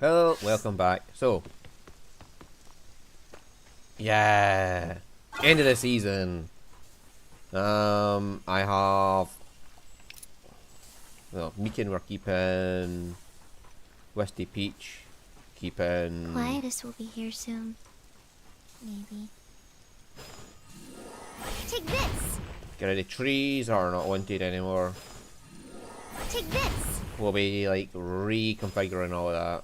Hello, welcome back. So, yeah, end of the season. I have, well, Meekin we're keeping, Westy Peach, keeping. Quietus will be here soon. Maybe. Take this! Get rid of trees are not wanted anymore. Take this! We'll be like reconfiguring all of that.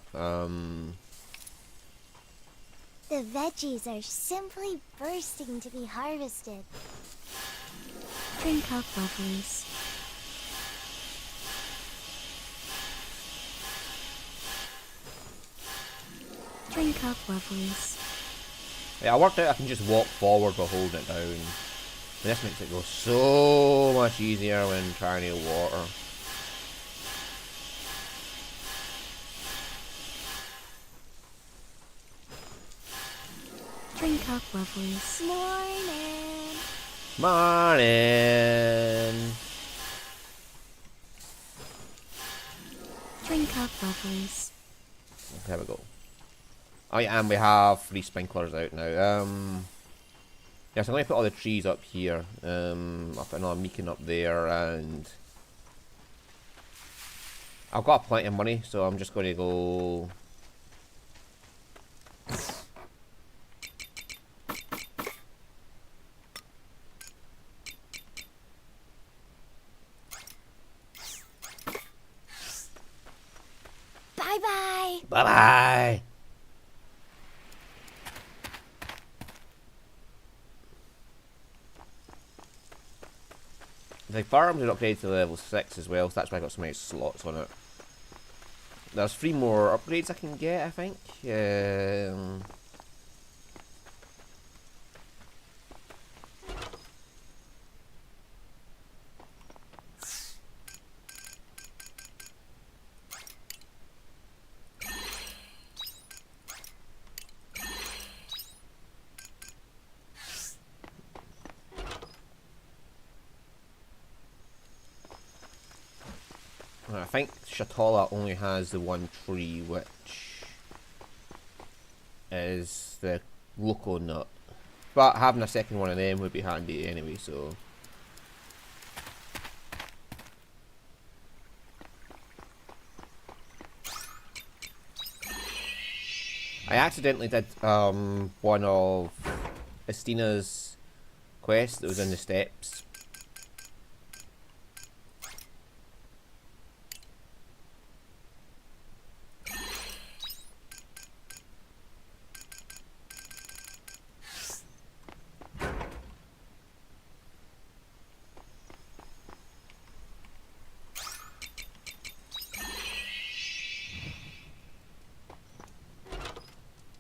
The veggies are simply bursting to be harvested. Drink up, lovelies. Drink up, lovelies. Yeah, I worked out I can just walk forward while holding it down. And this makes it go so much easier when trying to water. Drink up, lovelies. Morning. Morning. Drink up, lovelies. There we go. Oh yeah, and we have 3 sprinklers out now. Yeah, so I'm going to put all the trees up here. I'll put another Meekin up there, and I've got plenty of money, so I'm just going to go. Bye-bye! Bye-bye! The farms are upgraded to level 6 as well, so that's why I got so many slots on it. There's 3 more upgrades I can get, I think. I think Shatola only has the one tree, which is the loco nut. But having a second one of them would be handy anyway, so. I accidentally did one of Estina's quests that was in the steppes.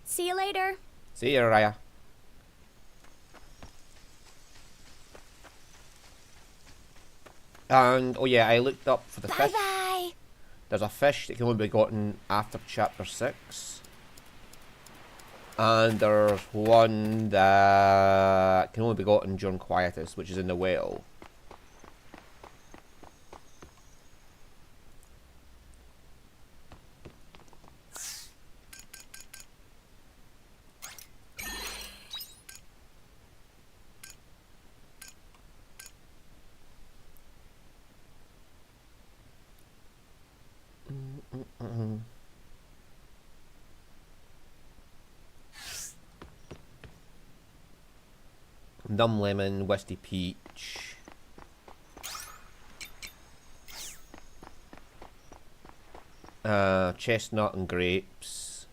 See you later. See you, Raya. And, oh yeah, I looked up for the fish. Bye-bye! There's a fish that can only be gotten after chapter 6. And there's one that can only be gotten during Quietus, which is in the well. Numb lemon, Westy peach. Chestnut and grapes.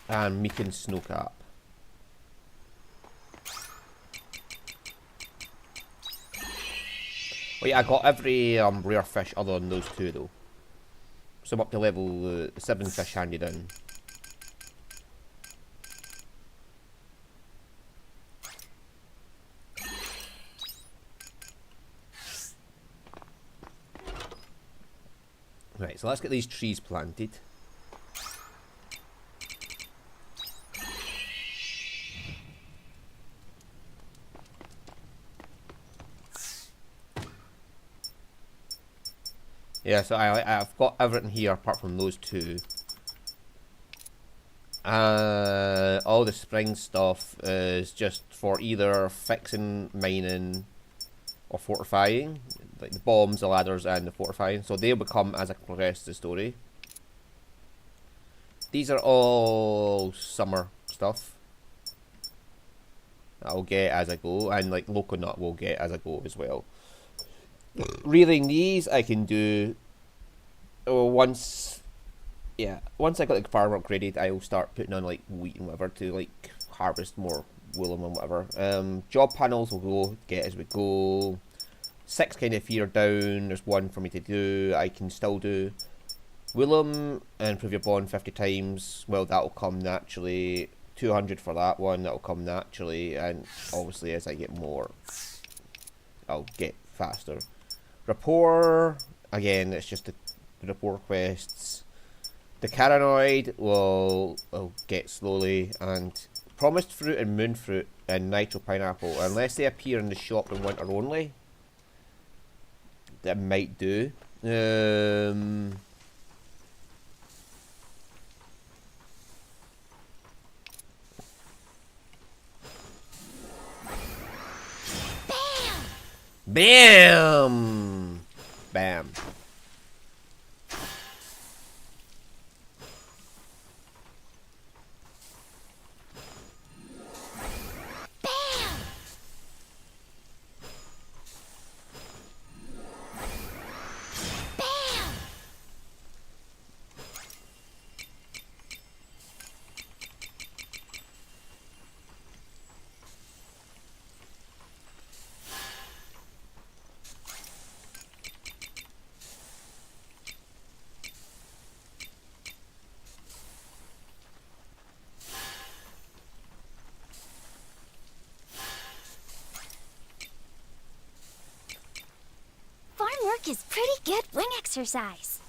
And Meekin snowcap. Oh yeah, I got every rare fish other than those 2 though. So I'm up to level 7 fish handed in. Right, so let's get these trees planted. Yeah, so I've got everything here apart from those two. All the spring stuff is just for either fixing, mining, or fortifying. Like the bombs, the ladders, and the fortifying. So they'll become as I progress the story. These are all summer stuff that I'll get as I go, and like local nut will get as I go as well. Reeling these I can do once. Yeah, once I got the farm upgraded, I will start putting on like wheat and whatever to like harvest more woolum and whatever. Job panels will go get as we go. 6 kind of fear down. There's 1 for me to do. I can still do woolum and improve your bond 50 times. Well, that'll come naturally. 200 for that one. That'll come naturally, and obviously as I get more, I'll get faster. Rapport again. It's just the rapport quests. The Caranoid will get slowly, and Promised Fruit and Moon Fruit and Nitro Pineapple, unless they appear in the shop in winter only, that might do. Bam! Bam! Bam. Farm work is pretty good wing exercise.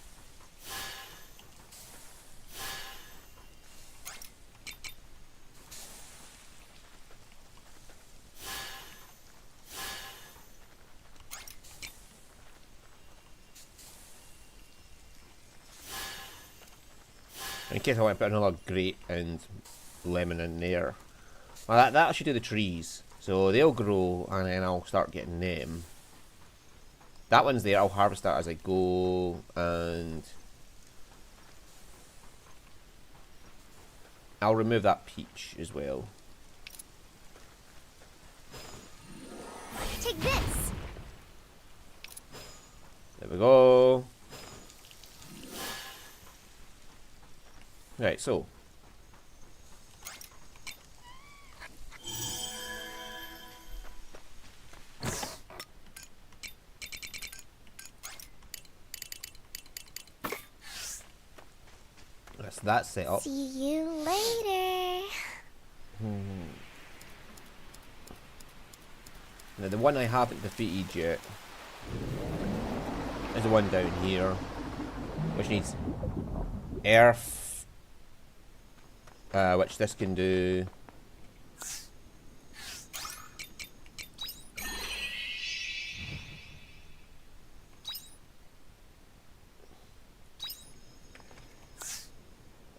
In case I want to put another grape and lemon in there. Well, that should do the trees. So they'll grow, and then I'll start getting them. That one's there. I'll harvest that as I go, and I'll remove that peach as well. Take this. There we go. Right, so that's that set up. See you later. Now the one I haven't defeated yet is the one down here, which needs earth, which this can do.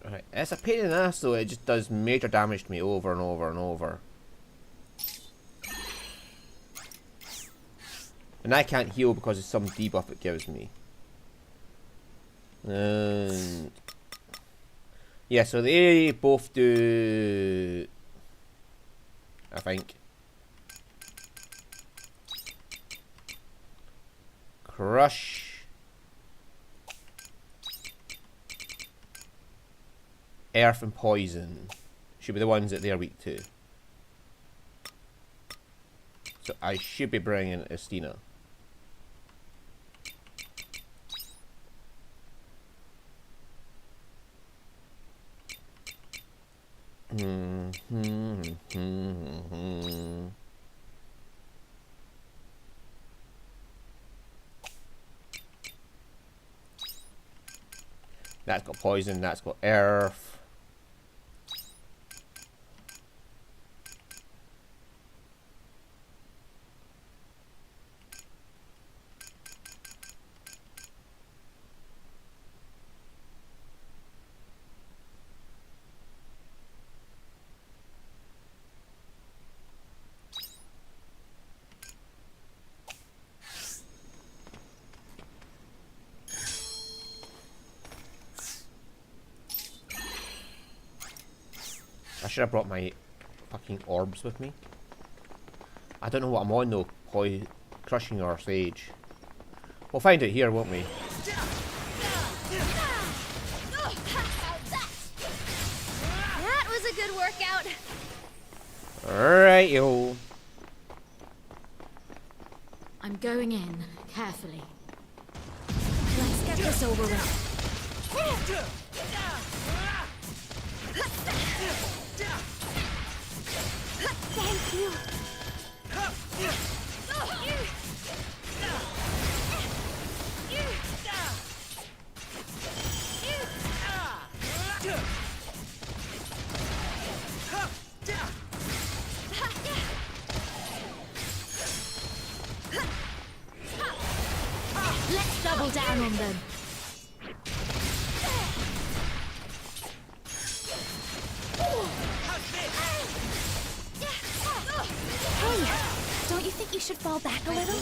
Right, it's a pain in the ass though. It just does major damage to me over and over and over. And I can't heal because of some debuff it gives me. Yeah, so they both do, I think, crush, earth, and poison. Should be the ones that they're weak to. So I should be bringing Estina. That's got poison, that's got earth. I should have brought my fucking orbs with me. I don't know what I'm on though. Crushing or Sage. We'll find out here, won't we? That was a good workout. Alright, yo. I'm going in carefully. Let's get this over with. Thank you. Let's double down on them. Hey, don't you think you should fall back a little?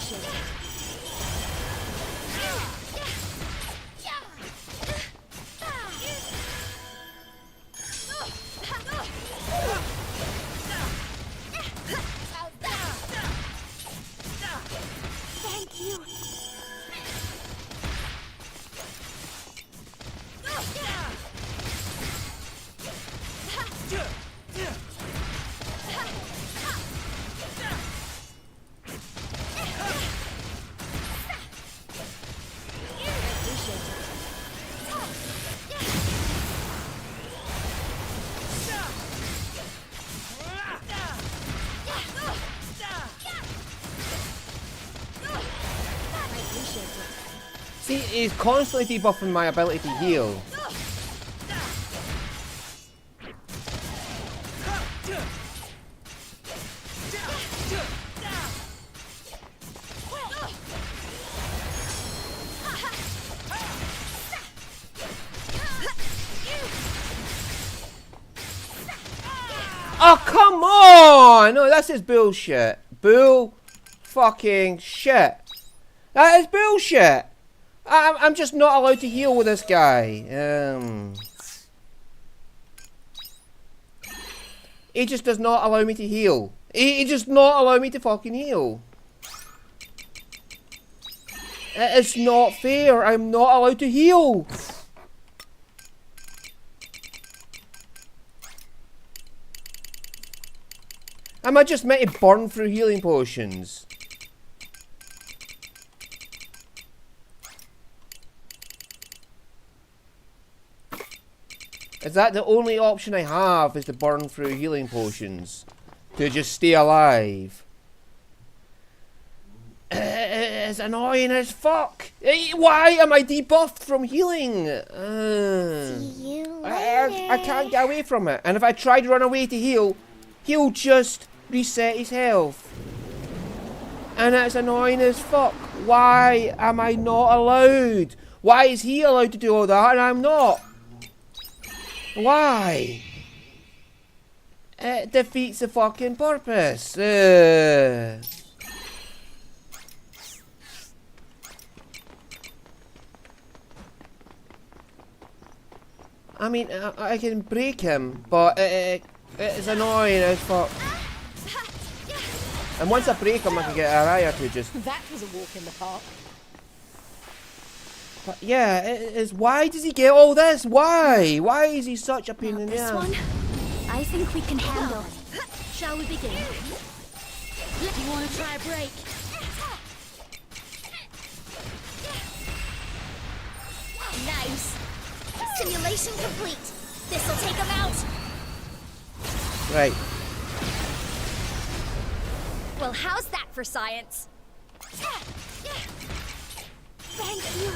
Thank you. See, he's constantly debuffing my ability to heal. Oh, come on! No, that's just bullshit. Bull fucking shit. That is bullshit. I'm just not allowed to heal with this guy. He just does not allow me to heal. He just not allow me to fucking heal. It's not fair. I'm not allowed to heal. Am I just meant to burn through healing potions? Is that the only option I have, is to burn through healing potions? To just stay alive? It's annoying as fuck. Why am I debuffed from healing? See you later. I can't get away from it. And if I try to run away to heal, he'll just reset his health. And it's annoying as fuck. Why am I not allowed? Why is he allowed to do all that and I'm not? Why? It defeats the fucking purpose. I mean, I can break him, but it's annoying as fuck. And once I break him, I can get a riot to just... That was a walk in the park. But yeah, it is. Why does he get all this? Why? Why is he such a pain in the This ass? one, I think we can handle. Shall we begin? Do you want to try a break? Nice. Simulation complete. This'll take him out. Right. Well, how's that for science? Thank you.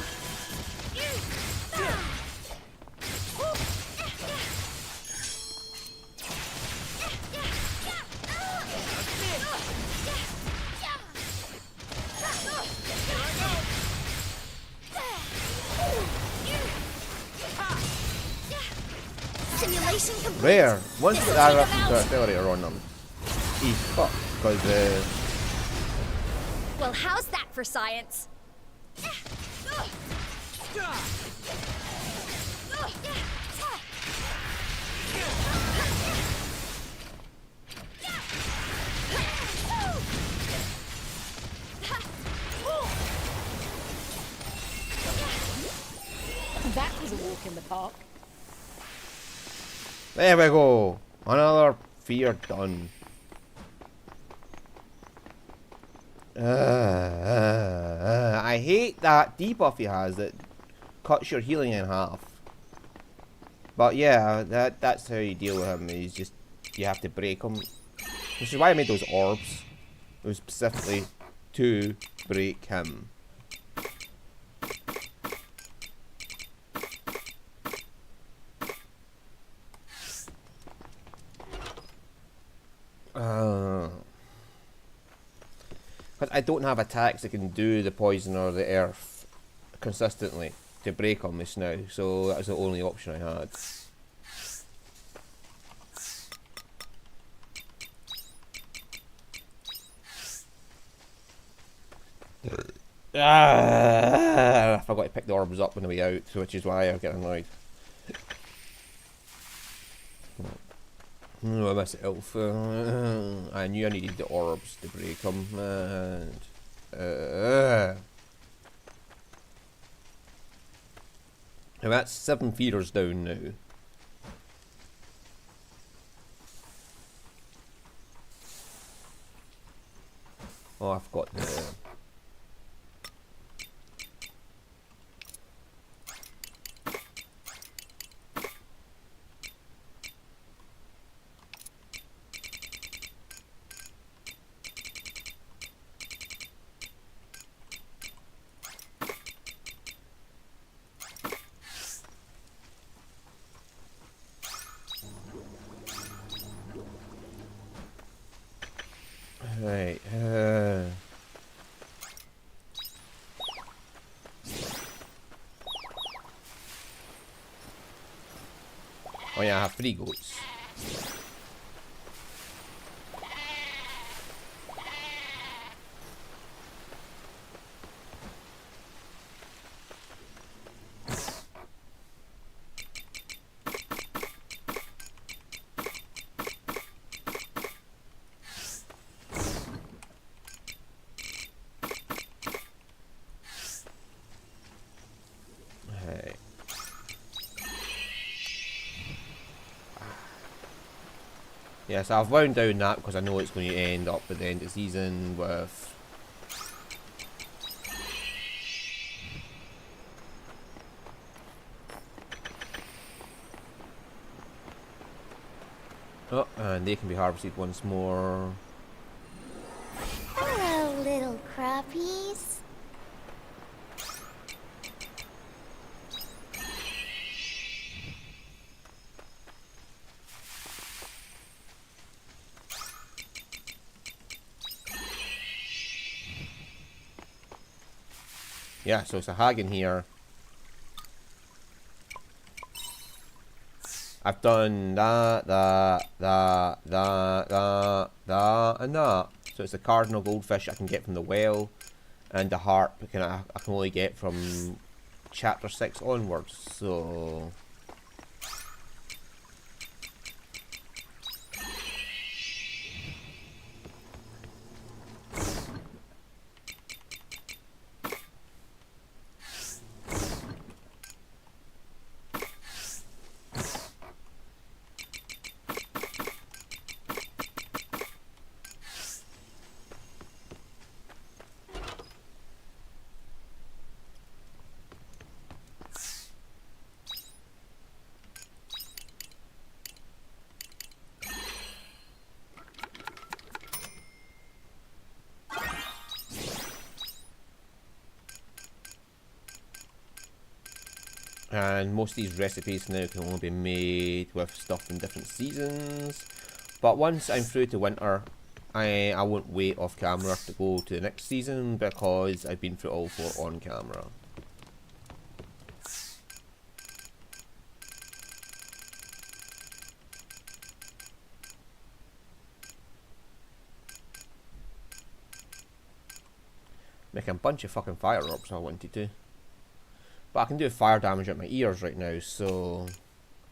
Simulation complete. Rare. Once you This'll put that take him out. accelerator on them, he's fucked. Because, Well, how's that for science? walk in the park. There we go. Another fear done. I hate that debuff he has that cuts your healing in half. But yeah, that's how you deal with him. He's just, you have to break him. Which is why I made those orbs. It was specifically to break him. But I don't have attacks that can do the poison or the earth consistently to break on this now, so that was the only option I had. I forgot to pick the orbs up on the way out, which is why I get annoyed. Oh, I miss elf. I knew I needed the orbs to break them. And that's 7 feeders down now. Oh, I forgot the... Right, oh yeah, I have 3 goats. Yeah, so I've wound down that because I know it's going to end up at the end of the season with... Oh, and they can be harvested once more. Hello, little crappies. Yeah, so it's a hag in here. I've done that, and that. So it's a cardinal goldfish I can get from the well, and the harp I can only get from chapter 6 onwards. So and most of these recipes now can only be made with stuff in different seasons. But once I'm through to winter, I won't wait off camera to go to the next season because I've been through all 4 on camera. Making a bunch of fucking fire orbs I wanted to. But I can do fire damage at my ears right now, so...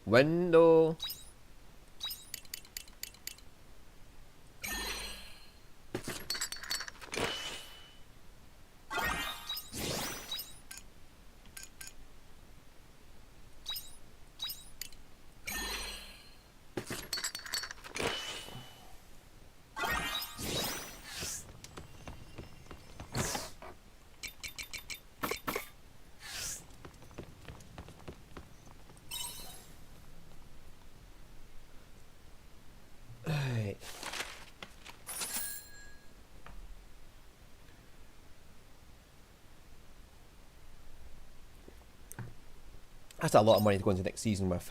Window... That's a lot of money to go into next season with.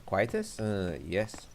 Quietus? Yes.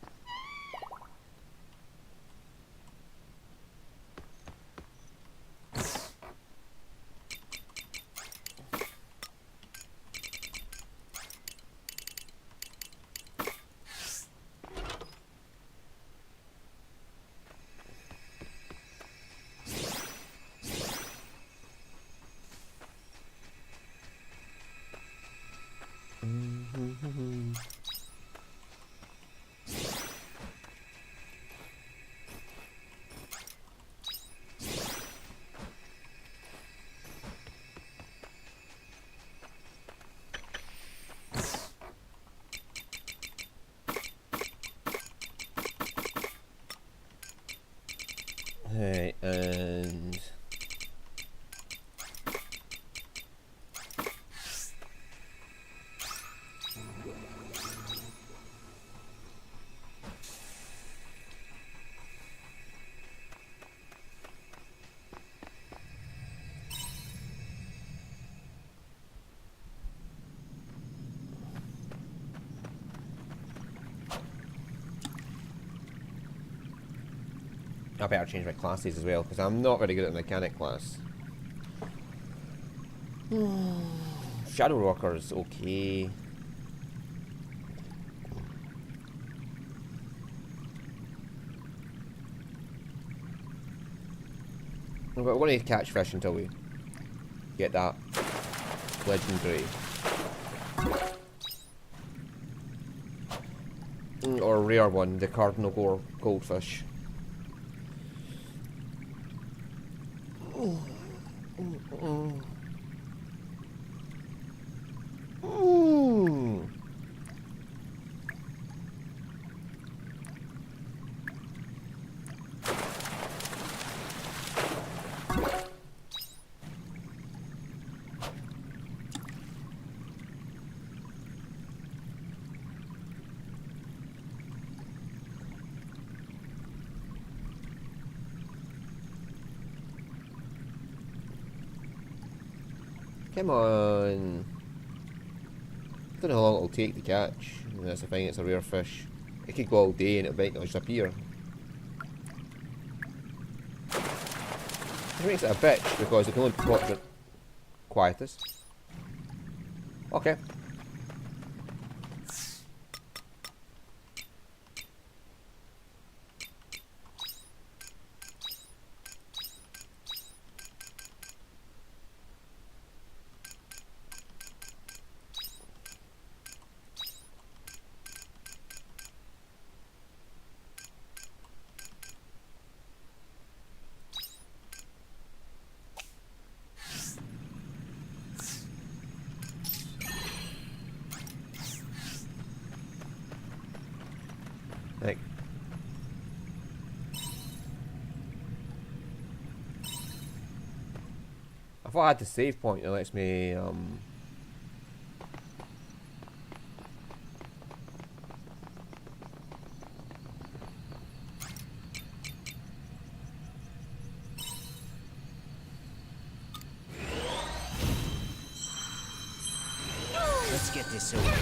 Hey, and I better change my classes as well, because I'm not very good at the mechanic class. Shadow Rockers, okay. But we're going to catch fish until we get that legendary. Or rare one, the cardinal goldfish. Come on. I don't know how long it'll take to catch. That's the thing, it's a rare fish. It could go all day and it'll just appear. Which makes it a bitch because it can only pop the quietest. Okay. Like, I thought I had the save point that lets me Let's get this over.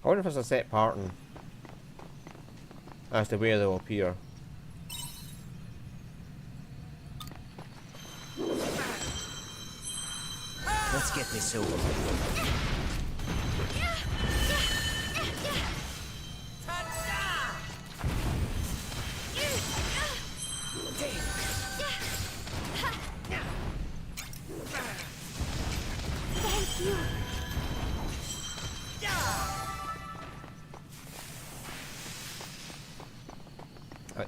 I wonder if there's a set pattern as to where they'll appear. Let's get this over with.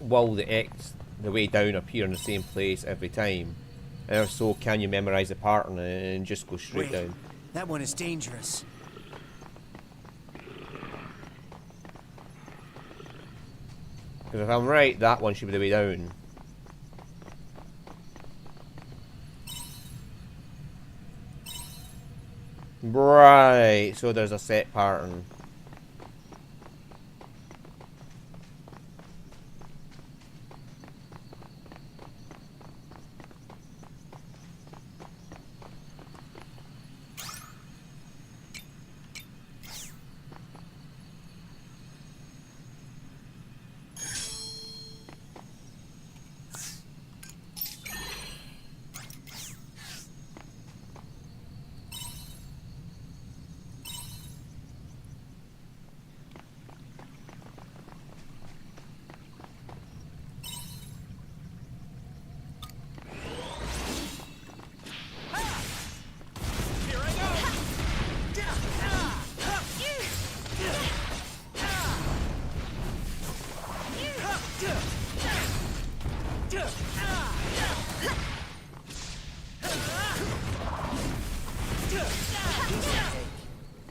will the X, the way down, appear in the same place every time? And if so, can you memorize the pattern and just go straight Wait, down? that one is dangerous. Because if I'm right, that one should be the way down. Right, so there's a set pattern.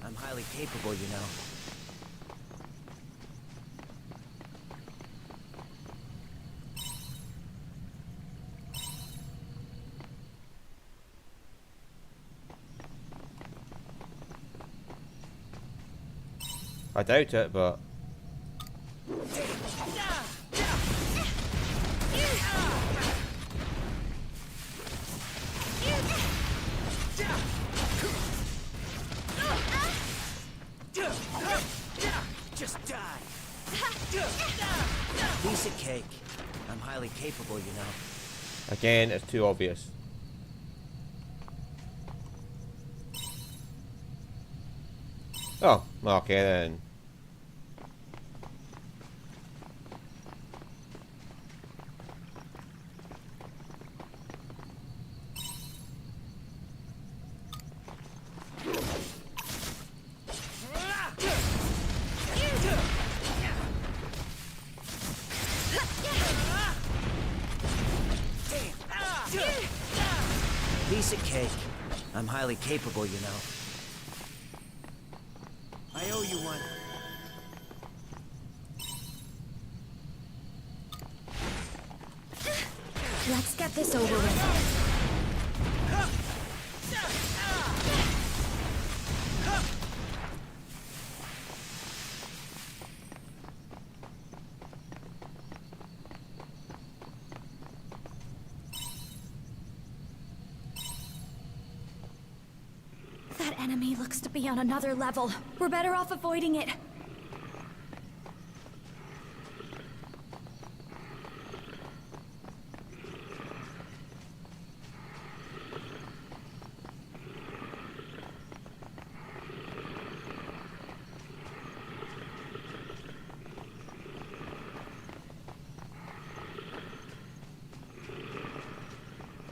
I'm highly capable, you know. I doubt it, but... Just die. Piece of cake. I'm highly capable, you know. Again, it's too obvious. Oh, okay then. Piece of cake. I'm highly capable, you know. I owe you one. Let's get this over with. That enemy looks to be on another level. We're better off avoiding it.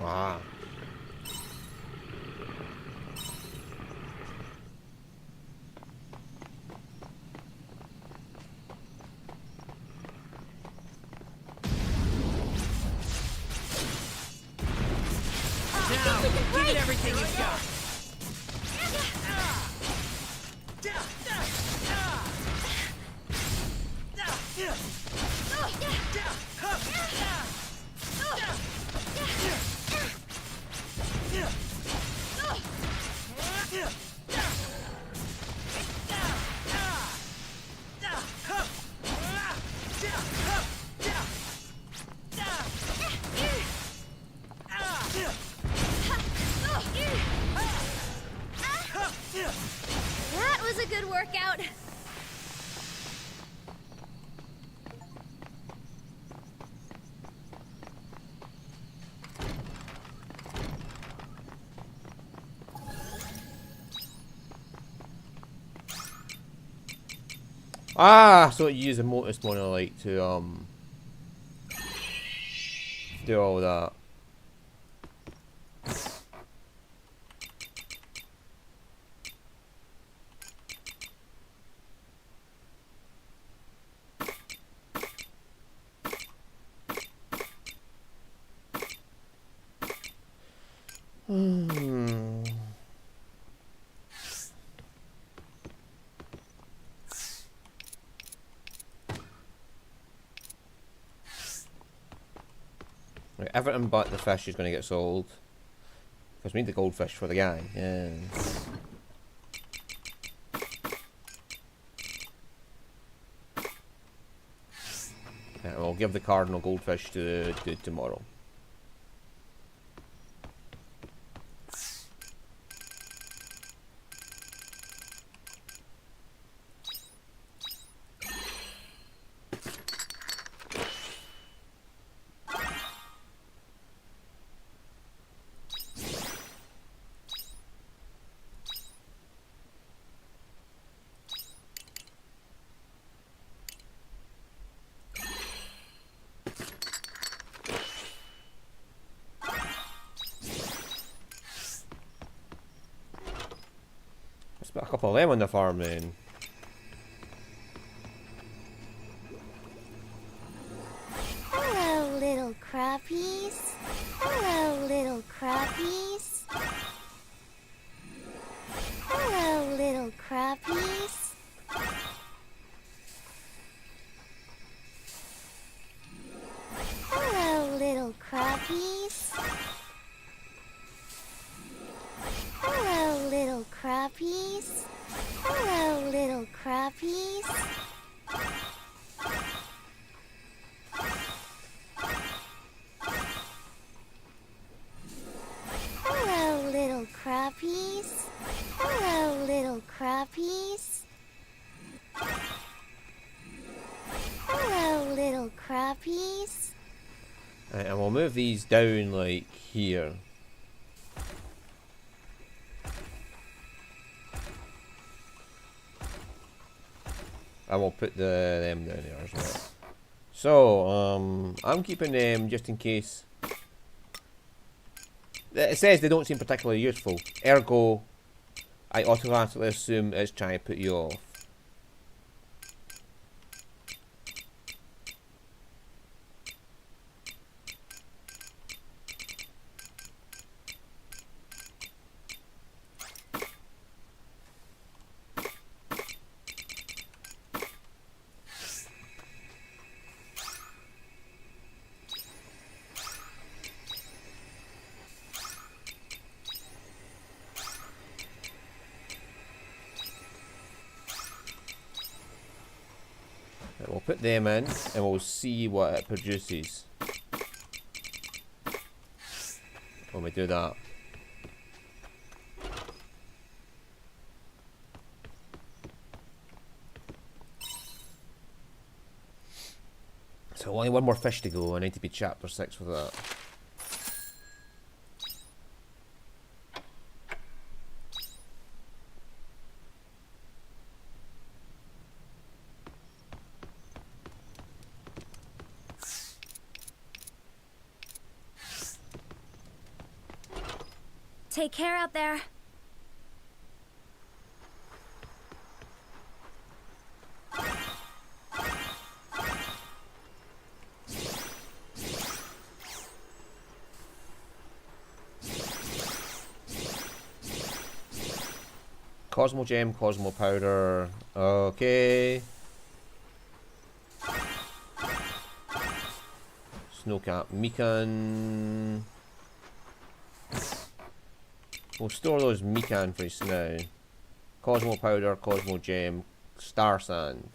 Ah. Now, give it everything you've got. That was a good workout. Ah, so you use a Motus Monolite to do all that. Right, everything but the fish is going to get sold. Because we need the goldfish for the guy. Yeah. Yeah, we'll give the cardinal goldfish to the dude tomorrow. Let's put a couple of them on the farm then. Hello, little crappies. Hello, little crappies. Hello, little crappies. Hello, little crappies. Hello, little crappies. Hello, little crappies. Hello, little crappies. Hello, little crappies. Hello, little crappies. Right, and we'll move these down like here. And we'll put them down there as well. So, I'm keeping them just in case. It says they don't seem particularly useful. Ergo, I automatically assume it's trying to put you off. We'll put them in and we'll see what it produces when we do that. So only one more fish to go. I need to be chapter 6 for that. Take care out there. Cosmo Gem, Cosmo Powder. Okay. Snowcap Mikan. We'll store those Mikan for us now. Cosmo Powder, Cosmo Gem, Star Sand.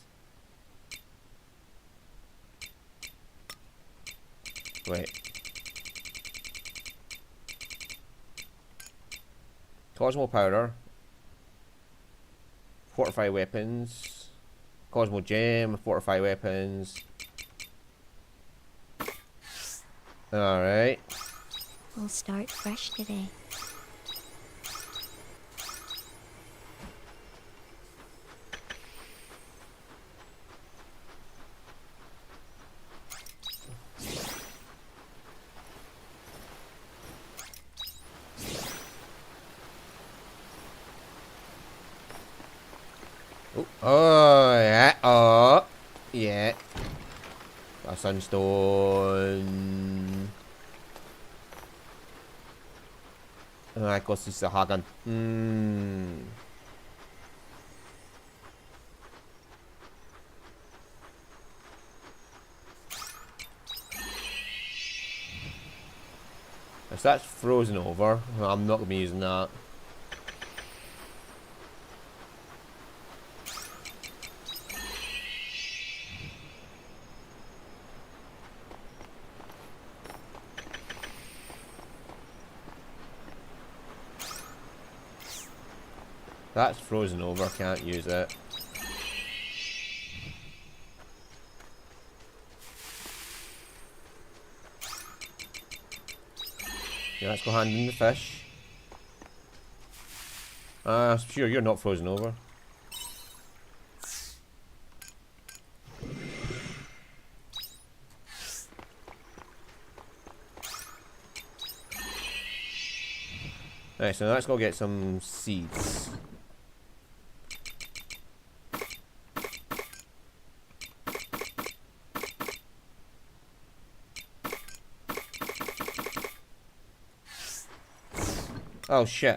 Wait. Cosmo Powder. Fortify Weapons. Cosmo Gem, Fortify Weapons. Alright. We'll start fresh today. Oh, yeah. Oh, yeah. A sunstone. kostet sich Hagan. If that's frozen over, I'm not going to be using that. That's frozen over, can't use it. Yeah, let's go hand in the fish. Sure, you're not frozen over. Right, so let's go get some seeds. Oh shit,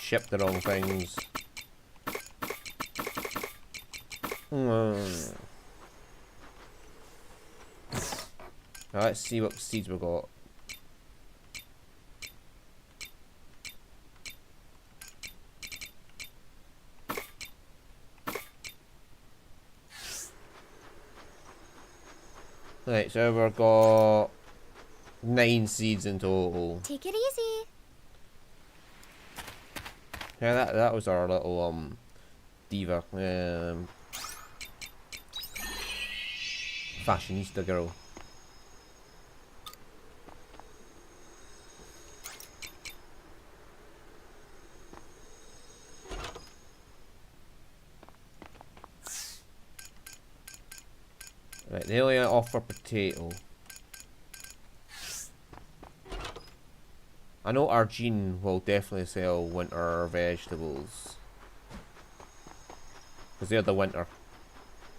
shipped the wrong things. Let's see what seeds we got. Right, so we've got 9 seeds in total. Take it easy. Yeah, that was our little diva, fashionista girl. Right, they only offer potato. I know Argene will definitely sell winter vegetables. Because they're the winter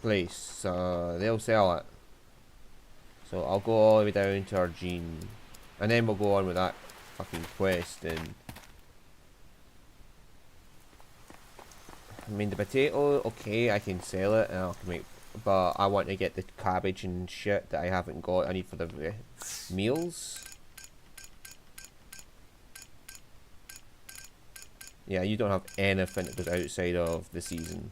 place. They'll sell it. So I'll go all the way down to Argene. And then we'll go on with that fucking quest. And I mean, the potato, okay, I can sell it and I can make. But I want to get the cabbage and shit that I haven't got. I need for the meals. Yeah, you don't have anything that goes outside of the season.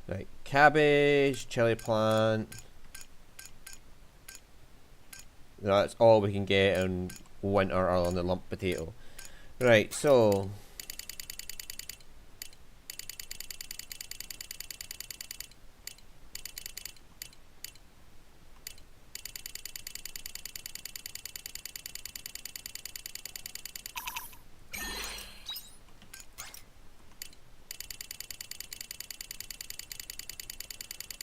Right, cabbage, chili plant. That's all we can get in winter on the lump potato. Right, so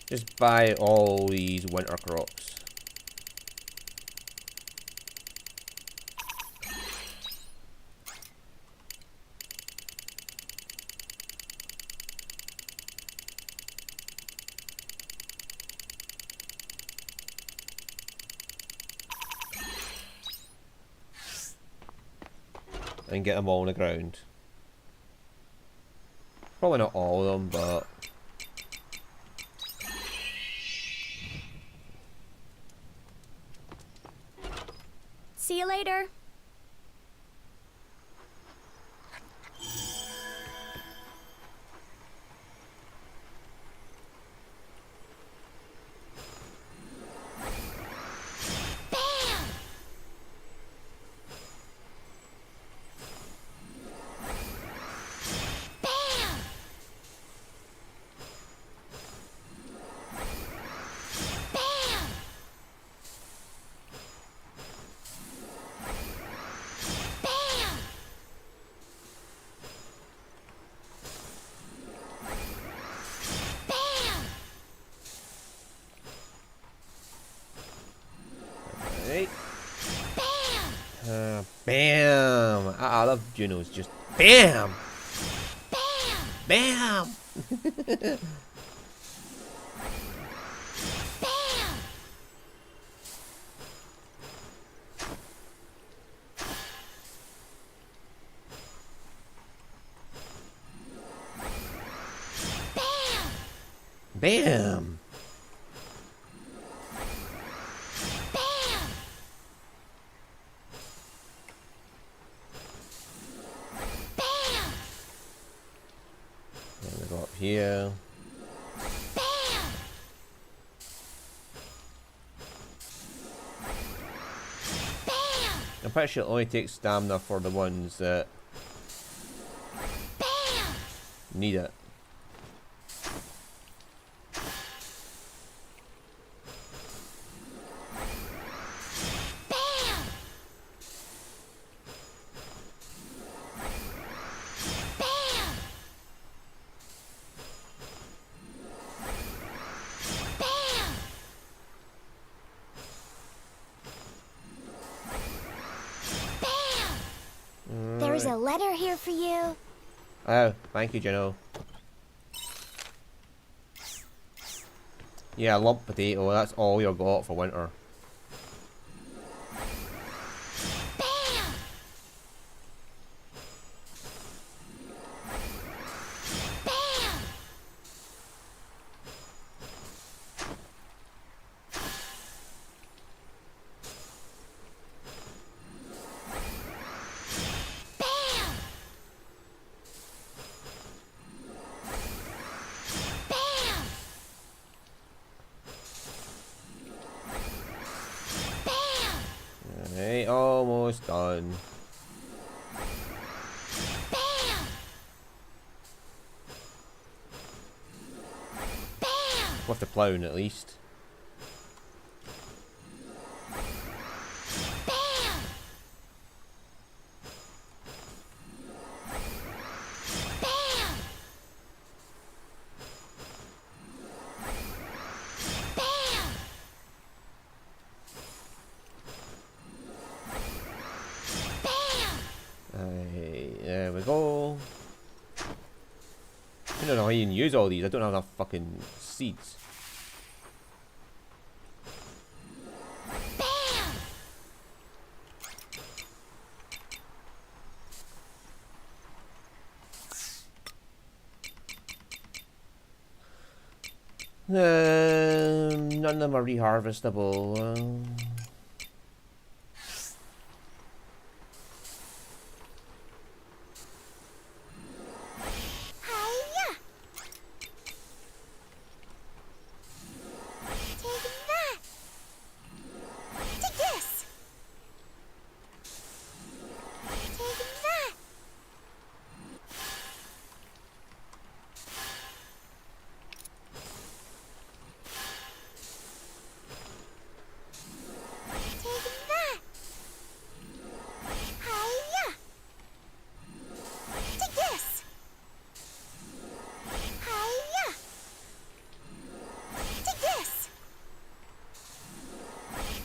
just buy all these winter crops. And get them all on the ground. Probably not all of them, but See you later. I love Juno's just BAM! Bam! BAM! Bam! Bam! BAM! Bam! Bam! Then we go up here. Bam! Bam! I'm pretty sure it only takes stamina for the ones that Bam! need it. Bam! Bam! Bam! Bam! There's a letter here for you. Oh, thank you, Juno. Yeah, lump potato, that's all you got for winter. Bam! Bam! Bam! Bam! Bam! Alright, almost done. Bam! Bam! With the plowing at least. Bam! Bam! Bam! Bam! Alright, there we go. I don't know how you can use all these, I don't have enough fucking seeds. Bam! None of them are reharvestable. Hiya! Take that! Take this! Take that! Take that! Hiya! Take this! Hiya! Take this!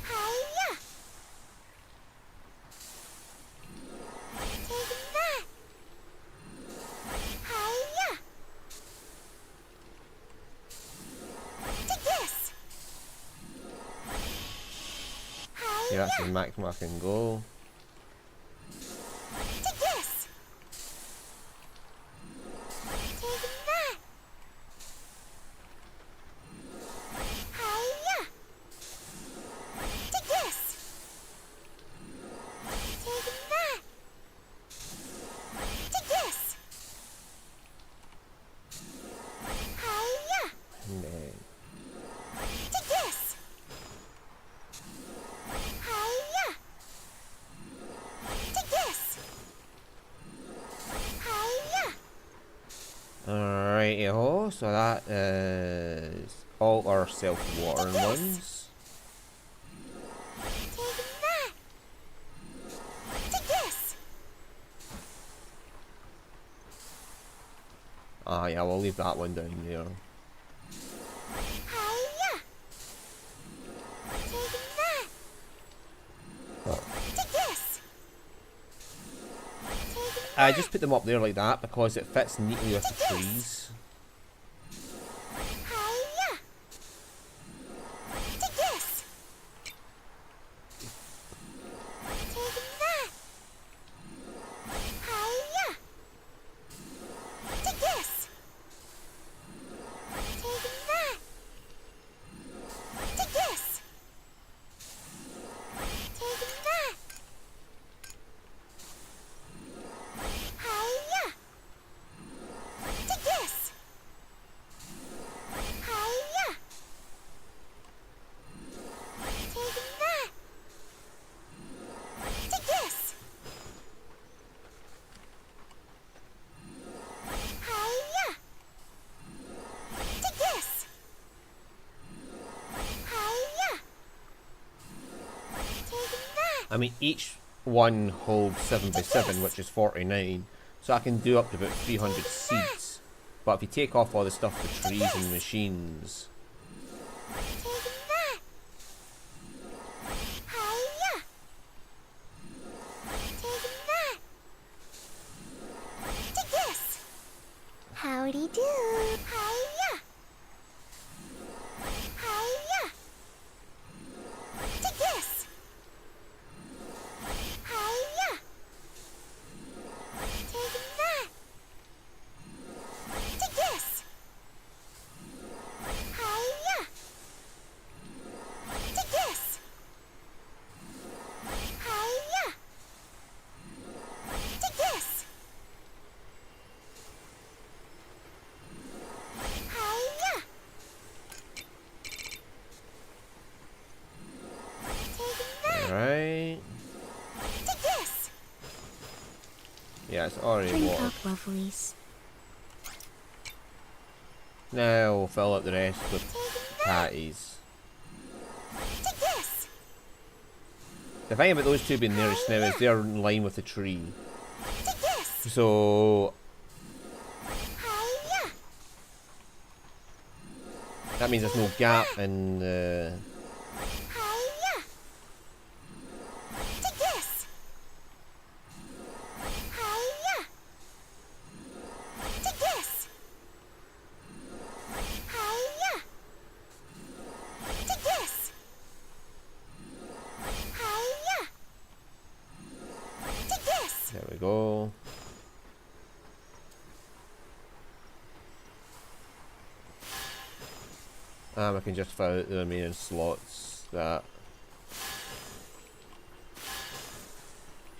Hiya! Take that! Hiya! Take this! Yeah, that's Hiya! the maximum I can go. Take this! Take that! Hiya! Take this! Take that! Take this! Hiya! And then Take this! Hiya! Take this! Hiya! alright, so that is all our self-watering ones. Take that! Take this! Ah, yeah, we'll leave that one down there. Hiya! Take that! Oh. Take this! I just put them up there like that because it fits neatly with the trees. Hiya! Take this! Take that! Hiya! Take this! Take that! Take this! Take that! Hiya! Take this! Hiya! Take that! Take this! Hiya! Take this! Hiya! Take that! I mean, each one holds 7x7, which is 49, so I can do up to about 300 seeds. But if you take off all the stuff for trees and machines, Take that! Hiya! Take that! Take this! Howdy do! Hiya! Hiya! Take this! Hiya! Take that! Take this! Hiya! Take this! Hiya! Take this! Hiya! Take that! right? Take this! Yeah, it's already Drink water. up, lovelies. Now we'll fill up the rest with Take that! patties. Take this! The thing about those two being nearest now is they're in line with the tree. Take this! So Hiya! that means there's no gap in the... Hiya! Take this! Hiya! Take this! Hiya! Take this! Hiya! Take this! There we go. And we can just fill out the remaining slots that...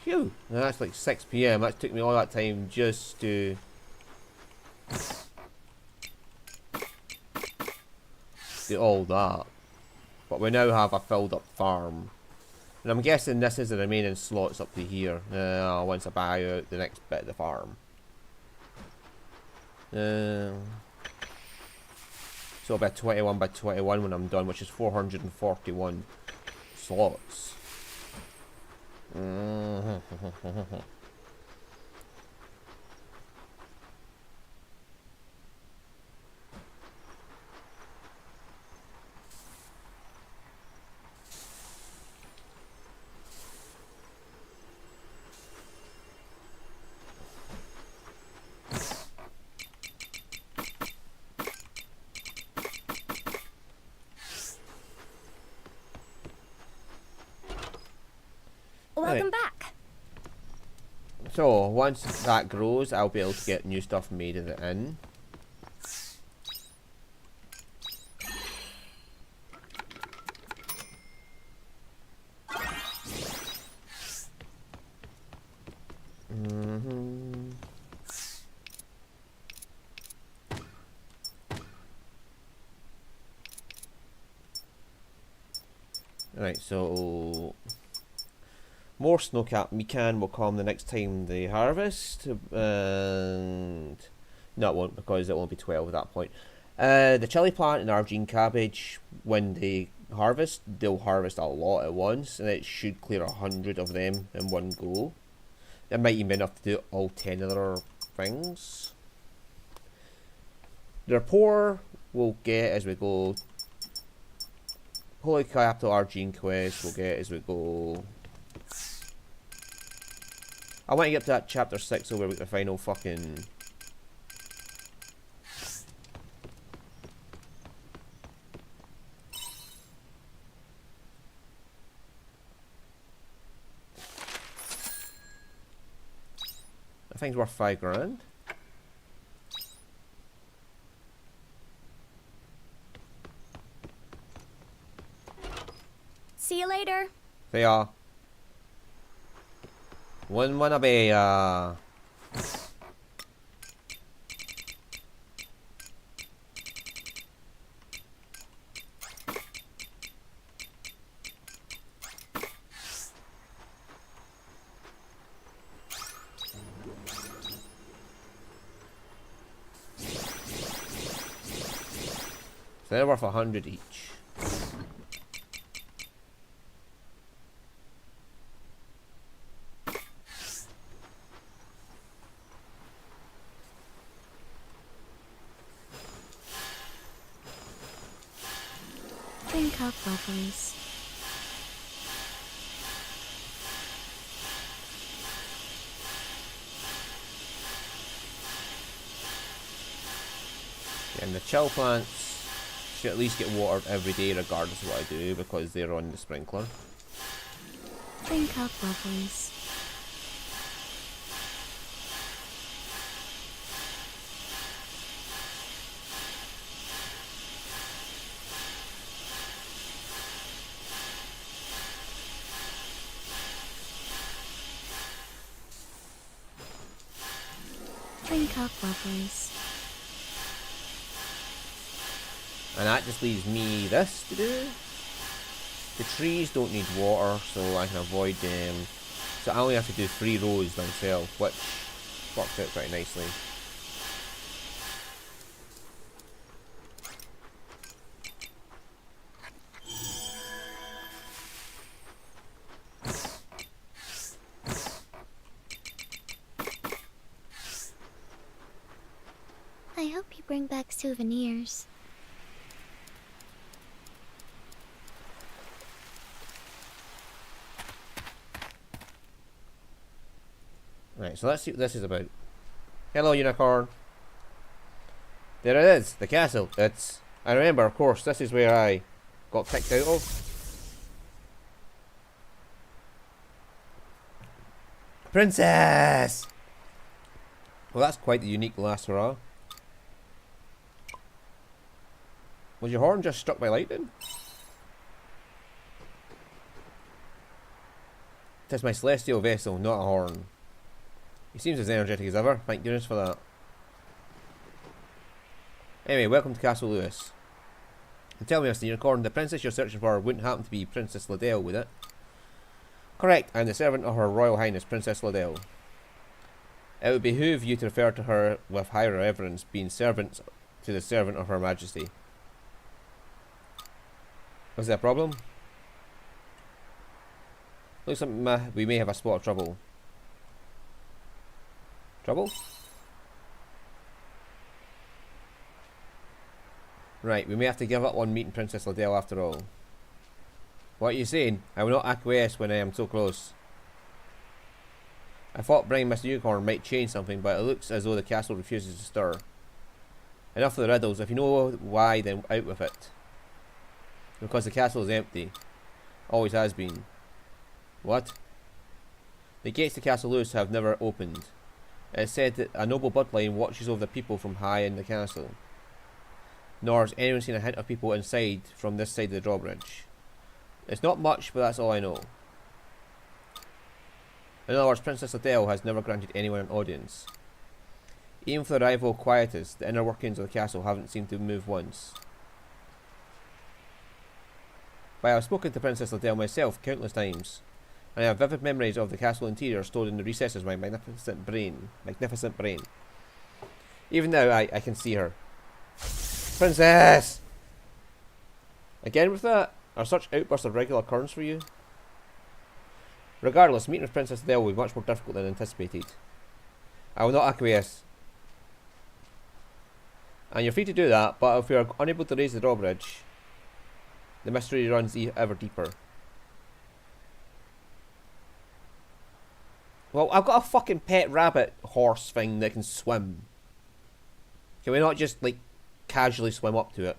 Phew! That's like 6 PM. That took me all that time just to... do all that. But we now have a filled up farm. And I'm guessing this is the remaining slots up to here. Once I buy out the next bit of the farm. So it'll be a 21 by 21 when I'm done, which is 441 slots. Welcome Right. back. So once that grows, I'll be able to get new stuff made in the inn. Right, so more snowcap mikan will come the next time they harvest, and no, it won't, because it won't be 12 at that point. The chili plant and Argentine cabbage, when they harvest, they'll harvest a lot at once, and it should clear 100 of them in one go. It might even be enough to do all 10 of their things. The rapport we'll get as we go. Holy Capital Argentine quest we'll get as we go. I want to get to that chapter 6 so where we get the final fucking... That thing's worth 5 grand. See you later. They are. One wanna be they're worth 100 each. Think up, lovelies. And the chill plants should at least get watered every day regardless of what I do because they're on the sprinkler. Think up, lovelies. Think up, lovelies. And that just leaves me this to do. The trees don't need water, so I can avoid them. So I only have to do 3 rows myself, which works out pretty nicely. I hope you bring back souvenirs. Right, so let's see what this is about. Hello, unicorn. There it is, the castle. I remember, of course, this is where I got kicked out of. Princess! Well, that's quite the unique last hurrah. Was your horn just struck by lightning? Tis my celestial vessel, not a horn. He seems as energetic as ever, thank goodness for that. Anyway, welcome to Castle Lewis. And tell me, Mr. Unicorn, the princess you're searching for wouldn't happen to be Princess Liddell, would it? Correct, I'm the servant of Her Royal Highness, Princess Liddell. It would behoove you to refer to her with higher reverence, being servants to the servant of Her Majesty. Was there a problem? Looks like we may have a spot of trouble. Trouble? Right, we may have to give up on meeting Princess Liddell after all. What are you saying? I will not acquiesce when I am so close. I thought bringing Mr. Unicorn might change something, but it looks as though the castle refuses to stir. Enough of the riddles. If you know why, then out with it. Because the castle is empty. Always has been. What? The gates to Castle Lewis have never opened. It is said that a noble bloodline watches over the people from high in the castle. Nor has anyone seen a hint of people inside from this side of the drawbridge. It's not much, but that's all I know. In other words, Princess Liddell has never granted anyone an audience. Even for the rival Quietus, the inner workings of the castle haven't seemed to move once. But I have spoken to Princess Liddell myself countless times, and I have vivid memories of the castle interior stored in the recesses of my magnificent brain. Even now, I can see her. Princess! Again with that? Are such outbursts a regular occurrence for you? Regardless, meeting with Princess Liddell will be much more difficult than anticipated. I will not acquiesce. And you're free to do that, but if we are unable to raise the drawbridge, the mystery runs ever deeper. Well, I've got a fucking pet rabbit horse thing that can swim. Can we not just, like, casually swim up to it?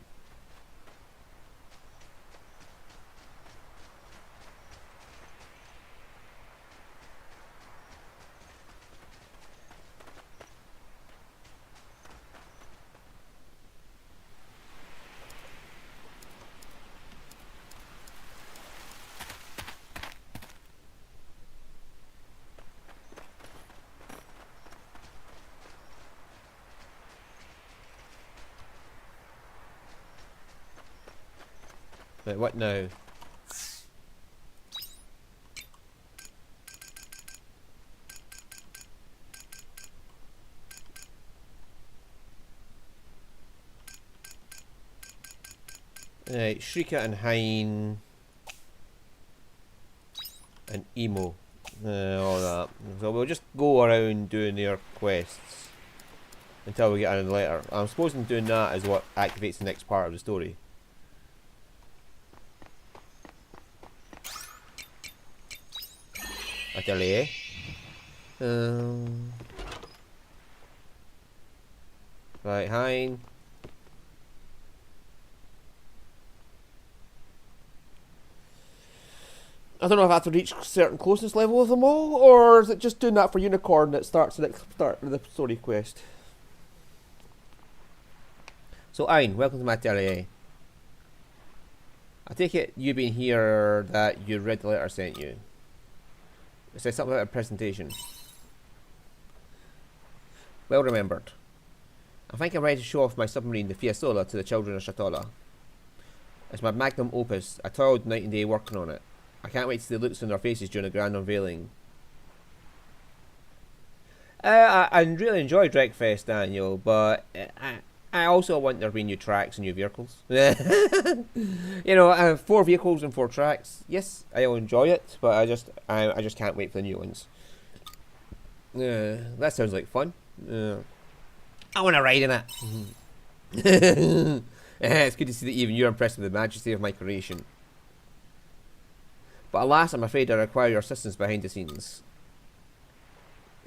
Right, what now? Right, Shrika and Hein and Emo. All that. So we'll just go around doing their quests until we get another letter. I'm supposing doing that is what activates the next part of the story. Atelier. Right, Hein. I don't know if I have to reach a certain closeness level of them all, or is it just doing that for Unicorn that starts the next start of the story quest? So, Ein, welcome to my atelier. I take it you being here that you read the letter I sent you. It says something about a presentation. Well remembered. I think I'm ready to show off my submarine, the Fiasola, to the children of Shatola. It's my magnum opus. I toiled night and day working on it. I can't wait to see the looks on their faces during the grand unveiling. I really enjoyed Wreckfest, Daniel, but I also want there to be new tracks and new vehicles. You know, 4 vehicles and 4 tracks. Yes, I'll enjoy it, but I just can't wait for the new ones. That sounds like fun. I want to ride in it. It's good to see that even you're impressed with the majesty of my creation. But alas, I'm afraid I require your assistance behind the scenes.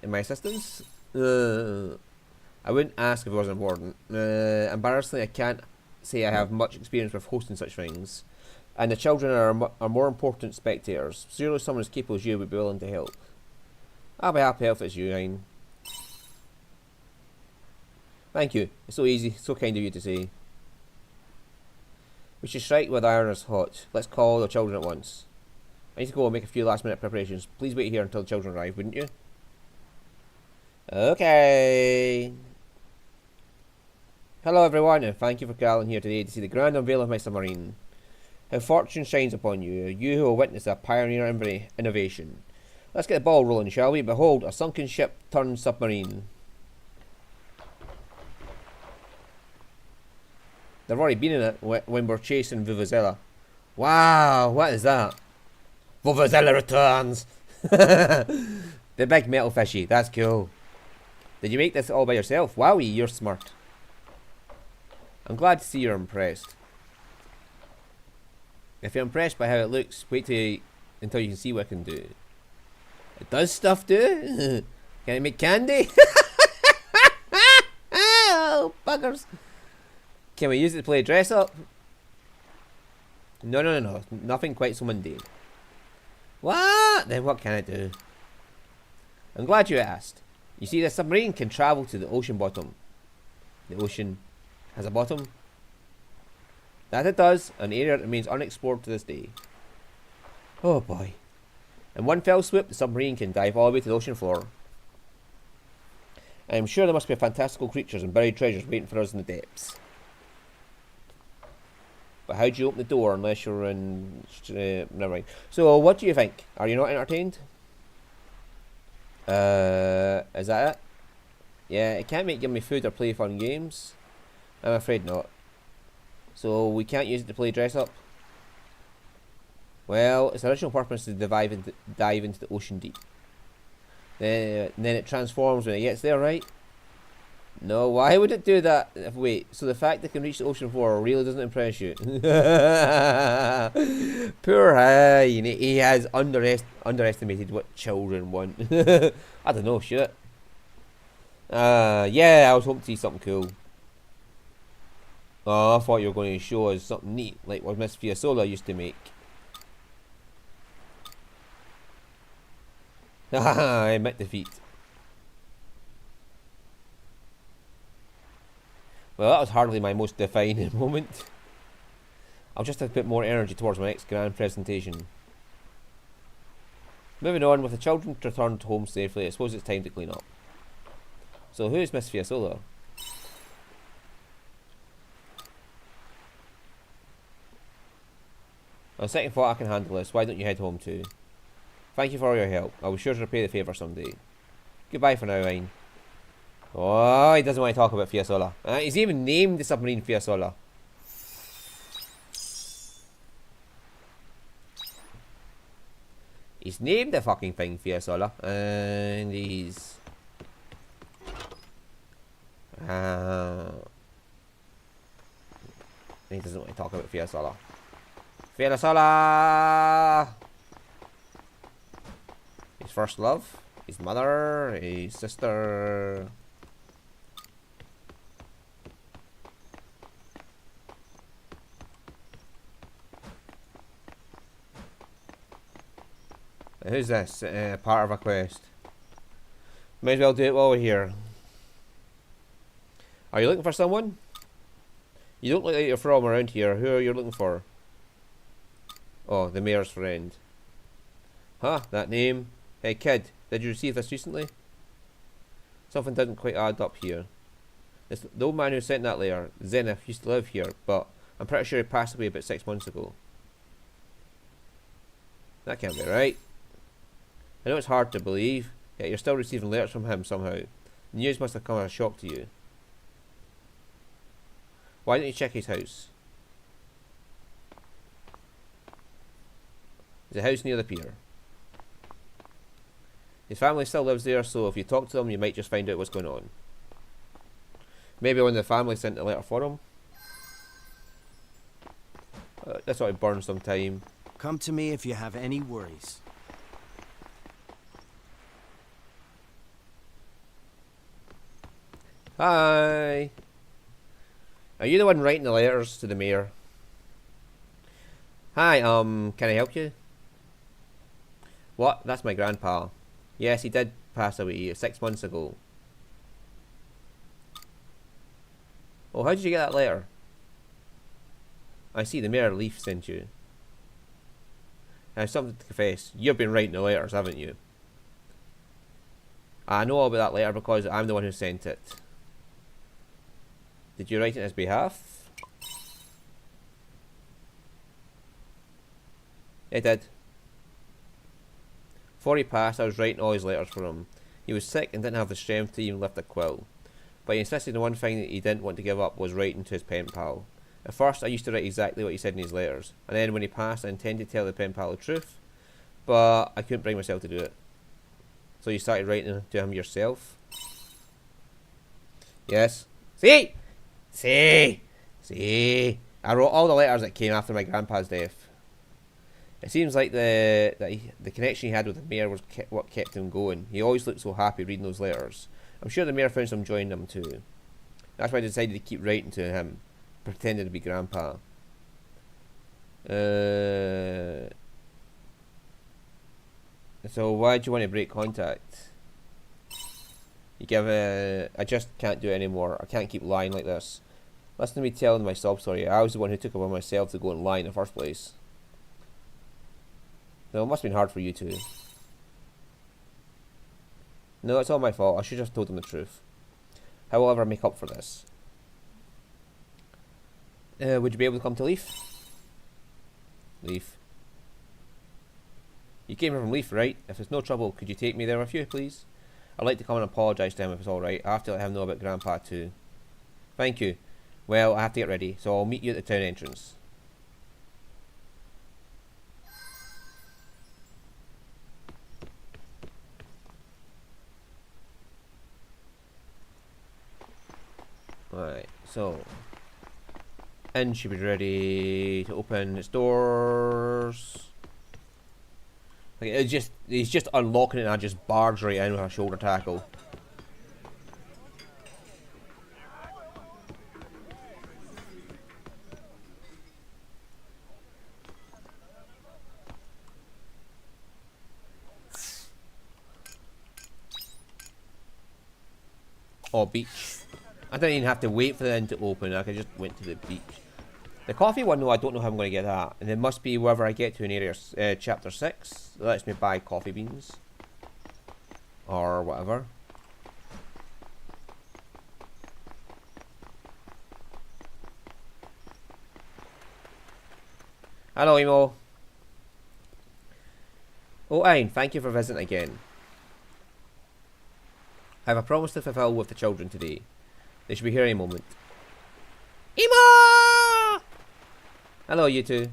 In my assistance? I wouldn't ask if it wasn't important. Embarrassingly, I can't say I have much experience with hosting such things. And the children are more important spectators. Surely someone as capable as you would be willing to help. I'll be happy to help if it's you, Hein. Thank you. It's so easy, so kind of you to say. We should strike while the iron is hot. Let's call the children at once. I need to go and make a few last minute preparations. Please wait here until the children arrive, wouldn't you? Okay. Hello everyone, and thank you for calling here today to see the grand unveil of my submarine. How fortune shines upon you, you who will witness a pioneer innovation. Let's get the ball rolling, shall we? Behold, a sunken ship turned submarine. They've already been in it when we're chasing Vuvuzela. Wow, what is that? Vuvuzela returns! The big metal fishy, that's cool. Did you make this all by yourself? Wowie, you're smart. I'm glad to see you're impressed. If you're impressed by how it looks, wait until you can see what I can do. It does stuff, do? Can it make candy? Oh, buggers. Can we use it to play dress up? No. Nothing quite so mundane. What? Then what can I do? I'm glad you asked. You see, the submarine can travel to the ocean bottom. The ocean has a bottom? That it does, an area that remains unexplored to this day. Oh boy. In one fell swoop, the submarine can dive all the way to the ocean floor. I am sure there must be fantastical creatures and buried treasures waiting for us in the depths. But how do you open the door unless you're in... never mind. So, what do you think? Are you not entertained? Is that it? Yeah, it can't give me food or play fun games. I'm afraid not. So, we can't use it to play dress up? Well, its original purpose is to dive into the ocean deep. Then it transforms when it gets there, right? No, why would it do that? Wait, so the fact they can reach the ocean floor really doesn't impress you? Poor Hein, he has underestimated what children want. I don't know, shit. Yeah, I was hoping to see something cool. Oh, I thought you were going to show us something neat, like what Miss Fiasola used to make. I admit defeat. Well, that was hardly my most defining moment. I'll just have to put more energy towards my next grand presentation. Moving on, with the children returned home safely, I suppose it's time to clean up. So who's Miss Fiasola? On second thought, I can handle this. Why don't you head home too? Thank you for all your help. I'll be sure to repay the favour someday. Goodbye for now, Hein. Oh, he doesn't want to talk about Fiasola. He's even named the submarine Fiasola. He's named the fucking thing Fiasola. And he's... he doesn't want to talk about Fiasola. Fiasola! His first love, his mother, his sister. Who's this? Part of a quest. Might as well do it while we're here. Are you looking for someone? You don't look like you're from around here. Who are you looking for? Oh, the mayor's friend. Huh, that name. Hey kid, did you receive this recently? Something didn't quite add up here. It's the old man who sent that letter, Zenith, used to live here, but I'm pretty sure he passed away about 6 months ago. That can't be right. I know it's hard to believe, yet you're still receiving letters from him somehow. The news must have come as a shock to you. Why don't you check his house? There's a house near the pier. His family still lives there, so if you talk to them, you might just find out what's going on. Maybe one of the family sent a letter for him. This ought to burn some time. Come to me if you have any worries. Hi. Are you the one writing the letters to the mayor? Hi, can I help you? What? That's my grandpa. Yes, he did pass away 6 months ago. Oh, how did you get that letter? I see the Mayor Leaf sent you. I have something to confess. You've been writing the letters, haven't you? I know all about that letter because I'm the one who sent it. Did you write it on his behalf? I did. Before he passed, I was writing all his letters for him. He was sick and didn't have the strength to even lift a quill. But he insisted on one thing that he didn't want to give up was writing to his pen pal. At first, I used to write exactly what he said in his letters, and then when he passed, I intended to tell the pen pal the truth, but I couldn't bring myself to do it. So you started writing to him yourself? Yes. See? See? I wrote all the letters that came after my grandpa's death. It seems like the connection he had with the mayor was what kept him going. He always looked so happy reading those letters. I'm sure the mayor found some joy in them too. That's why I decided to keep writing to him, pretending to be grandpa. So why do you want to break contact? You give I just can't do it anymore. I can't keep lying like this. Listen to me telling my sob story. I was the one who took it upon myself to go and lie in the first place. No, it must have been hard for you too. No, it's all my fault. I should have told him the truth. How will I ever make up for this? Would you be able to come to Leaf? Leaf. You came here from Leaf, right? If it's no trouble, could you take me there with you, please? I'd like to come and apologise to him if it's alright. I have to let him know about Grandpa too. Thank you. Well, I have to get ready, so I'll meet you at the town entrance. Alright, so inn should be ready to open its doors. Like he's just unlocking it and I just barge right in with a shoulder tackle. Oh, beach. I didn't even have to wait for the inn to open. I could just went to the beach. The coffee one, though, I don't know how I'm going to get that. And it must be wherever I get to in area chapter 6. It lets me buy coffee beans. Or whatever. Hello, Emo. Oh, Ein, thank you for visiting again. I have a promise to fulfill with the children today. They should be here any moment. Emo! Hello, you two.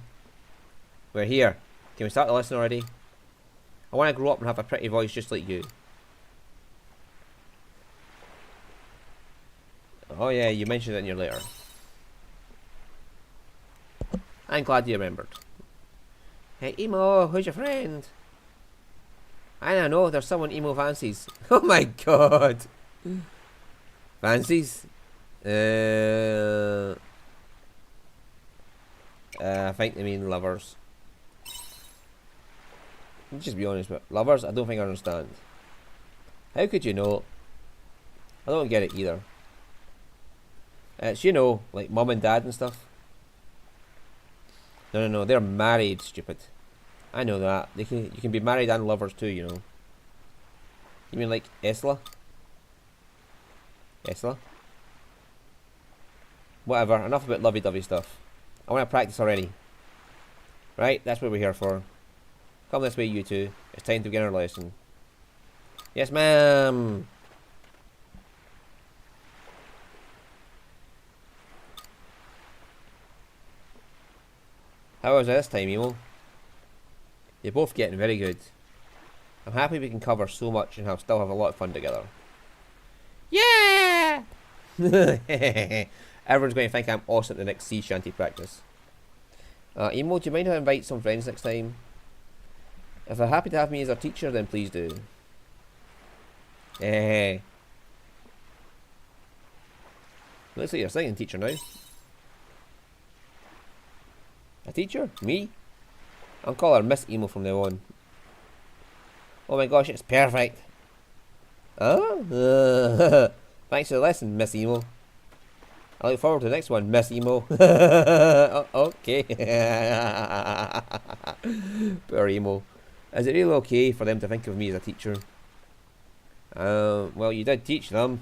We're here. Can we start the lesson already? I want to grow up and have a pretty voice just like you. Oh yeah, you mentioned it in your letter. I'm glad you remembered. Hey, Emo, who's your friend? I don't know, there's someone Emo fancies. Oh my god. Fancies? I think they mean lovers. Just be honest, but lovers? I don't think I understand. How could you know? I don't get it either. It's, you know, like mum and dad and stuff. No, they're married, stupid. I know that. You can be married and lovers too, you know. You mean like Esla? Esla? Whatever, enough about lovey-dovey stuff. I want to practice already. Right, that's what we're here for. Come this way, you two. It's time to begin our lesson. Yes, ma'am! How was this time, Emo? You're both getting very good. I'm happy we can cover so much and still have a lot of fun together. Yeah! Everyone's going to think I'm awesome at the next sea shanty practice. Emo, do you mind if I invite some friends next time? If they're happy to have me as their teacher, then please do. Looks like you're a singing teacher now. A teacher? Me? I'll call her Miss Emo from now on. Oh my gosh, it's perfect. Huh? Thanks for the lesson, Miss Emo. I look forward to the next one, Miss Emo. Okay. Poor Emo. Is it really okay for them to think of me as a teacher? Well, you did teach them.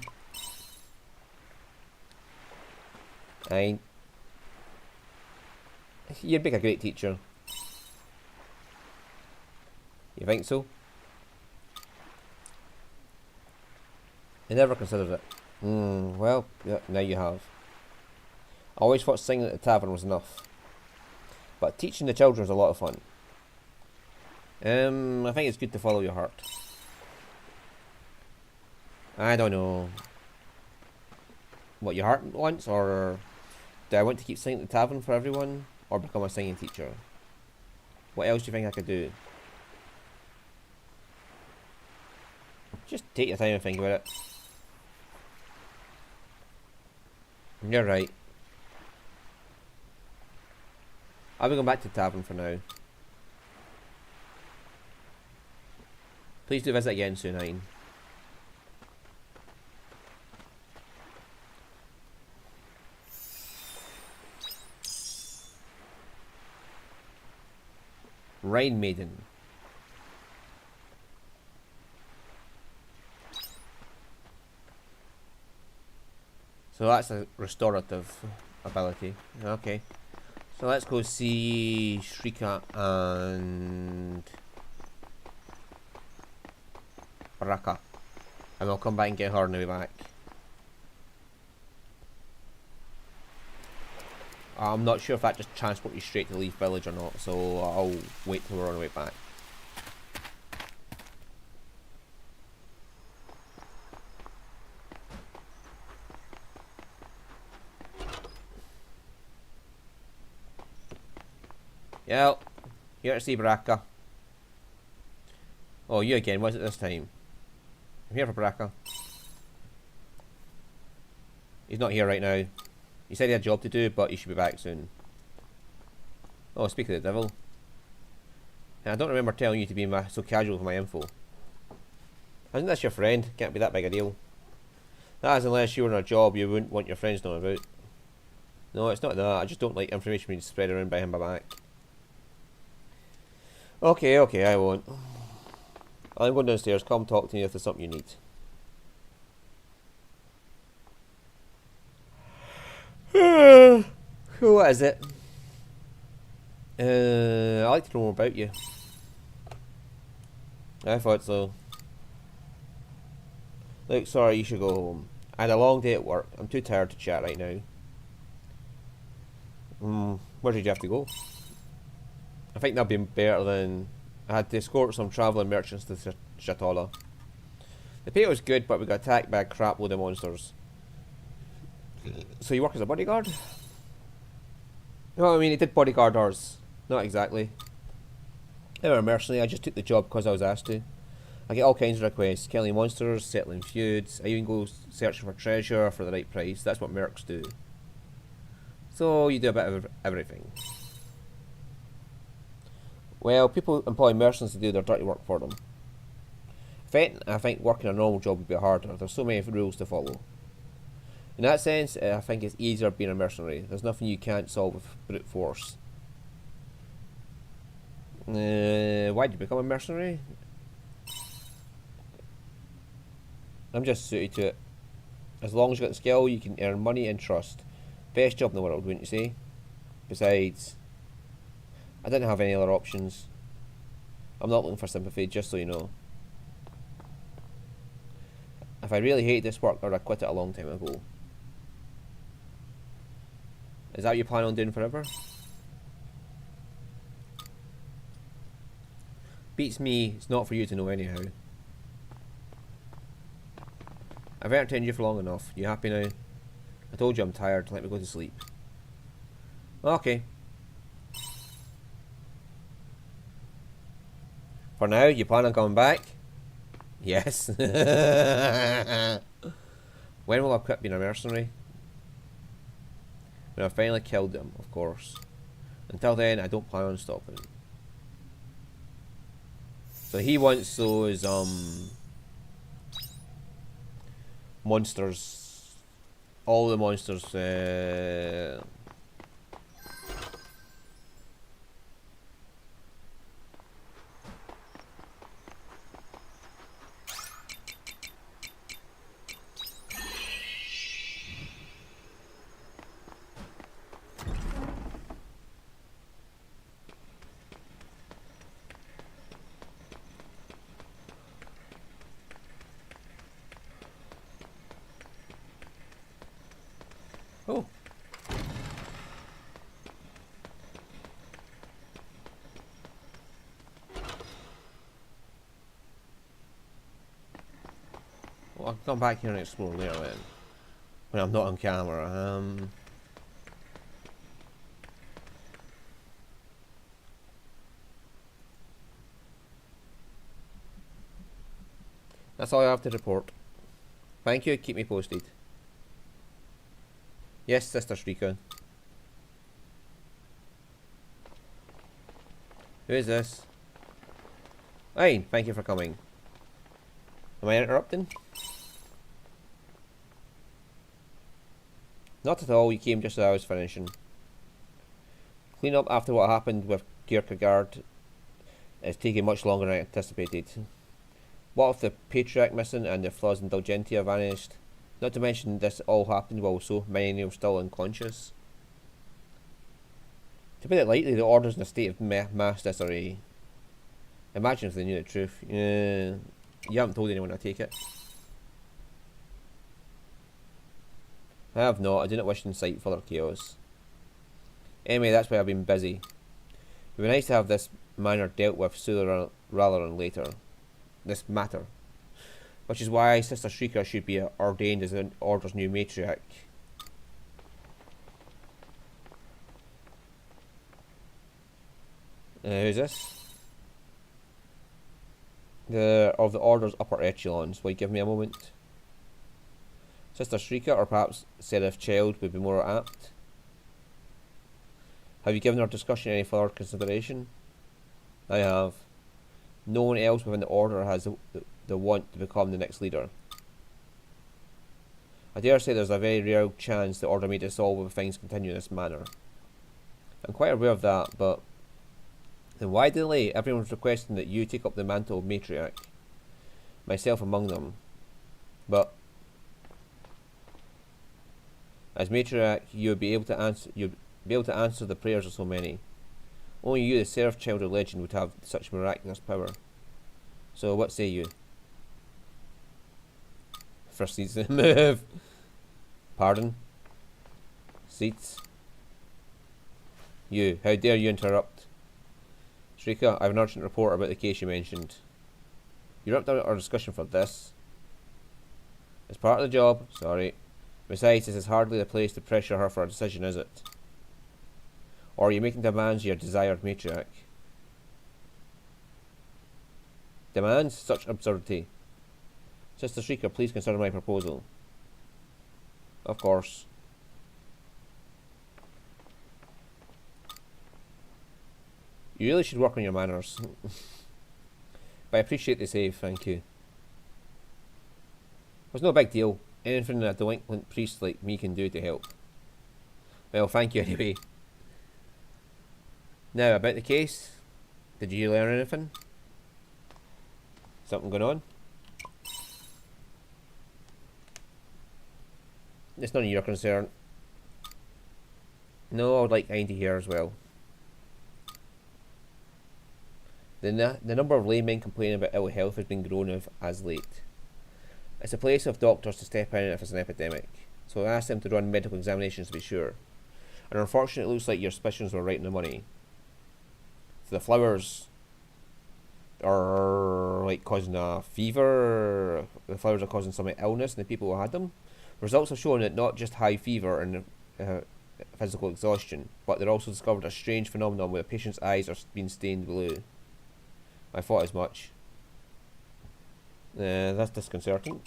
You'd make a great teacher. You think so? I never considered it. Well, yeah, now you have. I always thought singing at the tavern was enough. But teaching the children is a lot of fun. I think it's good to follow your heart. I don't know. What your heart wants, or do I want to keep singing at the tavern for everyone, or become a singing teacher? What else do you think I could do? Just take your time and think about it. You're right. I'll be going back to the tavern for now. Please do visit again soon, Hein. Rain Maiden. So that's a restorative ability. Okay. So let's go see Shrika and Baraka. And we'll come back and get her on the way back. I'm not sure if that just transports you straight to Leaf Village or not, so I'll wait till we're on the way back. Yeah, here to see Baraka. Oh, you again, was it this time? I'm here for Baraka. He's not here right now. He said he had a job to do, but he should be back soon. Oh, speak of the devil. I don't remember telling you to be so casual with my info. Isn't this your friend? Can't be that big a deal. That is, unless you were on a job you wouldn't want your friends knowing about. No, it's not that. I just don't like information being spread around behind my back. Okay, I won't. I'm going downstairs. Come talk to me if there's something you need. So what is it? I'd like to know more about you. I thought so. Look, sorry, you should go home. I had a long day at work. I'm too tired to chat right now. Where did you have to go? I think that'd be better than... I had to escort some travelling merchants to Shatola. The pay was good, but we got attacked by a crap load of monsters. So you work as a bodyguard? No, I mean, it did bodyguard ours. Not exactly. They were a mercenary. I just took the job because I was asked to. I get all kinds of requests. Killing monsters, settling feuds. I even go searching for treasure for the right price. That's what mercs do. So you do a bit of everything. Well, people employ mercenaries to do their dirty work for them. I think working a normal job would be harder. There's so many rules to follow. In that sense, I think it's easier being a mercenary. There's nothing you can't solve with brute force. Why did you become a mercenary? I'm just suited to it. As long as you got the skill, you can earn money and trust. Best job in the world, wouldn't you say? Besides, I didn't have any other options. I'm not looking for sympathy, just so you know. If I really hate this work, I'd have quit it a long time ago. Is that what you plan on doing forever? Beats me, it's not for you to know anyhow. I've entertained you for long enough. You happy now? I told you I'm tired. Let me go to sleep. Okay. For now, you plan on coming back? Yes. When will I quit being a mercenary? When I finally killed them, of course. Until then, I don't plan on stopping. So he wants those, monsters. All the monsters, Oh. Well, I'll come back here and explore later then. When I'm not on camera. That's all I have to report. Thank you, keep me posted. Yes, Sister Shrika. Who is this? Fine, thank you for coming. Am I interrupting? Not at all, you came just as I was finishing. Clean up after what happened with Kierkegaard is taking much longer than I anticipated. What with the Patriarch missing and the Flaws Indulgentia vanished? Not to mention this all happened while so many were still unconscious. To put it lightly, the Order's in a state of mass disarray. Imagine if they knew the truth. You haven't told anyone, I take it. I have not. I do not wish to incite further chaos. Anyway, that's why I've been busy. It would be nice to have this matter dealt with sooner rather than later. This matter. Which is why Sister Shrika should be ordained as an Order's new matriarch. Who's this? Of the Order's upper echelons. Will you give me a moment? Sister Shrika, or perhaps Seraph Child, would be more apt. Have you given our discussion any further consideration? I have. No one else within the Order has the want to become the next leader. I dare say there's a very real chance the Order may dissolve if things continue in this manner. I'm quite aware of that, but then why delay? Everyone's requesting that you take up the mantle of matriarch, myself among them. But as matriarch, you'll be able to answer the prayers of so many. Only you, the Seraph Child of Legend, would have such miraculous power. So what say you? First seats to move. Pardon? Seats? You, how dare you interrupt? Shrika, I have an urgent report about the case you mentioned. You interrupted our discussion for this. It's part of the job, sorry. Besides, this is hardly the place to pressure her for a decision, is it? Or are you making demands of your desired matriarch? Demands? Such absurdity. Sister Shrika, please consider my proposal. Of course. You really should work on your manners. But I appreciate the save, thank you. It was no big deal. Anything a delinquent priest like me can do to help. Well, thank you anyway. Now, about the case. Did you learn anything? Something going on? It's none of your concern. No, I would like Ain to hear as well. The number of laymen complaining about ill health has been growing as late. It's a place of doctors to step in if it's an epidemic, so I asked them to run medical examinations to be sure. And unfortunately, it looks like your suspicions were right in the money. So the flowers are like causing a fever, the flowers are causing some illness in the people who had them. Results have shown that not just high fever and physical exhaustion, but they're also discovered a strange phenomenon where the patient's eyes are being stained blue. I thought as much. That's disconcerting.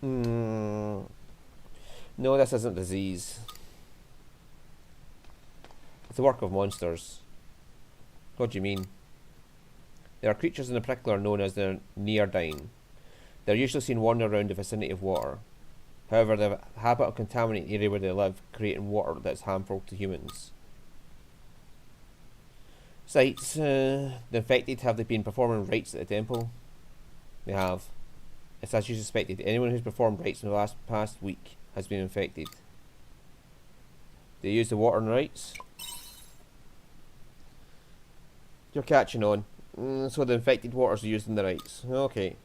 No, this isn't disease. It's the work of monsters. What do you mean? There are creatures in the particular known as the Neardine. They're usually seen wandering around the vicinity of water. However, they have a habit of contaminating the area where they live, creating water that's harmful to humans. Sights. The infected, have they been performing rites at the temple? They have. It's as you suspected. Anyone who's performed rites in the past week has been infected. They use the water in rites? You're catching on. So the infected waters are used in the rites. Okay.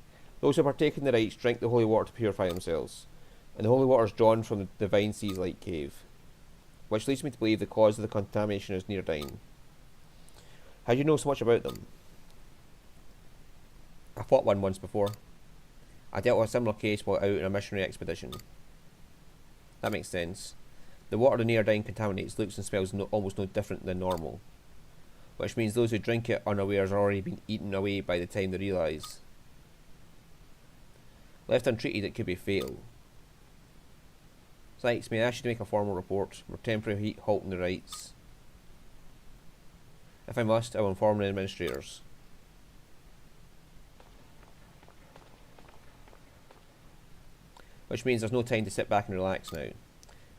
Those who partake in the rites drink the holy water to purify themselves. And the holy water is drawn from the divine sea's light cave. Which leads me to believe the cause of the contamination is Neardine. How do you know so much about them? I fought one once before. I dealt with a similar case while out on a missionary expedition. That makes sense. The water the Neardine contaminates looks and smells almost no different than normal. Which means those who drink it unawares are already been eaten away by the time they realise. Left untreated, it could be fatal. Sykes, may I ask you to make a formal report? We're temporarily halting the rites. If I must, I will inform the administrators. Which means there's no time to sit back and relax now.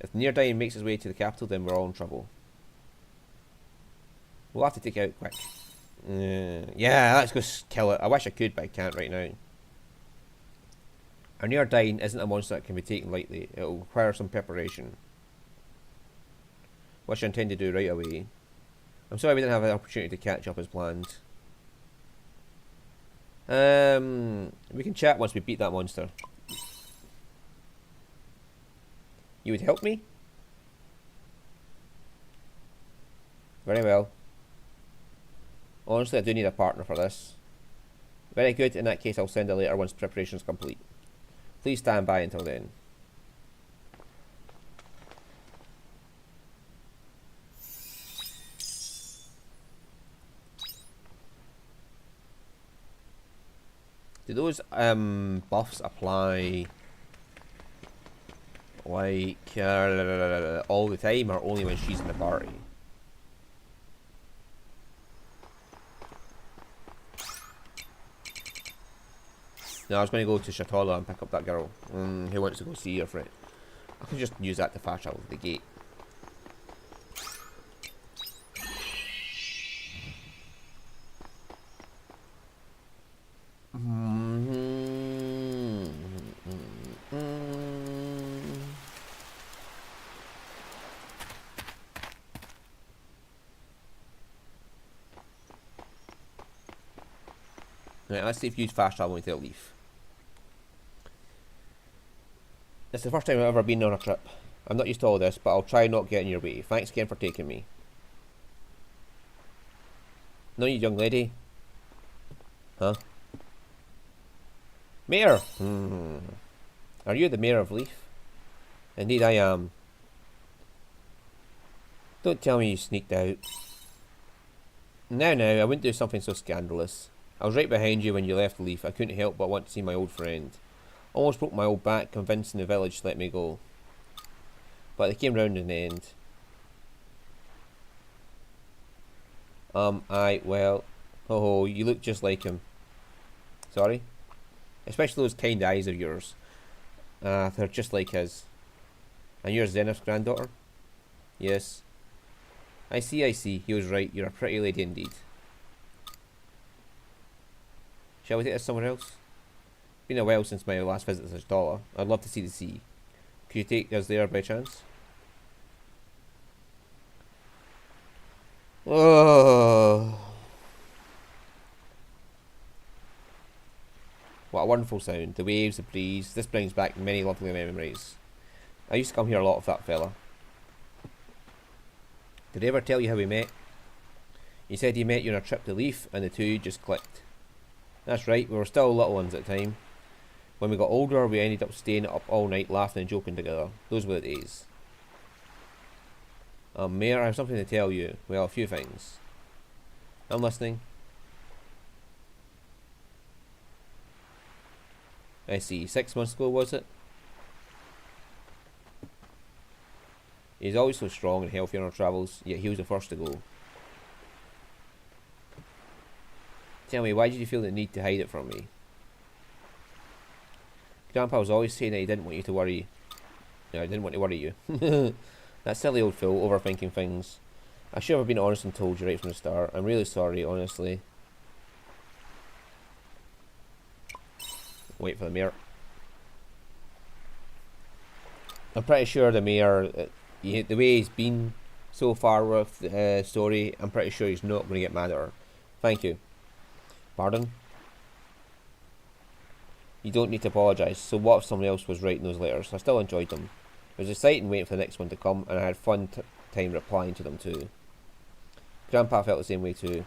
If Neardine makes his way to the capital, then we're all in trouble. We'll have to take it out quick. Yeah, let's go kill it. I wish I could, but I can't right now. Our Neardine isn't a monster that can be taken lightly. It will require some preparation. Which I intend to do right away. I'm sorry we didn't have an opportunity to catch up as planned. We can chat once we beat that monster. You would help me? Very well. Honestly, I do need a partner for this. Very good, in that case I'll send a letter once preparation is complete. Please stand by until then. Do those buffs apply like all the time, or only when she's in the party? No, I was going to go to Shatola and pick up that girl who wants to go see her friend. I could just use that to fast travel to the gate. Right, let's see if you use fast travel without leaf. It's the first time I've ever been on a trip. I'm not used to all this, but I'll try not get in your way. Thanks again for taking me. No, you young lady. Huh? Mayor! Are you the mayor of Leaf? Indeed I am. Don't tell me you sneaked out. Now, I wouldn't do something so scandalous. I was right behind you when you left Leaf. I couldn't help but want to see my old friend. Almost broke my old back convincing the village to let me go. But they came round in the end. Well... Oh, you look just like him. Sorry? Especially those kind eyes of yours. They're just like his. And you're Zenith's granddaughter? Yes. I see. He was right. You're a pretty lady indeed. Shall we take this somewhere else? Been a while since my last visit to Harvestella. I'd love to see the sea. Could you take us there by chance? Oh. What a wonderful sound. The waves, the breeze. This brings back many lovely memories. I used to come here a lot with that fella. Did I ever tell you how we met? He said he met you on a trip to Leaf and the two just clicked. That's right, we were still little ones at the time. When we got older, we ended up staying up all night laughing and joking together. Those were the days. Mayor, I have something to tell you. Well, a few things. I'm listening. I see. 6 months ago, was it? He's always so strong and healthy on our travels, yet he was the first to go. Tell me, why did you feel the need to hide it from me? Grandpa was always saying that he didn't want you to worry. No, I didn't want to worry you. That silly old fool, overthinking things. I should have been honest and told you right from the start. I'm really sorry, honestly. Wait for the mayor. I'm pretty sure the mayor, the way he's been so far with the story, I'm pretty sure he's not going to get mad at her. Thank you. Pardon? You don't need to apologise. So what if someone else was writing those letters? I still enjoyed them. It was exciting waiting for the next one to come, and I had fun time replying to them too. Grandpa felt the same way too.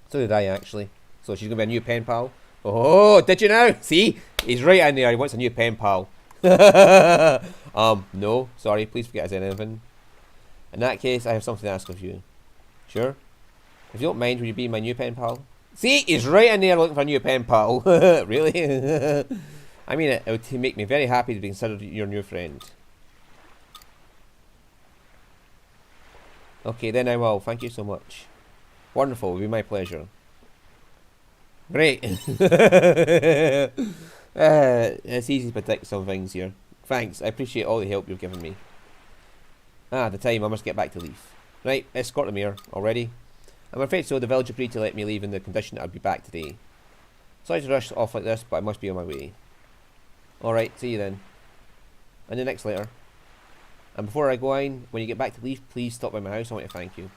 So did I, actually. So she's going to be a new pen pal? Oh, did you now? See? He's right in there. He wants a new pen pal. No. Sorry. Please forget I said anything. In that case, I have something to ask of you. Sure? If you don't mind, would you be my new pen pal? See? He's right in there looking for a new pen pal. Really? I mean, it would make me very happy to be considered your new friend. Okay, then I will. Thank you so much. Wonderful. It will be my pleasure. Great. It's easy to predict some things here. Thanks. I appreciate all the help you've given me. The time. I must get back to Leaf. Right, escort the mayor. Already? I'm afraid so. The village agreed to let me leave in the condition that I'd be back today. Sorry to rush off like this, but I must be on my way. Alright, see you then. And the next letter. And before I go on, when you get back to Leaf, please stop by my house. I want to thank you.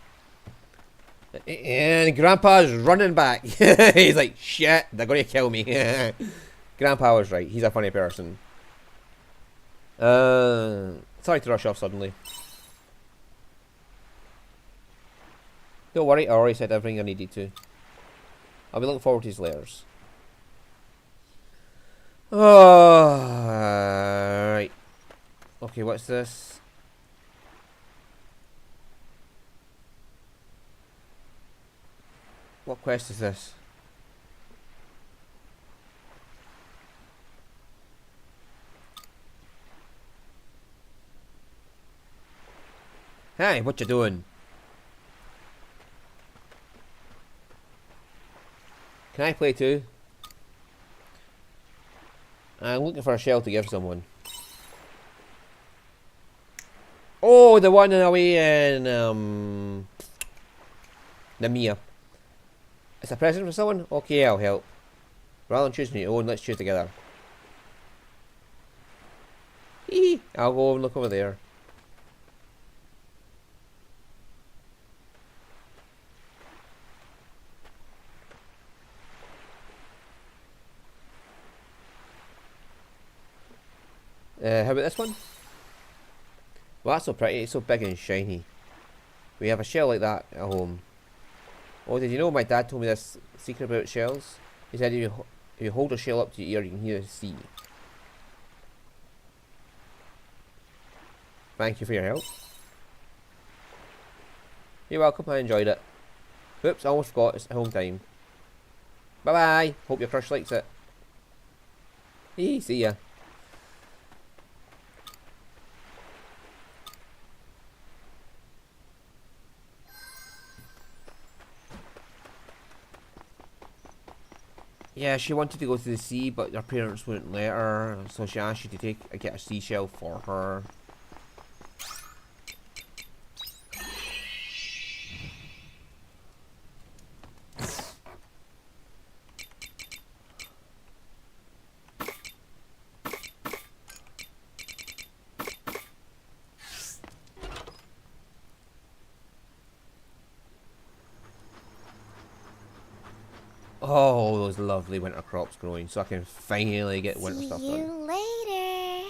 And Grandpa's running back. He's like, shit, they're going to kill me. Grandpa was right. He's a funny person. Sorry to rush off suddenly. Don't worry, I already said everything I needed to. I'll be looking forward to his letters. Right. Okay, what's this? What quest is this? Hey, what you doing? Can I play too? I'm looking for a shell to give someone. Oh, the one away in Namia. It's a present for someone? Okay, I'll help. Rather than choosing your own, let's choose together. Hee, I'll go and look over there. How about this one? Well, that's so pretty. It's so big and shiny. We have a shell like that at home. Oh, did you know my dad told me this secret about shells? He said if you hold a shell up to your ear, you can hear the sea. Thank you for your help. You're welcome, I enjoyed it. Oops, I almost forgot, it's home time. Bye bye, hope your crush likes it. Hey, see ya. Yeah, she wanted to go to the sea, but her parents wouldn't let her, so she asked you to get a seashell for her. Oh, those lovely winter crops growing, so I can finally get winter stuff See you done. later.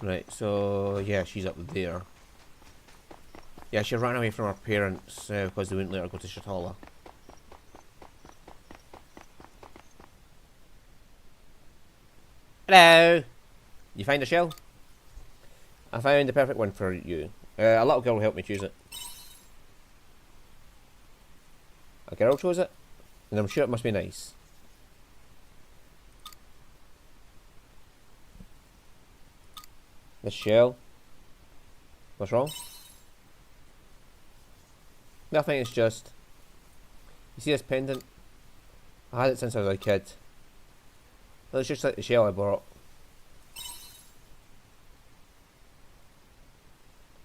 Right, so yeah, she's up there. Yeah, she ran away from her parents because they wouldn't let her go to Shatala. Hello! You find a shell? I found the perfect one for you. A little girl helped me choose it. A girl chose it? And I'm sure it must be nice. This shell. What's wrong? Nothing, it's just... You see this pendant? I had it since I was a kid. Well, it's just like the shell I bought.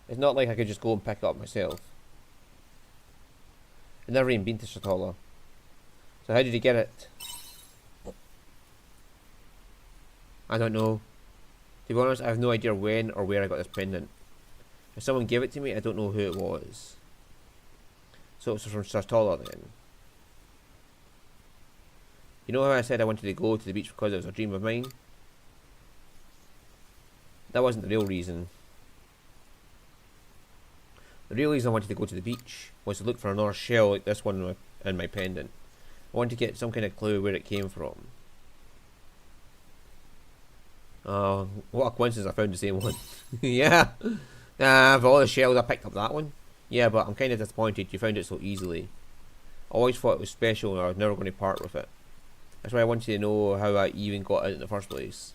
It's not like I could just go and pick it up myself. I've never even been to Shatala. So how did you get it? I don't know. To be honest, I have no idea when or where I got this pendant. If someone gave it to me, I don't know who it was. So it's from Shatala then. You know how I said I wanted to go to the beach because it was a dream of mine? That wasn't the real reason. The real reason I wanted to go to the beach was to look for another shell like this one in my pendant. I wanted to get some kind of clue where it came from. What a coincidence I found the same one. Yeah. Of all the shells I picked up that one. Yeah, but I'm kind of disappointed you found it so easily. I always thought it was special and I was never going to part with it. That's why I wanted to know how I even got it in the first place.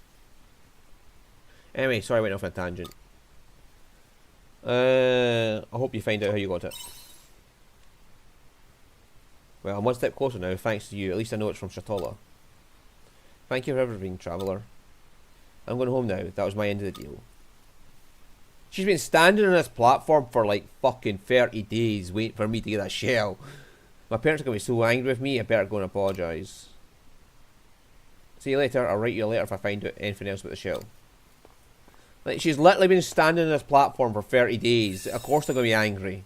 Anyway, sorry I went off on a tangent. I hope you find out how you got it. Well, I'm one step closer now, thanks to you. At least I know it's from Shatala. Thank you for everything, traveller. I'm going home now. That was my end of the deal. She's been standing on this platform for like fucking 30 days waiting for me to get a shell. My parents are going to be so angry with me, I better go and apologise. See you later. I'll write you a letter if I find out anything else about the shell. Like, she's literally been standing on this platform for 30 days. Of course they're going to be angry.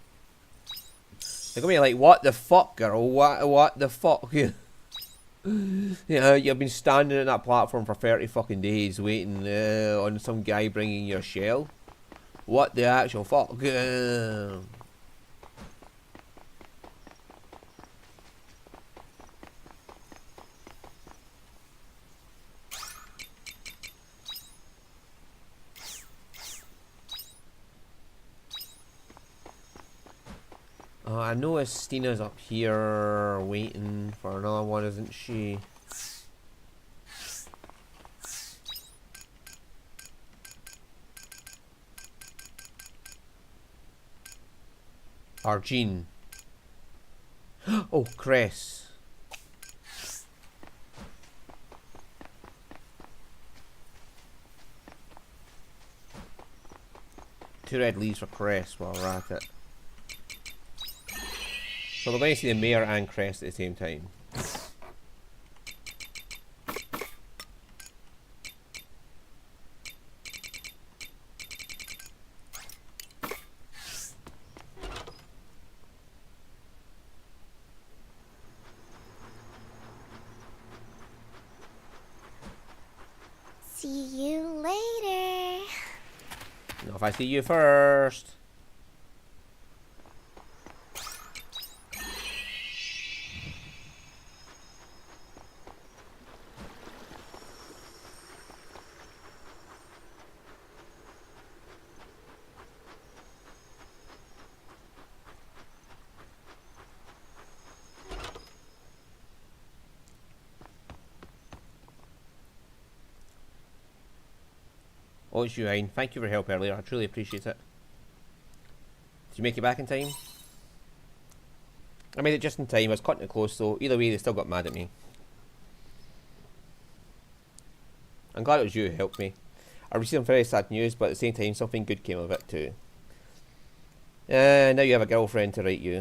They're going to be like, what the fuck, girl? What the fuck? Yeah, you've been standing on that platform for 30 fucking days waiting on some guy bringing you a shell. What the actual fuck? I know Estina's up here waiting for another one, isn't she? Argene. Oh, Cress. Two red leaves for Cress while we're at it. So we're going to see the mayor and Cress at the same time. See you later. Not if I see you first. Oh, it's you, Hein. Thank you for your help earlier. I truly appreciate it. Did you make it back in time? I made it just in time. I was cutting it close, so either way, they still got mad at me. I'm glad it was you who helped me. I received some very sad news, but at the same time, something good came of it too. Now you have a girlfriend to write you.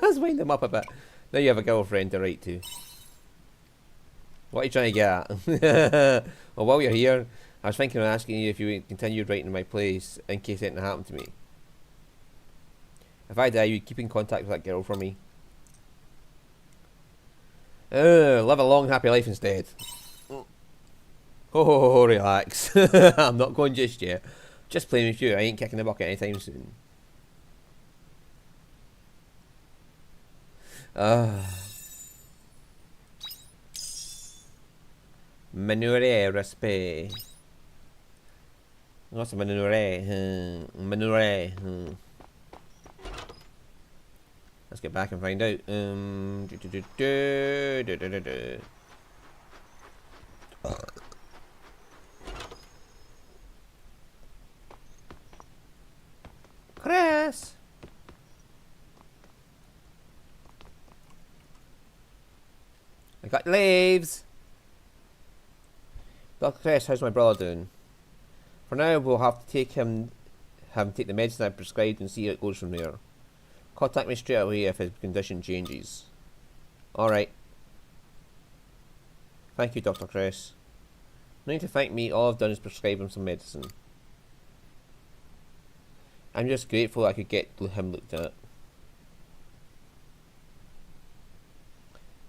Let's wind them up a bit. Now you have a girlfriend to write to. What are you trying to get at? Well, while you're here, I was thinking of asking you if you would continue writing in my place in case anything happened to me. If I die, you'd keep in contact with that girl for me. Live a long, happy life instead. Oh, relax. I'm not going just yet. Just playing with you. I ain't kicking the bucket anytime soon. Manure respect. What's a manure? Manure. Let's get back and find out. Chris! I got leaves! Dr. Chris, how's my brother doing? For now, we'll have to have him take the medicine I prescribed and see how it goes from there. Contact me straight away if his condition changes. Alright. Thank you, Dr. Chris. No need to thank me, all I've done is prescribe him some medicine. I'm just grateful I could get him looked at.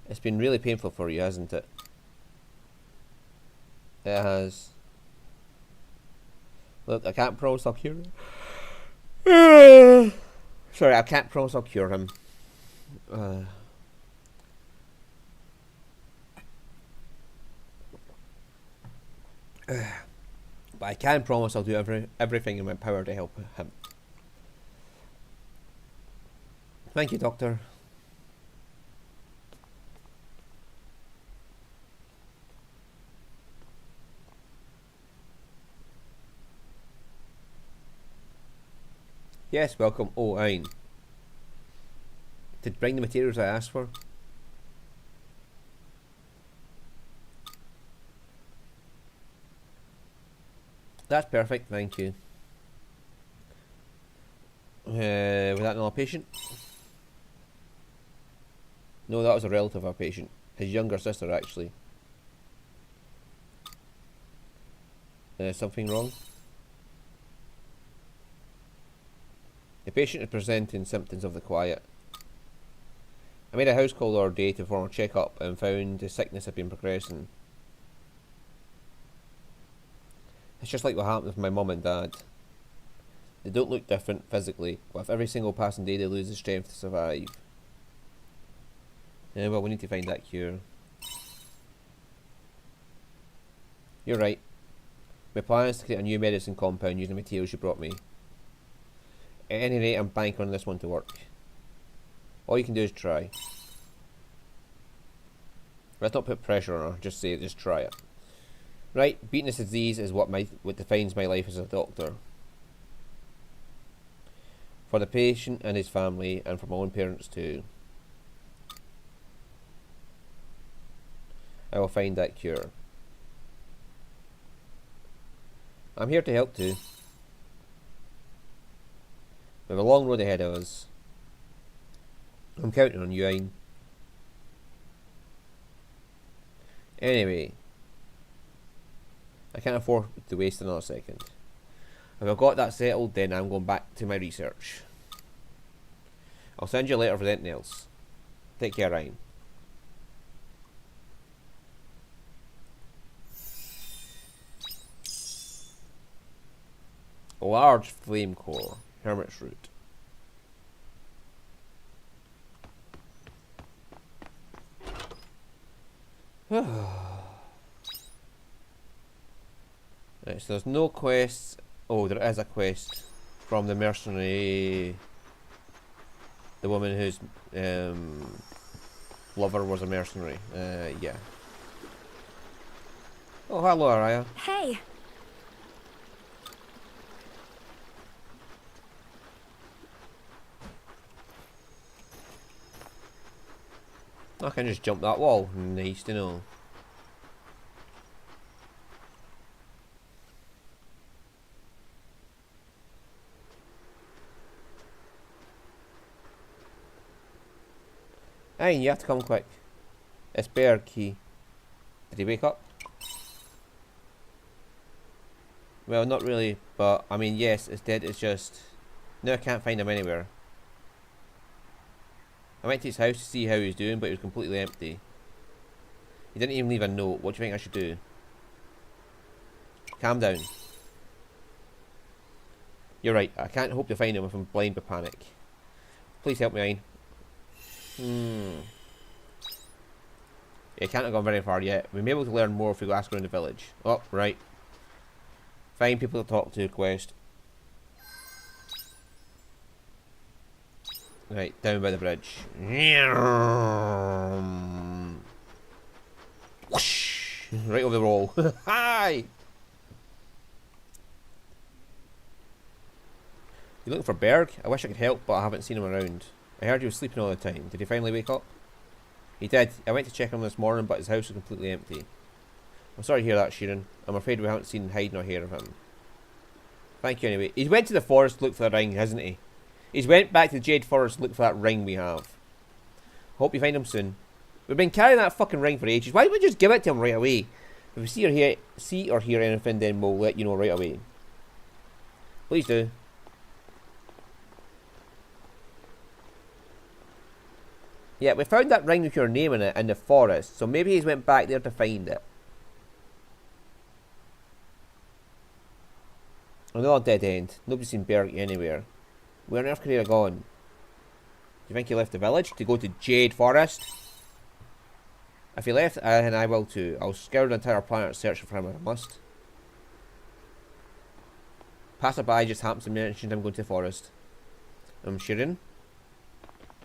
It's been really painful for you, hasn't it? It has. Look, I can't promise I'll cure him. Sorry, I can't promise I'll cure him. But I can promise I'll do everything in my power to help him. Thank you, Doctor. Yes, welcome. Oh, Ein. Did bring the materials I asked for? That's perfect, thank you. Was that another patient? No, that was a relative of our patient. His younger sister, actually. Something wrong? The patient is presenting symptoms of the quiet. I made a house call the other day to perform a check-up and found the sickness had been progressing. It's just like what happened with my mum and dad. They don't look different physically, but with every single passing day they lose the strength to survive. Yeah, well, we need to find that cure. You're right. My plan is to create a new medicine compound using the materials you brought me. At any rate, I'm banking on this one to work. All you can do is try. Let's not put pressure on her, just say it, just try it. Right, beating this disease is what defines my life as a doctor. For the patient and his family, and for my own parents too. I will find that cure. I'm here to help too. We have a long road ahead of us. I'm counting on you, Ayn. Anyway, I can't afford to waste another second. If I've got that settled, then I'm going back to my research. I'll send you a letter for anything else. Take care, Ryan. A large flame core, hermit's root. Right, so there's no quests. Oh, there is a quest from the mercenary. The woman whose lover was a mercenary. Yeah. Oh, hello, Araya. Hey! I can just jump that wall. Nice to know. Hey, you have to come quick. It's Bear Key. Did he wake up? Well, not really, but I mean, yes, it's dead. It's just now I can't find him anywhere. I went to his house to see how he was doing, but it was completely empty. He didn't even leave a note. What do you think I should do? Calm down. You're right. I can't hope to find him if I'm blind with panic. Please help me, Ayn. Yeah, can't have gone very far yet. We may be able to learn more if we go ask around the village. Oh, right. Find people to talk to quest. Right, down by the bridge. Whoosh! Right over the wall. Hi! You looking for Berg? I wish I could help, but I haven't seen him around. I heard he was sleeping all the time. Did he finally wake up? He did. I went to check him this morning, but his house was completely empty. I'm sorry to hear that, Sheeran. I'm afraid we haven't seen hide nor hair of him. Thank you anyway. He's went to the forest to look for the ring, hasn't he? He's went back to the Jade Forest to look for that ring we have. Hope you find him soon. We've been carrying that fucking ring for ages. Why don't we just give it to him right away? If we see or hear anything, then we'll let you know right away. Please do. Yeah, we found that ring with your name in it in the forest, so maybe he's went back there to find it. Another dead end. Nobody's seen Berg anywhere. Where on earth could he have gone? Do you think he left the village to go to Jade Forest? If he left, then I will too. I'll scour the entire planet searching for him if I must. Passerby just happens to mention I'm going to the forest. Sheeran?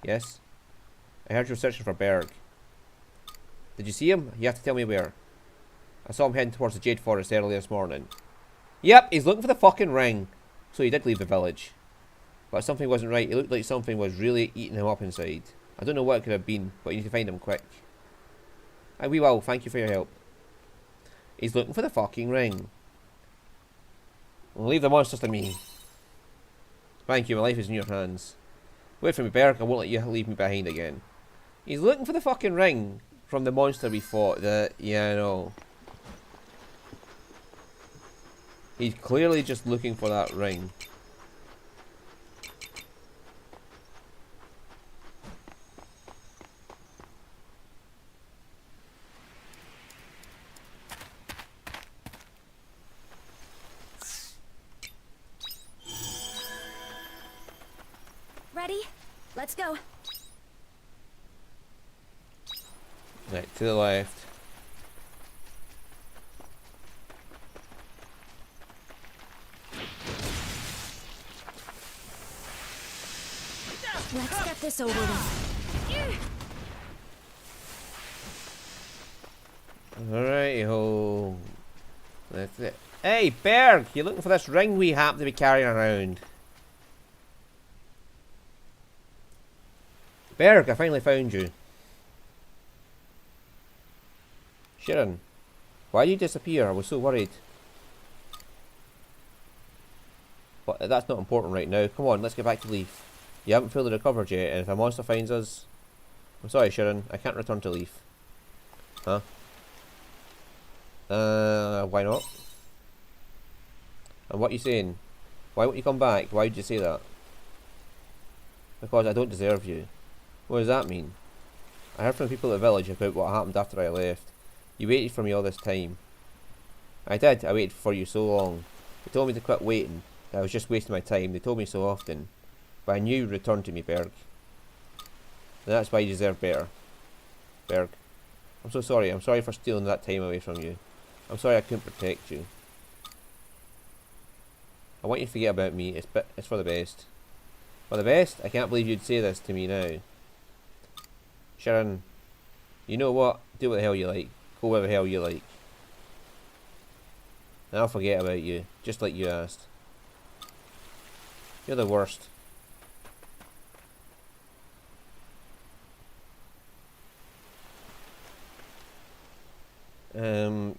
Yes? I heard you were searching for Berg. Did you see him? You have to tell me where. I saw him heading towards the Jade Forest early this morning. Yep, he's looking for the fucking ring. So he did leave the village. But something wasn't right. It looked like something was really eating him up inside. I don't know what it could have been, but you need to find him quick. We will. Thank you for your help. He's looking for the fucking ring. Well, leave the monsters to me. Thank you. My life is in your hands. Wait for me, Berg. I won't let you leave me behind again. He's looking for the fucking ring from the monster we fought. Yeah, I know. He's clearly just looking for that ring. Ready? Let's go. Right, to the left. Let's get this over with. Alright, ho. That's it. Hey, Berg! You looking for this ring we happen to be carrying around? Berg, I finally found you. Sharon, why did you disappear? I was so worried. But that's not important right now. Come on, let's get back to Leaf. You haven't fully recovered yet, and if a monster finds us... I'm sorry, Sharon, I can't return to Leaf. Huh? Why not? And what are you saying? Why won't you come back? Why did you say that? Because I don't deserve you. What does that mean? I heard from people at the village about what happened after I left. You waited for me all this time. I did. I waited for you so long. They told me to quit waiting. I was just wasting my time. They told me so often. But I knew you'd return to me, Berg. And that's why you deserve better. Berg. I'm so sorry. I'm sorry for stealing that time away from you. I'm sorry I couldn't protect you. I want you to forget about me. It's for the best. For the best? I can't believe you'd say this to me now. Sharon, you know what? Do what the hell you like. Go where the hell you like. And I'll forget about you, just like you asked. You're the worst.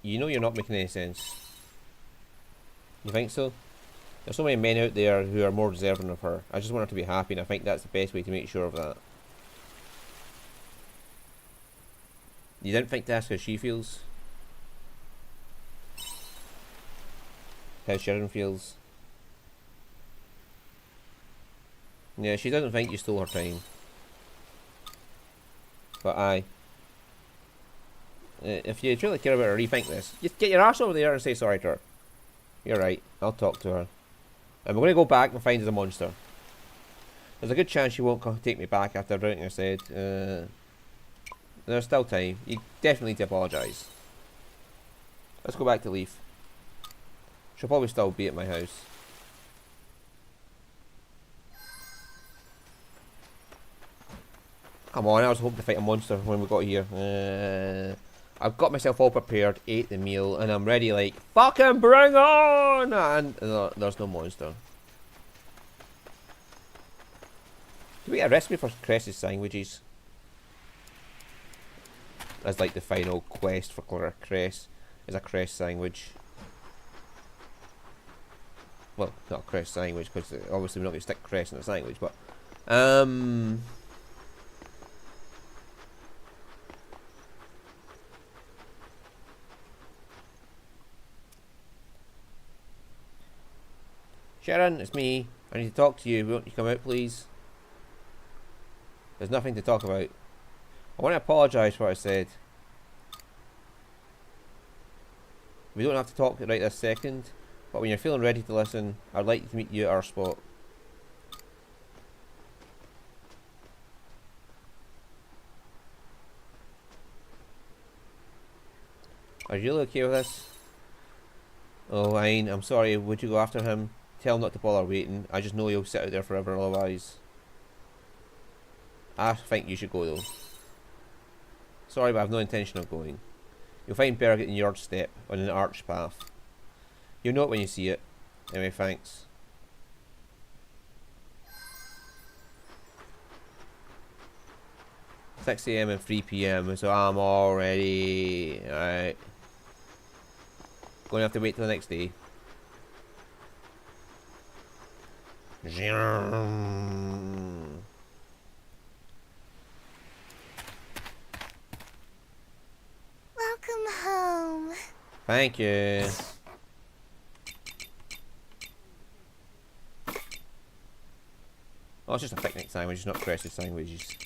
You know you're not making any sense. You think so? There's so many men out there who are more deserving of her. I just want her to be happy, and I think that's the best way to make sure of that. You didn't think to ask how she feels? How Sharon feels? Yeah, she doesn't think you stole her time. But aye. If you truly care about her, rethink this. Just get your ass over there and say sorry to her. You're right, I'll talk to her. And we're going to go back and find the monster. There's a good chance she won't take me back after everything I said. There's still time. You definitely need to apologise. Let's go back to Leaf. She'll probably still be at my house. Come on, I was hoping to fight a monster when we got here. I've got myself all prepared, ate the meal, and I'm ready like, fucking bring on! And there's no monster. Do we get a recipe for Cress's sandwiches? As like the final quest for Cress is a Cress sandwich. Well, not a Cress sandwich, because obviously we're not going to stick Cress in a sandwich, but... Sharon, it's me. I need to talk to you. Won't you come out, please? There's nothing to talk about. I want to apologise for what I said. We don't have to talk right this second, but when you're feeling ready to listen, I'd like to meet you at our spot. Are you really okay with this? Oh, fine. I'm sorry. Would you go after him? Tell him not to bother waiting. I just know he'll sit out there forever otherwise. I think you should go though. Sorry, but I have no intention of going. You'll find Berg in your step on an arch path. You'll know it when you see it. Anyway, thanks. "6 AM and 3 PM, so I'm all ready." Alright. Gonna have to wait till the next day. Welcome home. Thank you. Oh, it's just a picnic sandwich, it's not Cress's sandwiches.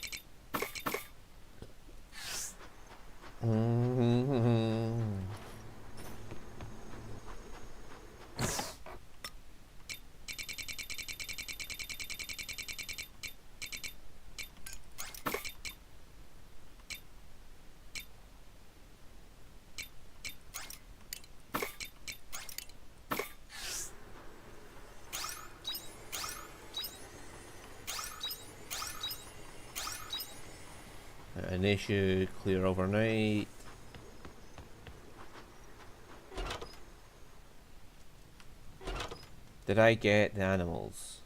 An issue, clear overnight. Did I get the animals?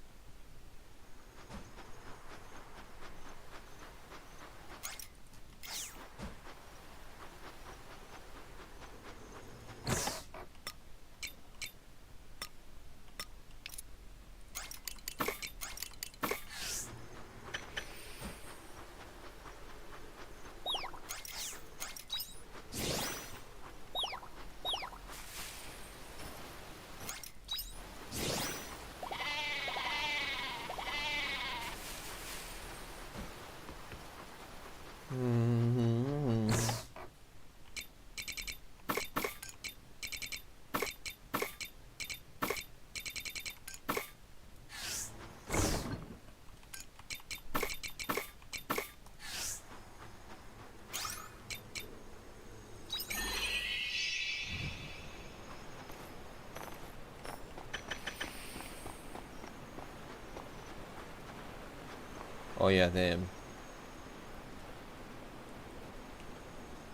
Oh yeah, them.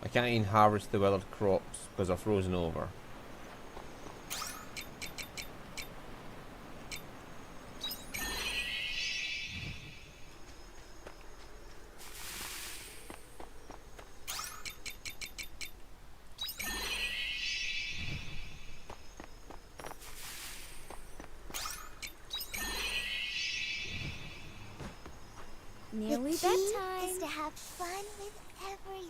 I can't even harvest the withered crops because they're frozen over. Nearly Nearly the key bedtime. is to have fun with everything.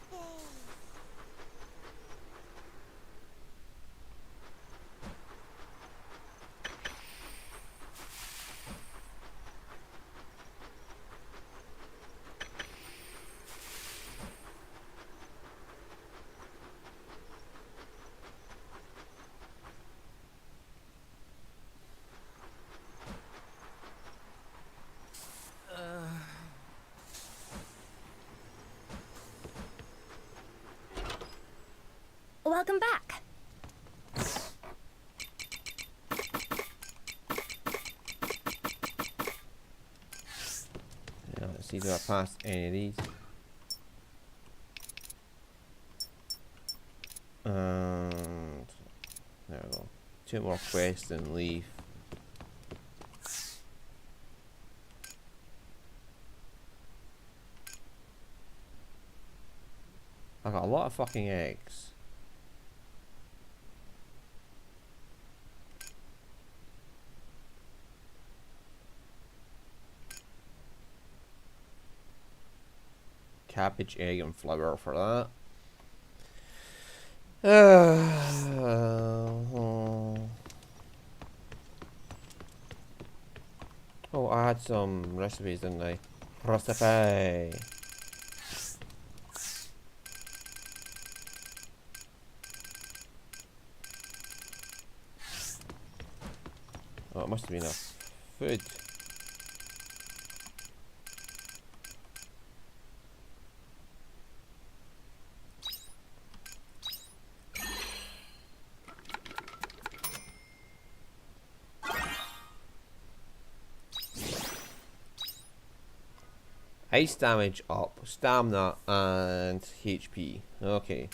Welcome back. Yeah, let's see, do I pass any of these? And there we go. 2 more quests and leave. I got a lot of fucking eggs. Cabbage, egg, and flour for that. Oh, I had some recipes, didn't I? Recipe. Oh, it must have been enough food. Ice damage up, stamina, and HP. Okay.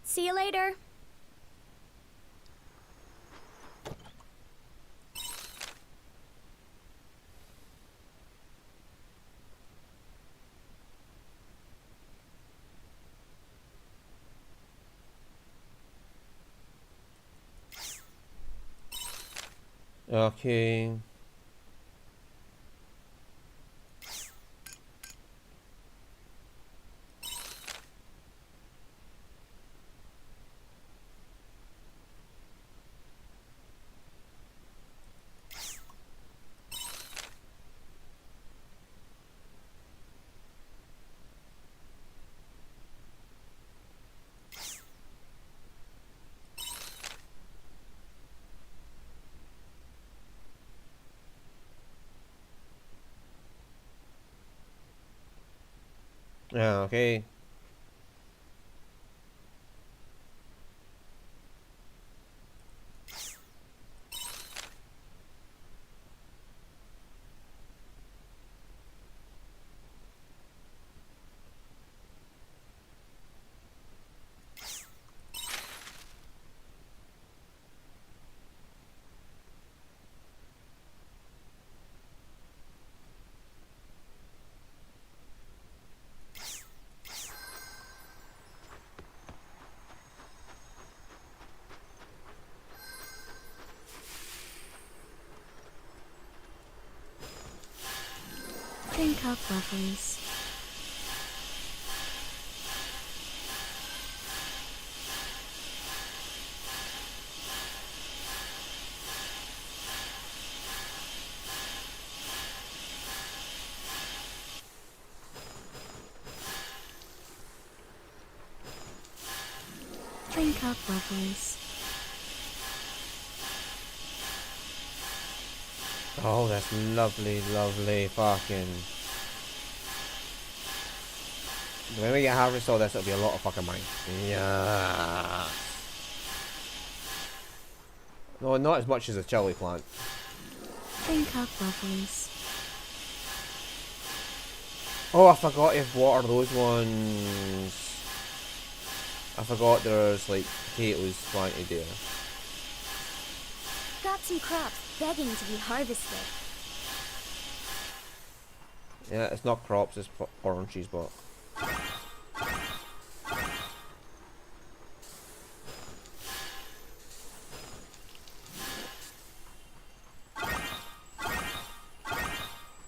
See you later. Okay. Yeah, okay. Drink up, lovelies. Drink up, lovelies. Oh, that's lovely, lovely fucking. When we get harvest all this, it'll be a lot of fucking mine. Yeah. No, not as much as a chili plant. Drink up, lovelies. Oh, I forgot to water those ones. I forgot there's like potatoes planted there. Got some crops begging to be harvested. Yeah, it's not crops, it's oranges, but.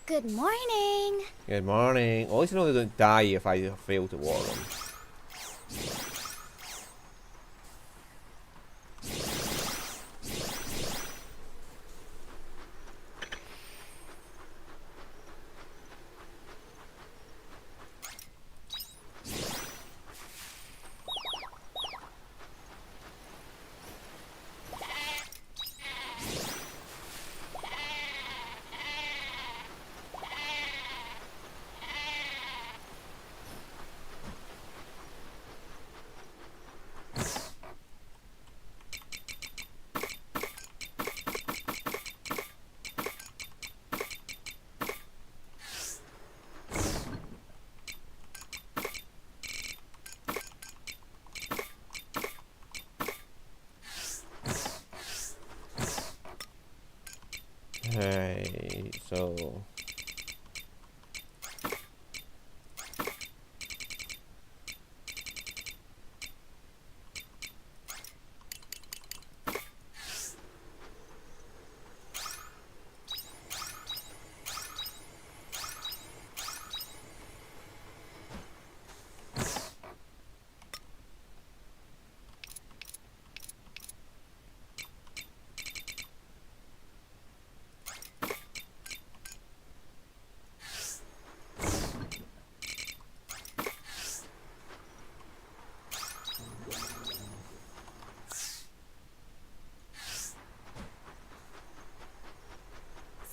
Good morning. Good morning. At least I know they don't die if I fail to water them. Right, so.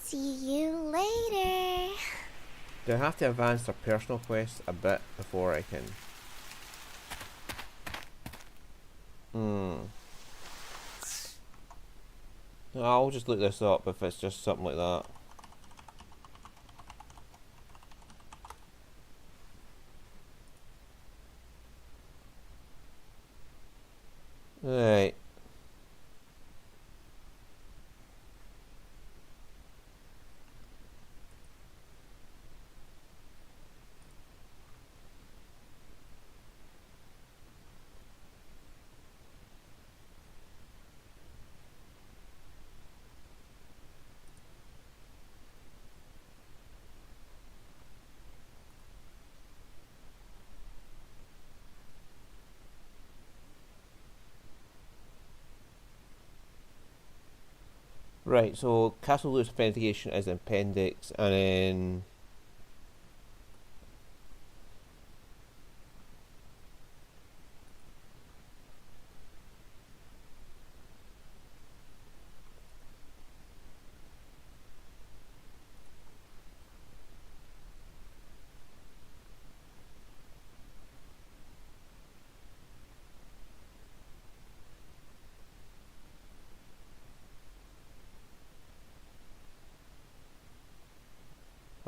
See you later. Do I have to advance their personal quest a bit before I can? No, I'll just look this up if it's just something like that. Right. Right, so Castle Loose Authentication is appendix, and then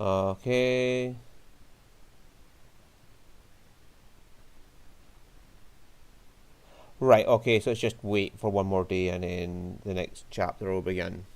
Okay. Right, okay, so it's just wait for one more day and then the next chapter will begin.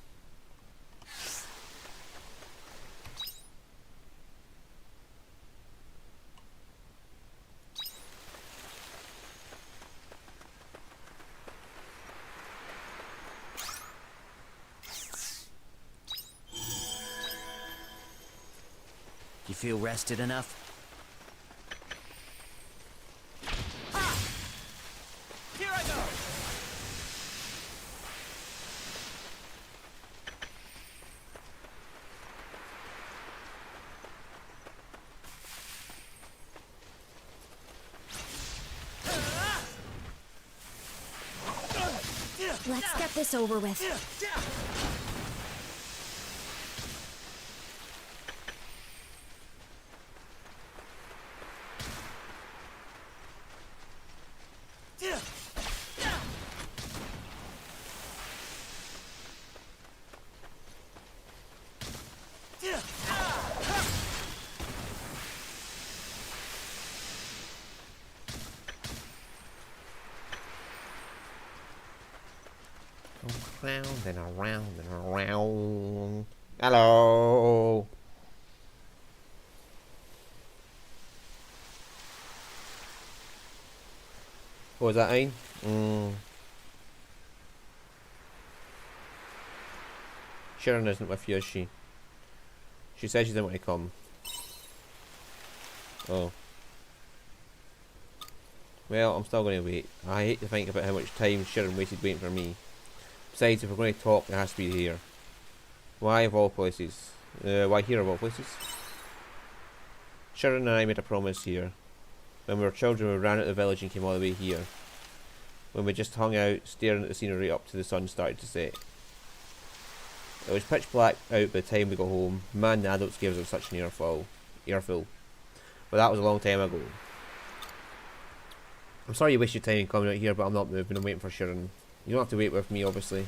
You feel rested enough? Here I go! Let's get this over with. Round and around and around. Hello. What was that, Ain? Sharon isn't with you, is she? She said she didn't want to come. Oh. Well, I'm still going to wait. I hate to think about how much time Sharon wasted waiting for me. Besides, if we're going to talk, it has to be here. Why of all places? Why here of all places? Sharon and I made a promise here. When we were children, we ran out of the village and came all the way here. When we just hung out, staring at the scenery up to the sun started to set. It was pitch black out by the time we got home. Man, the adults gave us such an earful. But that was a long time ago. I'm sorry you wasted your time coming out here, but I'm not moving. I'm waiting for Sharon. You don't have to wait with me, obviously.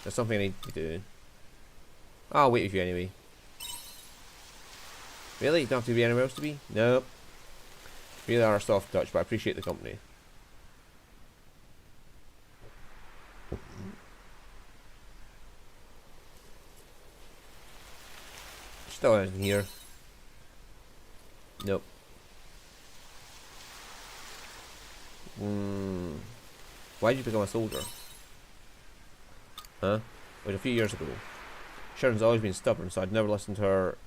There's something I need to do. I'll wait with you anyway. Really? You don't have to be anywhere else to be? Nope. Really are a soft touch, but I appreciate the company. Still isn't here. Nope. Why did you become a soldier? Huh? It was a few years ago. Sharon's always been stubborn, so I'd never listened to her.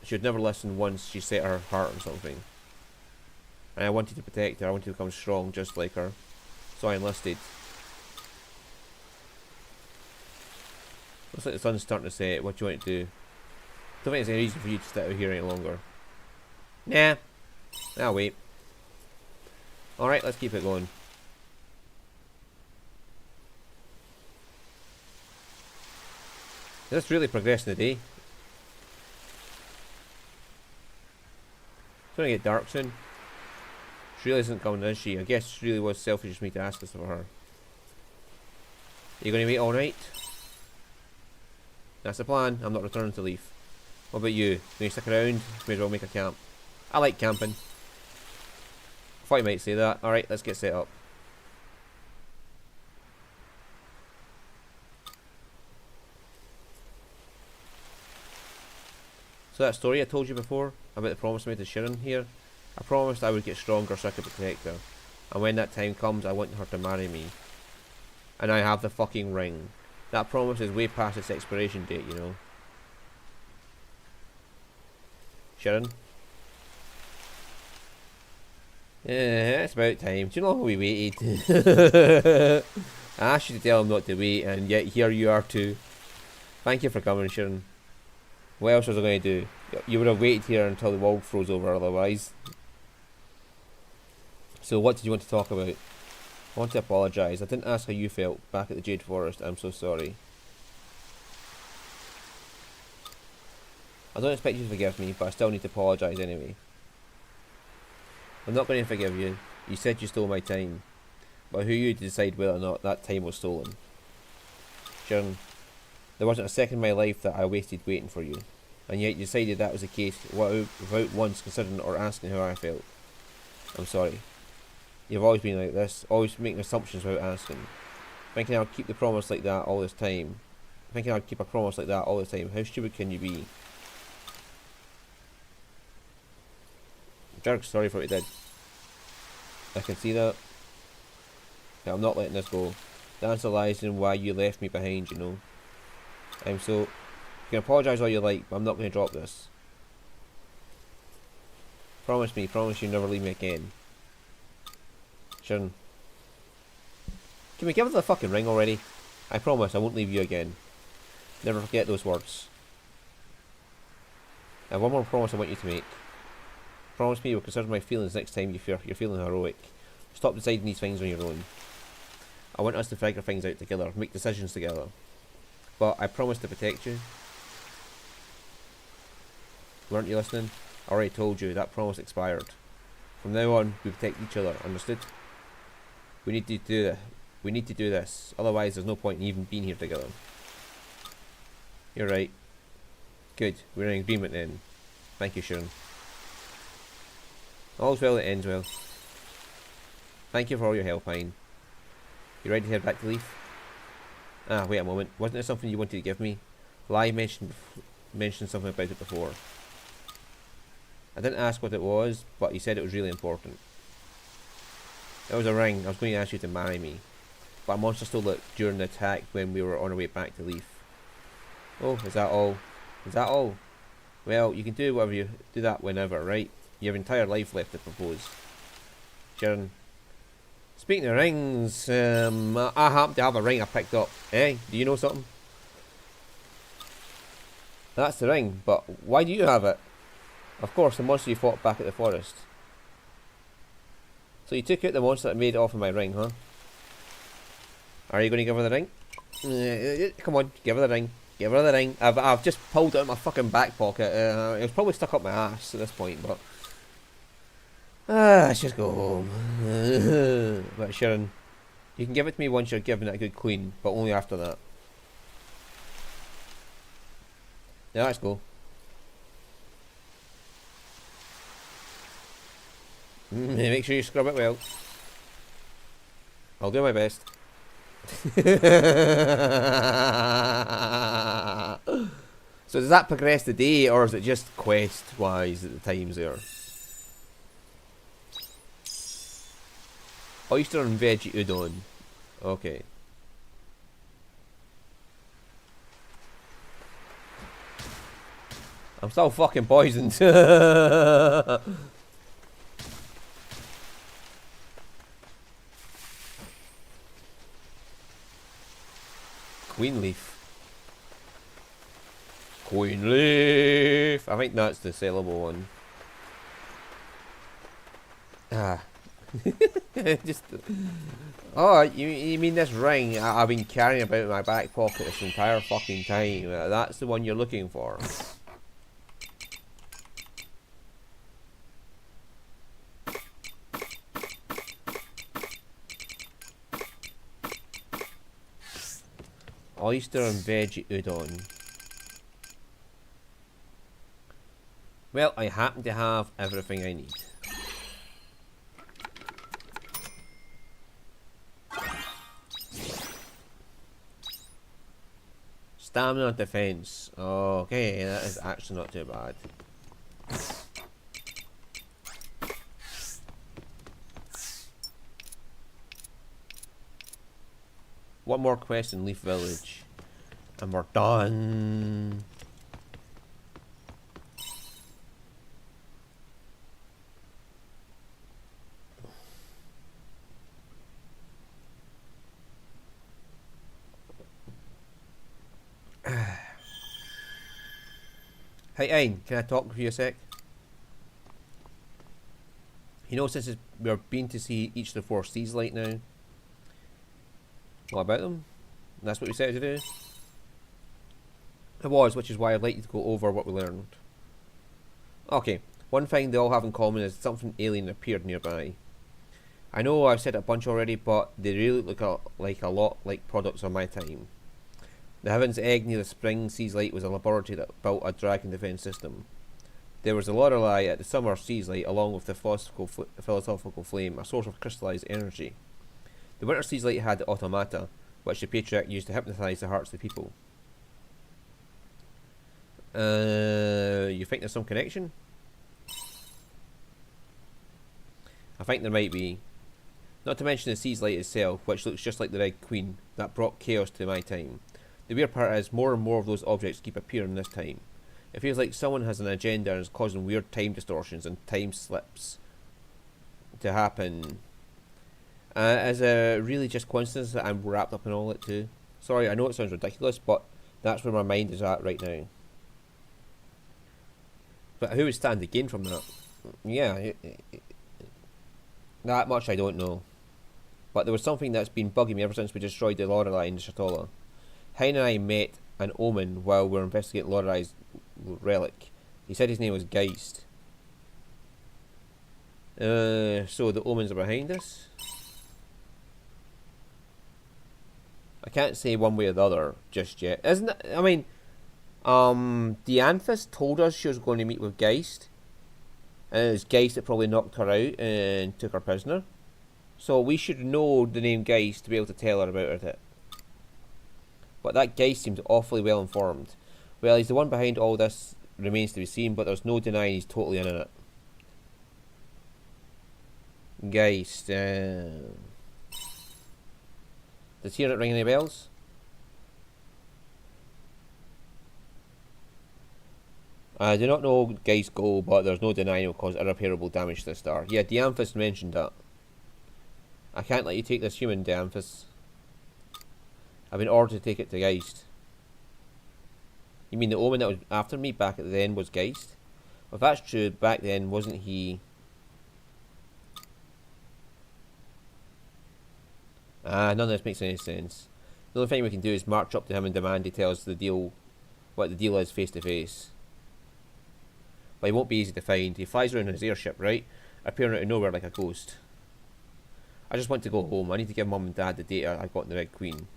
She'd never listen once she set her heart on something. And I wanted to protect her. I wanted to become strong, just like her. So I enlisted. Looks like the sun's starting to set. What do you want to do? Don't think there's any reason for you to stay out here any longer. Nah. I'll wait. Alright, let's keep it going. Is this really progressing the day? It's gonna get dark soon. She really isn't coming, is she? I guess it really was selfish of me to ask this of her. Are you gonna wait all night? That's the plan. I'm not returning to leave. What about you? Can you stick around? May as well make a camp. I like camping. I thought you might say that. Alright, let's get set up. So that story I told you before, about the promise I made to Sharon here, I promised I would get stronger so I could protect her. And when that time comes, I want her to marry me. And I have the fucking ring. That promise is way past its expiration date, you know. Sharon? Yeah, it's about time. Do you know how long we waited? I asked you to tell him not to wait, and yet here you are too. Thank you for coming, Sharon. What else was I going to do? You would have waited here until the world froze over otherwise. So what did you want to talk about? I want to apologise. I didn't ask how you felt back at the Jade Forest. I'm so sorry. I don't expect you to forgive me, but I still need to apologise anyway. I'm not going to forgive you. You said you stole my time. But who are you to decide whether or not that time was stolen? Sharon, there wasn't a second in my life that I wasted waiting for you. and yet you decided that was the case without once considering or asking how I felt. I'm sorry. You've always been like this, always making assumptions without asking. Thinking I'll keep the promise like that all this time. Thinking I'll keep a promise like that all the time. How stupid can you be? Jerk, sorry for what you did. I can see that. Yeah, I'm not letting this go. The answer lies in why you left me behind, you know. You can apologise all you like, but I'm not going to drop this. Promise you never leave me again. Sharon. Can we give her the fucking ring already? I promise I won't leave you again. Never forget those words. I have one more promise I want you to make. Promise me you'll consider my feelings next time you're feeling heroic. Stop deciding these things on your own. I want us to figure things out together, make decisions together. But I promise to protect you. Weren't you listening? I already told you, that promise expired. From now on, we protect each other, understood? We need to do this. We need to do this, otherwise there's no point in even being here together. You're right. Good, we're in agreement then. Thank you, Sharon. All's well that ends well. Thank you for all your help, Hein. You ready to head back to Leaf? Ah, wait a moment. Wasn't there something you wanted to give me? Lai mentioned something about it before. I didn't ask what it was, but he said it was really important. It was a ring. I was going to ask you to marry me, but a monster stole it during the attack when we were on our way back to Leaf. Oh, is that all? Is that all? Well, you can do whatever you do that whenever, right? You have entire life left to propose. Sharon. Speaking of rings, I happen to have a ring I picked up. Eh? Do you know something? That's the ring, but why do you have it? Of course, the monster you fought back at the forest. So you took out the monster that made off of my ring, huh? Are you going to give her the ring? Come on, give her the ring. Give her the ring. I've just pulled it out of my fucking back pocket. It was probably stuck up my ass at this point, but... let's just go home. But Sharon, you can give it to me once you're given it a good clean, but only after that. Yeah, let's go. Make sure you scrub it well. I'll do my best. So does that progress the day, or is it just quest wise at the times there? Oyster and veggie udon. Okay. I'm still fucking poisoned. Queen leaf. Queen leaf. I think that's the sellable one. Ah. Just. Oh, you mean this ring I've been carrying about in my back pocket this entire fucking time? That's the one you're looking for. Oyster and veggie udon. Well, I happen to have everything I need. Stamina defense. Okay, that is actually not too bad. One more quest in Leaf Village, and we're done. Hey, Ein, can I talk with you a sec? You know, since we're been to see each of the 4 seas light now. What about them? That's what we said to do? It was, which is why I'd like you to go over what we learned. Okay, one thing they all have in common is something alien appeared nearby. I know I've said it a bunch already, but they really look like a lot like products of my time. The Heaven's Egg near the Spring Seas Light was a laboratory that built a dragon defense system. There was the Lorelei at the Summer Seas Light, along with the philosophical flame, a source of crystallized energy. The Winter Seas Light had the automata, which the Patriarch used to hypnotize the hearts of the people. You think there's some connection? I think there might be. Not to mention the Seas Light itself, which looks just like the Red Queen, that brought chaos to my time. The weird part is, more and more of those objects keep appearing this time. It feels like someone has an agenda and is causing weird time distortions and time slips to happen. Is it really just coincidence that I'm wrapped up in all it too? Sorry, I know it sounds ridiculous, but that's where my mind is at right now. But who would stand to gain from that? Yeah, that much I don't know. But there was something that's been bugging me ever since we destroyed the Lorelei in the Shatola. Hein and I met an omen while we were investigating Lorelei's relic. He said his name was Geist. So the omens are behind us? I can't say one way or the other just yet. Isn't it? I mean, Dianthus told us she was going to meet with Geist. And it was Geist that probably knocked her out and took her prisoner. So we should know the name Geist to be able to tell her about it. But that Geist seems awfully well informed. Well, he's the one behind all this, remains to be seen, but there's no denying he's totally in it. Geist, does hearing it ring any bells? I do not know Geist go, but there's no denying it will cause irreparable damage to the star. Yeah, Dianthus mentioned that. I can't let you take this human, Dianthus. I've been ordered to take it to Geist. You mean the omen that was after me back at the end was Geist? Well, if that's true, back then wasn't he... none of this makes any sense. The only thing we can do is march up to him and demand he tell us the deal, what the deal is face to face. But he won't be easy to find. He flies around in his airship, right? Appearing out of nowhere like a ghost. I just want to go home. I need to give Mum and Dad the data I got in the Red Queen.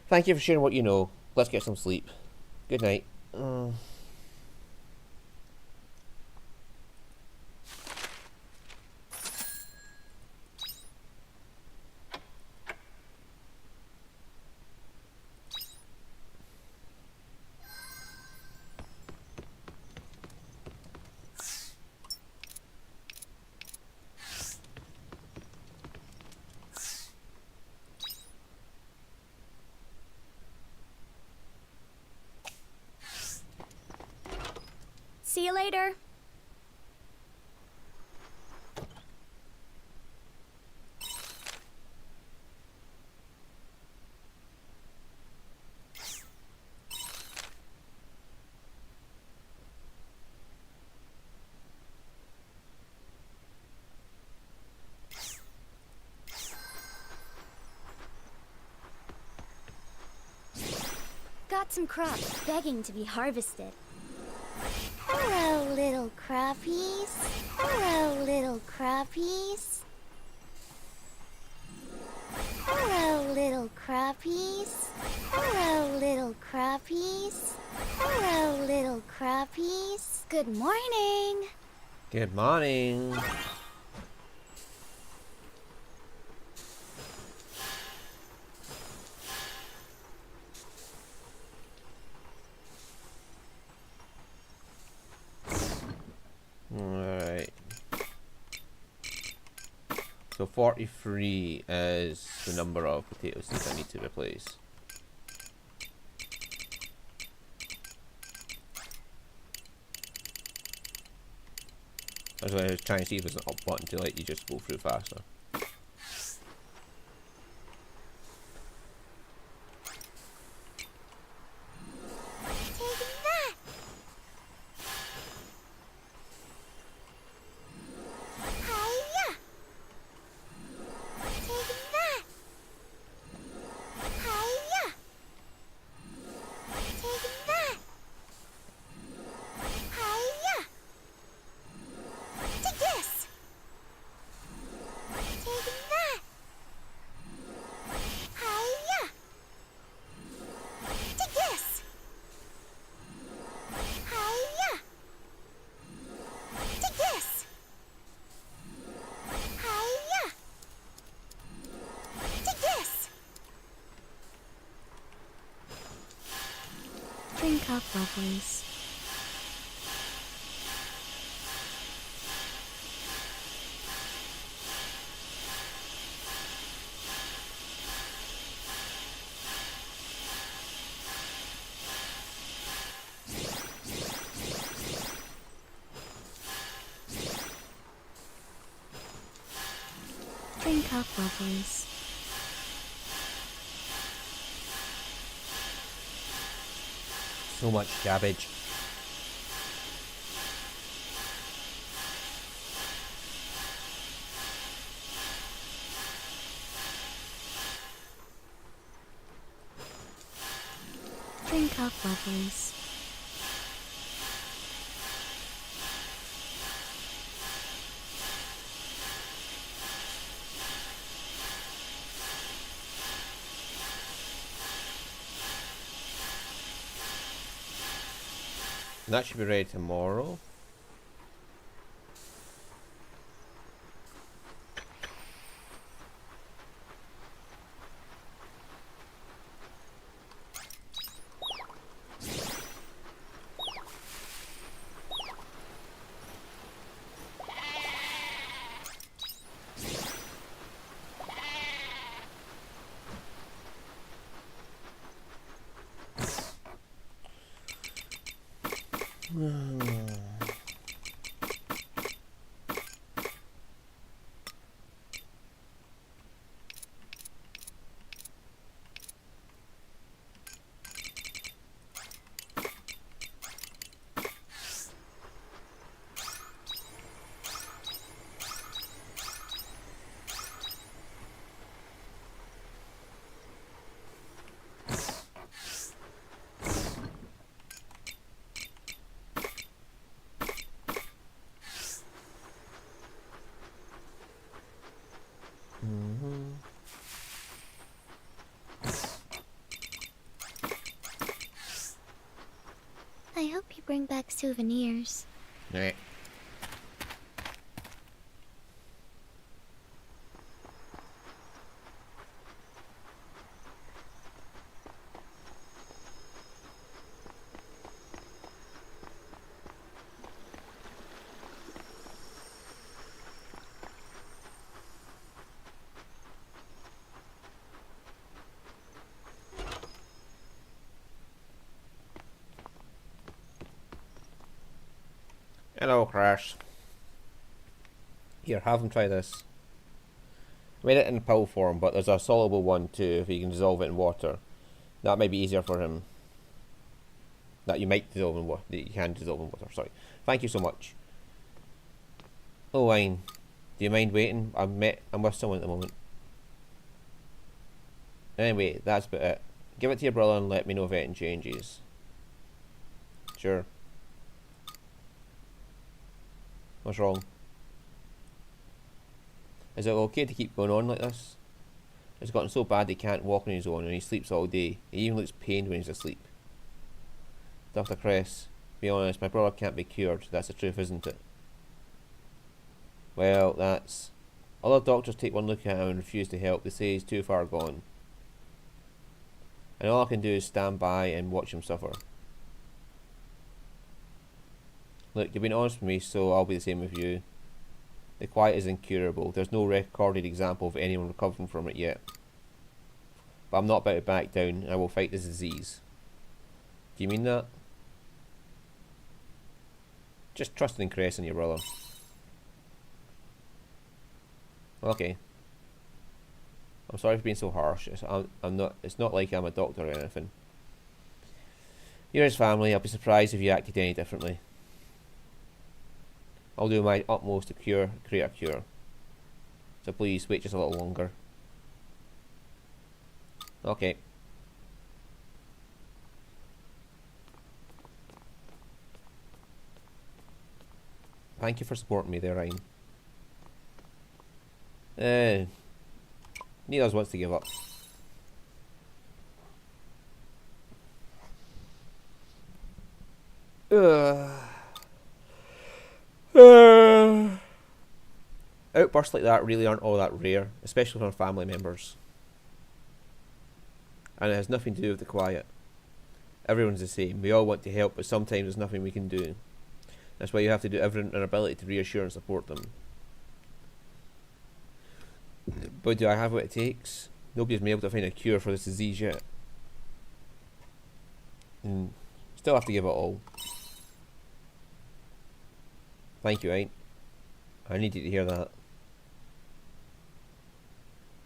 Thank you for sharing what you know. Let's get some sleep. Good night. See you later. Got some crops begging to be harvested. Hello, little crappies. Hello, little crappies. Hello, little crappies. Hello, little crappies. Hello, little crappies. Good morning. Good morning. Alright. So 43 is the number of potato seeds I need to replace. That's why I was trying to see if there's an up button to let you just go through faster. Think up, lovelies. Think up, lovelies. So much cabbage. Think up, lovelies. That should be ready tomorrow. I hope you bring back souvenirs. Right. Hello, Crash. Here, have him try this. I made it in pill form, but there's a soluble one too if you can dissolve it in water. That might be easier for him. That you might dissolve in water. That you can dissolve in water, sorry. Thank you so much. Oh, Wine. Do you mind waiting? I'm with someone at the moment. Anyway, that's about it. Give it to your brother and let me know if anything changes. Sure. What's wrong? Is it okay to keep going on like this? It's gotten so bad he can't walk on his own and he sleeps all day. He even looks pained when he's asleep. Dr. Cress, be honest, my brother can't be cured. That's the truth, isn't it? Well, that's... Other doctors take one look at him and refuse to help. They say he's too far gone. And all I can do is stand by and watch him suffer. Look, you've been honest with me, so I'll be the same with you. The quiet is incurable. There's no recorded example of anyone recovering from it yet. But I'm not about to back down, and I will fight this disease. Do you mean that? Just trust in Cress and your brother. Okay. I'm sorry for being so harsh. I'm not. It's not like I'm a doctor or anything. You're his family. I'll be surprised if you acted any differently. I'll do my utmost to create a cure. So please wait just a little longer. Okay. Thank you for supporting me there, Ryan. Neither of us wants to give up. Outbursts like that really aren't all that rare, especially from family members. And it has nothing to do with the quiet. Everyone's the same. We all want to help, but sometimes there's nothing we can do. That's why you have to do everything in our ability to reassure and support them. But do I have what it takes? Nobody's been able to find a cure for this disease yet. Still have to give it all. Thank you, Aint. I needed to hear that.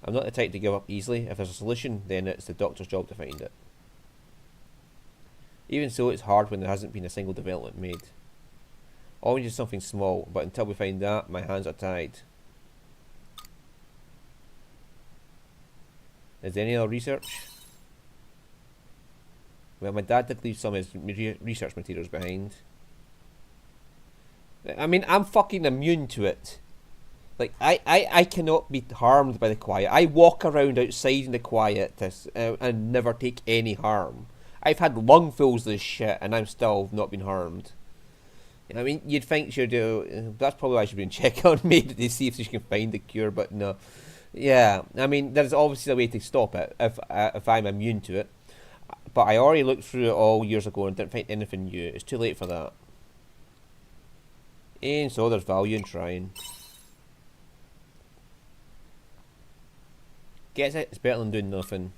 I'm not the type to give up easily. If there's a solution, then it's the doctor's job to find it. Even so, it's hard when there hasn't been a single development made. Always just something small, but until we find that, my hands are tied. Is there any other research? Well, my dad did leave some of his research materials behind. I mean, I'm fucking immune to it. Like, I cannot be harmed by the quiet. I walk around outside in the quiet and never take any harm. I've had lungfuls of this shit and I'm still not been harmed. I mean, you'd think she'd do. That's probably why I should be in check on me to see if she can find the cure, but no. Yeah, I mean, there's obviously a way to stop it if I'm immune to it. But I already looked through it all years ago and didn't find anything new. It's too late for that. And so there's value in trying. Gets it? It's better than doing nothing.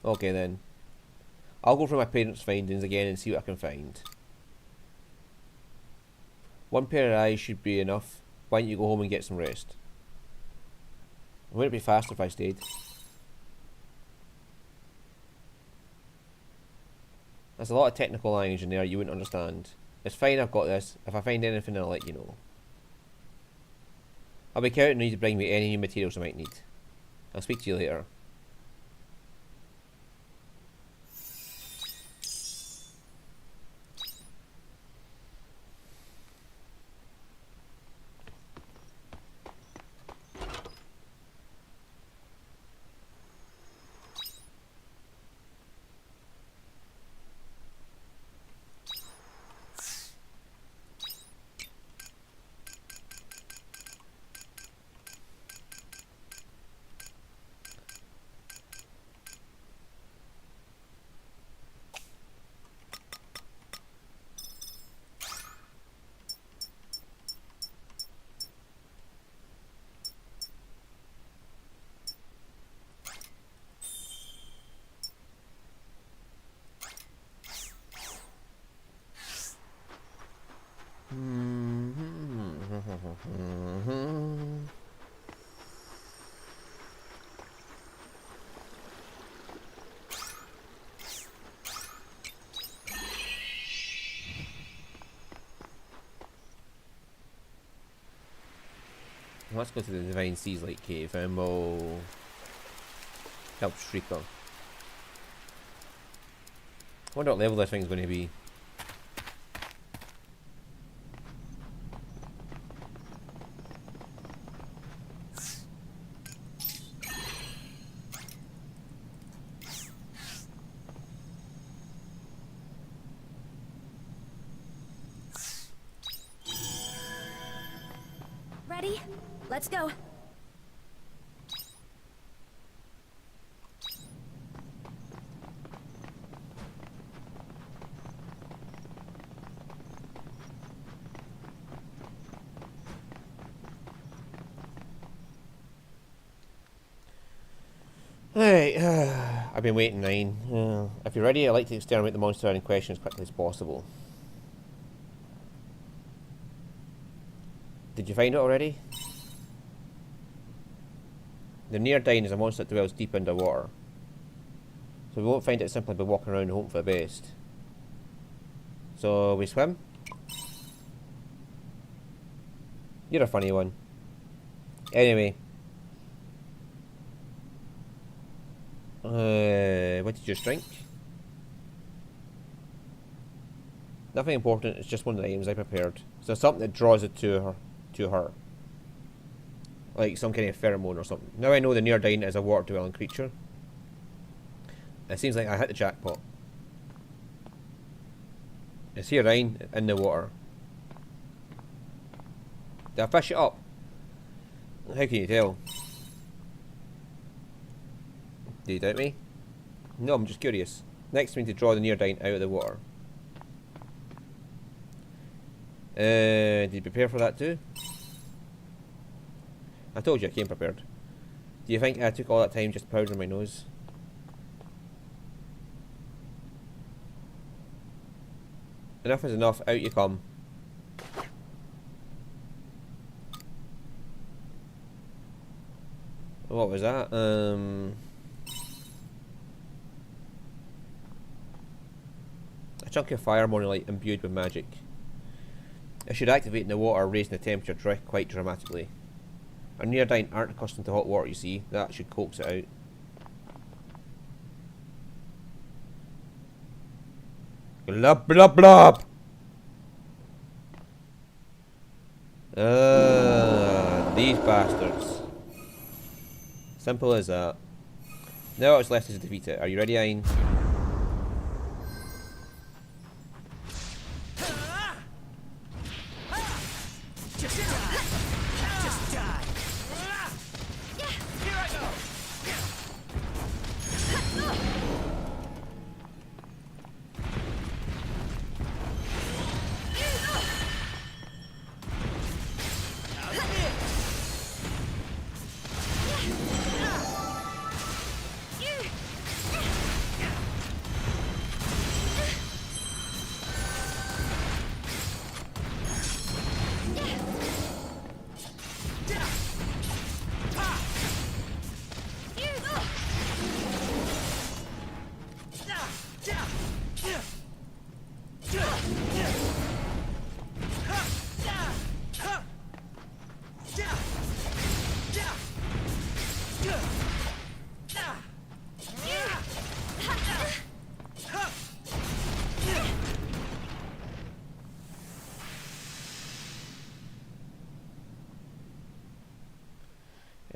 Okay then. I'll go through my parents' findings again and see what I can find. One pair of eyes should be enough. Why don't you go home and get some rest? Wouldn't it be faster if I stayed? There's a lot of technical language in there you wouldn't understand. It's fine, I've got this. If I find anything, I'll let you know. I'll be counting on you to bring me any new materials I might need. I'll speak to you later. Let's go to the Divine Seas Light Cave and we'll help Shrieker. I wonder what level this thing's going to be. Ready? Let's go. Right, I've been waiting 9. If you're ready, I'd like to exterminate the monster in question as quickly as possible. Did you find it already? The Near-Dine is a monster that dwells deep underwater. So we won't find it simply by walking around and hoping for the best. So we swim? You're a funny one. Anyway. What did you just drink? Nothing important, it's just one of the items I prepared. So something that draws it to her. Like some kind of pheromone or something. Now I know the Near-Dine is a water-dwelling creature. It seems like I hit the jackpot. It's here, Ryan, in the water. Did I fish it up? How can you tell? Do you doubt me? No, I'm just curious. Next we need to draw the Neodyne out of the water. Did you prepare for that too? I told you I came prepared. Do you think I took all that time just powdering my nose? Enough is enough, out you come. What was that? A chunk of fire monolith imbued with magic. It should activate in the water, raising the temperature quite dramatically. Our Neodyne aren't accustomed to hot water, you see. That should coax it out. Blub blub blub! These bastards. Simple as that. Now what's left is to defeat it. Are you ready, Ayn?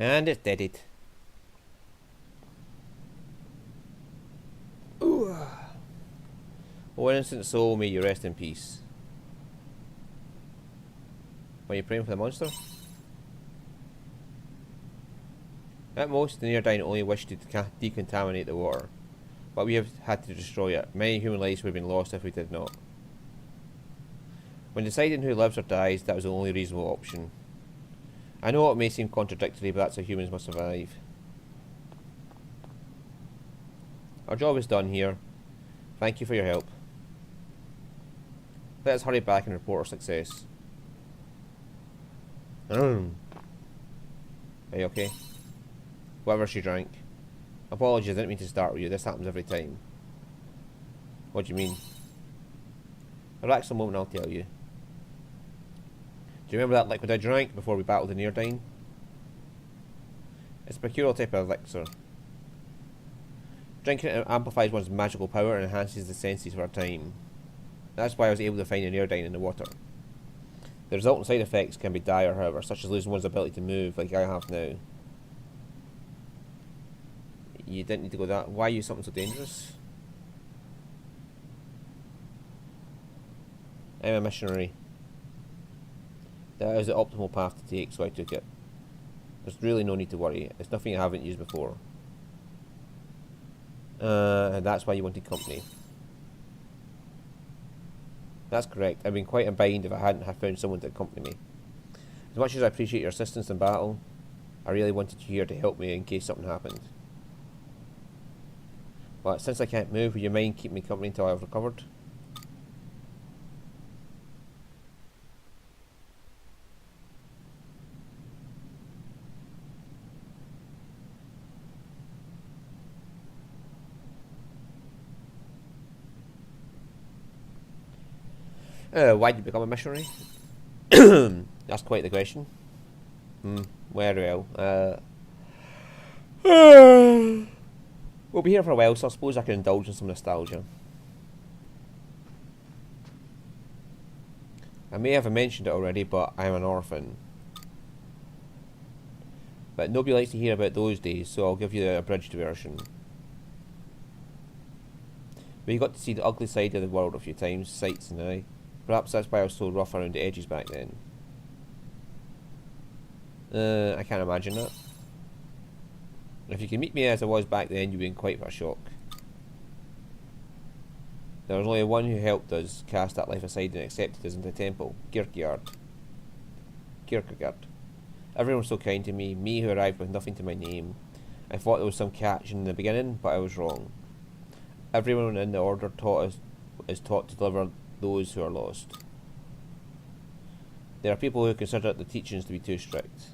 And it's dead it. Ooh. Oh, innocent soul, may you rest in peace. Are you praying for the monster? At most, the Neodyne only wished to decontaminate the water, but we have had to destroy it. Many human lives would have been lost if we did not. When deciding who lives or dies, that was the only reasonable option. I know it may seem contradictory, but that's how humans must survive. Our job is done here. Thank you for your help. Let us hurry back and report our success. Are you okay? Whatever she drank. Apologies, I didn't mean to start with you. This happens every time. What do you mean? Relax a moment and I'll tell you. Do you remember that liquid I drank before we battled the Neodyne? It's a peculiar type of elixir. Drinking it amplifies one's magical power and enhances the senses for a time. That's why I was able to find a Neodyne in the water. The resultant side effects can be dire, however, such as losing one's ability to move, like I have now. You didn't need to go that. Why use something so dangerous? I'm a missionary. That is the optimal path to take, so I took it. There's really no need to worry. It's nothing I haven't used before. And that's why you wanted company. That's correct. I'd been quite a bind if I hadn't had found someone to accompany me. As much as I appreciate your assistance in battle, I really wanted you here to help me in case something happened. But since I can't move, would you mind keeping me company until I've recovered? Why did you become a missionary? That's quite the question. Very well. We'll be here for a while, so I suppose I can indulge in some nostalgia. I may have mentioned it already, but I'm an orphan. But nobody likes to hear about those days, so I'll give you the abridged version. We got to see the ugly side of the world a few times, sights and I. Perhaps that's why I was so rough around the edges back then. I can't imagine that. If you can meet me as I was back then, you'd be in quite a shock. There was only one who helped us cast that life aside and accepted us into the temple. Kierkegaard. Everyone was so kind to me who arrived with nothing to my name. I thought there was some catch in the beginning, but I was wrong. Everyone in the order is taught to deliver those who are lost. There are people who consider the teachings to be too strict,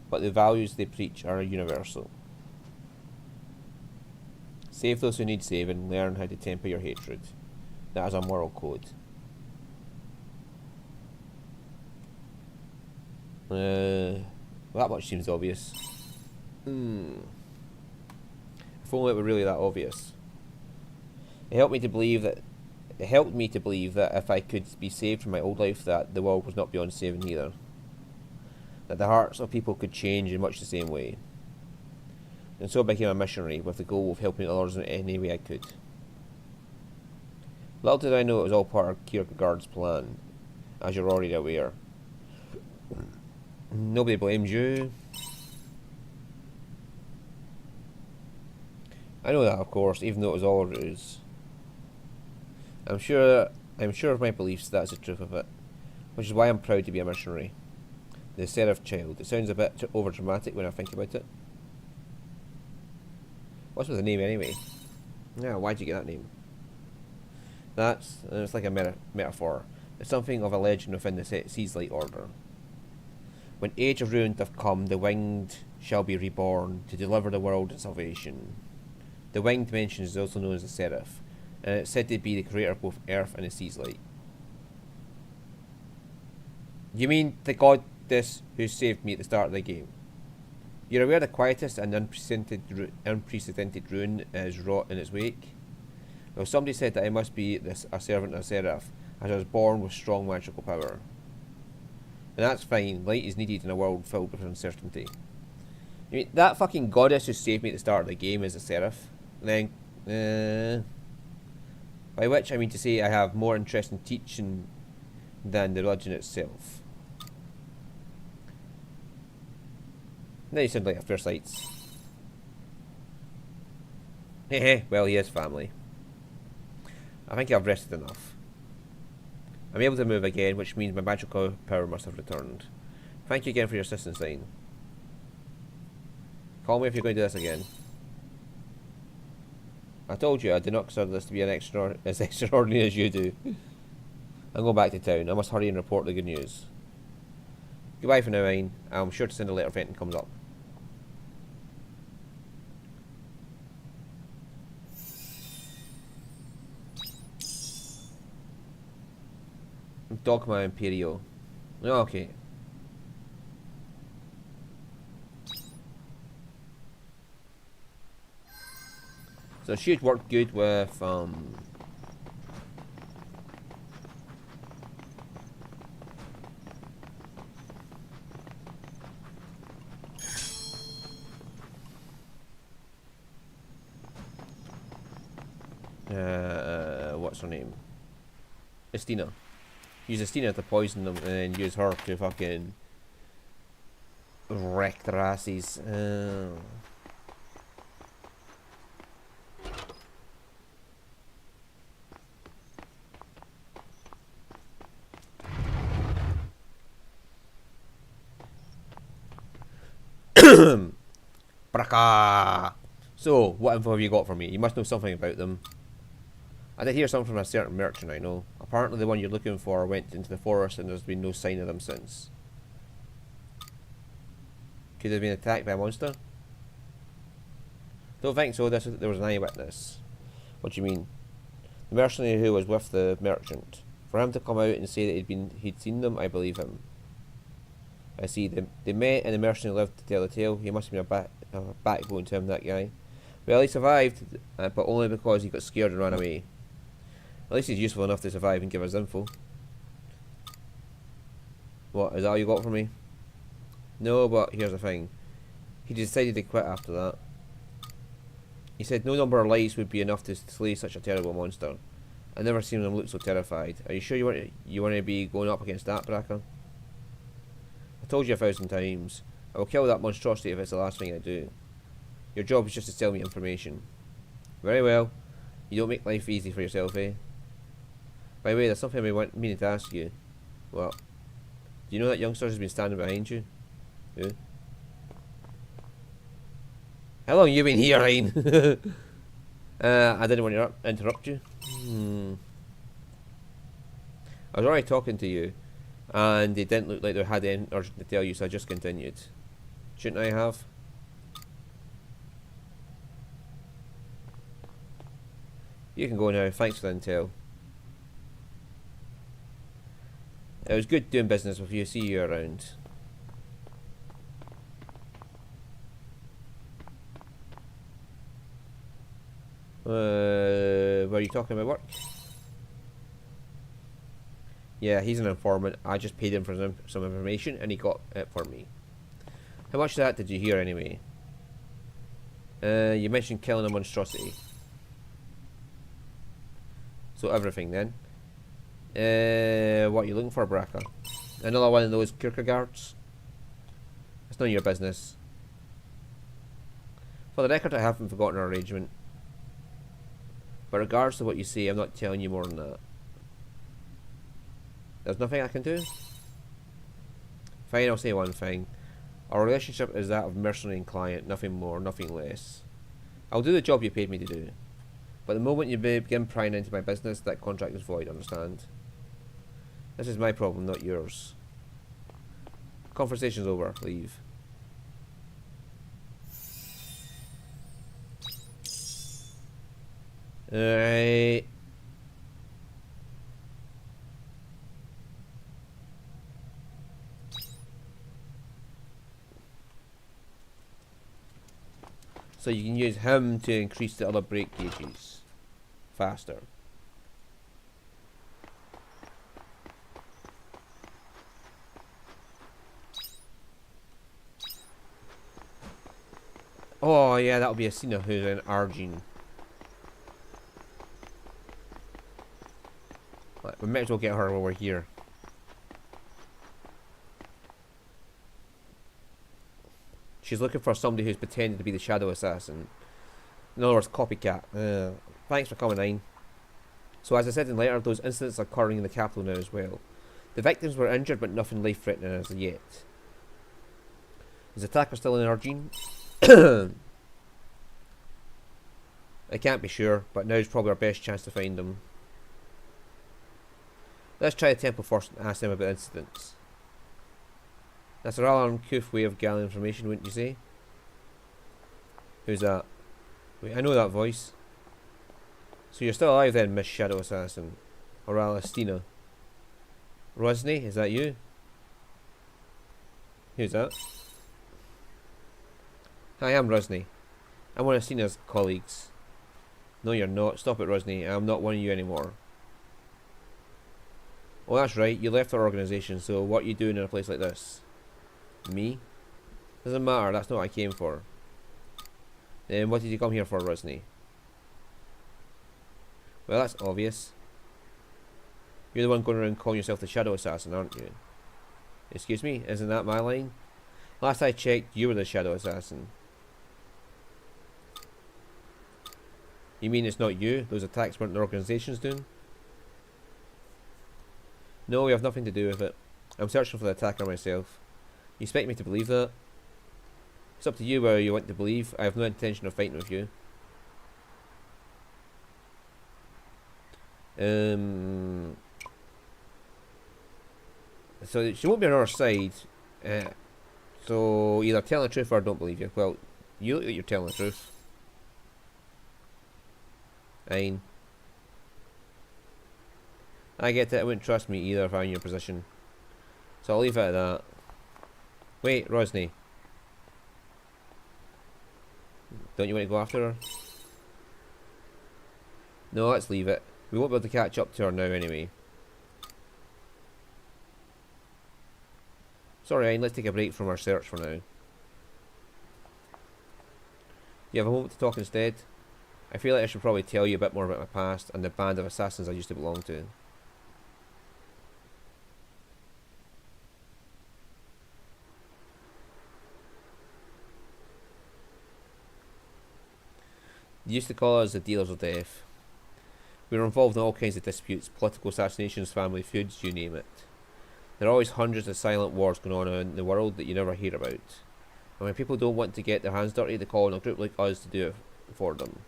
but the values they preach are universal. Save those who need saving, learn how to temper your hatred. That is a moral code. Well, that much seems obvious. If only it were really that obvious. It helped me to believe that if I could be saved from my old life, that the world was not beyond saving either. That the hearts of people could change in much the same way. And so I became a missionary with the goal of helping others in any way I could. Little did I know it was all part of Kierkegaard's plan, as you're already aware. Nobody blames you. I know that, of course, even though it was all a ruse. I'm sure of my beliefs, that's the truth of it. Which is why I'm proud to be a missionary. The seraph child. It sounds a bit over dramatic when I think about it. What's with the name anyway? Yeah, why'd you get that name? It's like a metaphor. It's something of a legend within the Seaslight order. When age of ruin doth come, the winged shall be reborn to deliver the world in salvation. The winged mention is also known as the seraph, and it's said to be the creator of both earth and the Seaslight. You mean the goddess who saved me at the start of the game? You're aware the quietest and unprecedented ruin is wrought in its wake? Well, somebody said that I must be a servant of a seraph, as I was born with strong magical power. And that's fine, light is needed in a world filled with uncertainty. You mean, that fucking goddess who saved me at the start of the game is a seraph? And then, by which I mean to say I have more interest in teaching than the religion itself. Now you sound like a first sights. Hehe, well, he is family. I think I've rested enough. I'm able to move again, which means my magical power must have returned. Thank you again for your assistance, Line. Call me if you're going to do this again. I told you I do not consider this to be as extraordinary as you do. I'm going back to town. I must hurry and report the good news. Goodbye for now, Ine. I'm sure to send a letter if anything comes up. Dogma Imperial. Oh, okay. So she had worked good with what's her name? Estina. Use Estina to poison them and then use her to fucking wreck their asses. Braka! So, what info have you got for me? You must know something about them. I did hear something from a certain merchant I know. Apparently the one you're looking for went into the forest and there's been no sign of them since. Could they have been attacked by a monster? Don't think so, there was an eyewitness. What do you mean? The mercenary who was with the merchant. For him to come out and say that he'd seen them, I believe him. I see, they met and the mercenary lived to tell the tale. He must have been a backbone to him, that guy. Well, he survived, but only because he got scared and ran away. At least he's useful enough to survive and give us info. What, is that all you got for me? No, but here's the thing. He decided to quit after that. He said no number of lives would be enough to slay such a terrible monster. I've never seen him look so terrified. Are you sure you want to be going up against that, Bracker? I told you 1,000 times. I will kill that monstrosity if it's the last thing I do. Your job is just to tell me information. Very well. You don't make life easy for yourself, eh? By the way, there's something I meaning to ask you. What? Do you know that youngster has been standing behind you? Who? How long have you been here, Ryan? I didn't want to interrupt you. I was already talking to you, and they didn't look like they had any urgent to tell you, so I just continued. Shouldn't I have? You can go now, thanks for the intel. It was good doing business with you, see you around. Were you talking about work? Yeah, he's an informant. I just paid him for some information and he got it for me. How much of that did you hear anyway? You mentioned killing a monstrosity. So everything then. What are you looking for, Braca? Another one of those Kierkegaards? It's none of your business. For the record, I haven't forgotten our arrangement. But regards to what you say, I'm not telling you more than that. There's nothing I can do? Fine, I'll say one thing. Our relationship is that of mercenary and client, nothing more, nothing less. I'll do the job you paid me to do. But the moment you begin prying into my business, that contract is void, understand? This is my problem, not yours. Conversation's over, leave. Alright. So you can use him to increase the other brake gauges faster. Oh yeah, that'll be Asina who's in Argene. We might as well get her while we're here. She's looking for somebody who's pretending to be the shadow assassin. In other words, copycat. Thanks for coming in. So as I said in later, those incidents are occurring in the capital now as well. The victims were injured, but nothing life-threatening as yet. Is the attacker still in Argene? I can't be sure, but now's probably our best chance to find them. Let's try the temple first and ask them about incidents. That's a rather uncouth way of gathering information, wouldn't you say? Who's that? Wait, I know that voice. So you're still alive then, Miss Shadow Assassin. Or Alastina. Rosny, is that you? Who's that? Hi, I'm Rosny. I'm one of Stina's colleagues. No, you're not. Stop it, Rosny. I'm not one of you anymore. Oh, that's right. You left our organisation, so what are you doing in a place like this? Me? Doesn't matter. That's not what I came for. Then what did you come here for, Rosny? Well, that's obvious. You're the one going around calling yourself the Shadow Assassin, aren't you? Excuse me? Isn't that my line? Last I checked, you were the Shadow Assassin. You mean it's not you? Those attacks weren't the organisation's doing? No, we have nothing to do with it. I'm searching for the attacker myself. You expect me to believe that? It's up to you whether you want to believe. I have no intention of fighting with you. So she won't be on our side. So either tell the truth or I don't believe you. Well, you look like you're telling the truth. Fine. I get it. I wouldn't trust me either if I were in your position. So I'll leave it at that. Wait, Rosny. Don't you want to go after her? No, let's leave it. We won't be able to catch up to her now anyway. Sorry, Ayn, let's take a break from our search for now. You have a moment to talk instead? I feel like I should probably tell you a bit more about my past and the band of assassins I used to belong to. They used to call us the Dealers of Death. We were involved in all kinds of disputes, political assassinations, family feuds, you name it. There are always hundreds of silent wars going on in the world that you never hear about. And when people don't want to get their hands dirty, they call on a group like us to do it for them.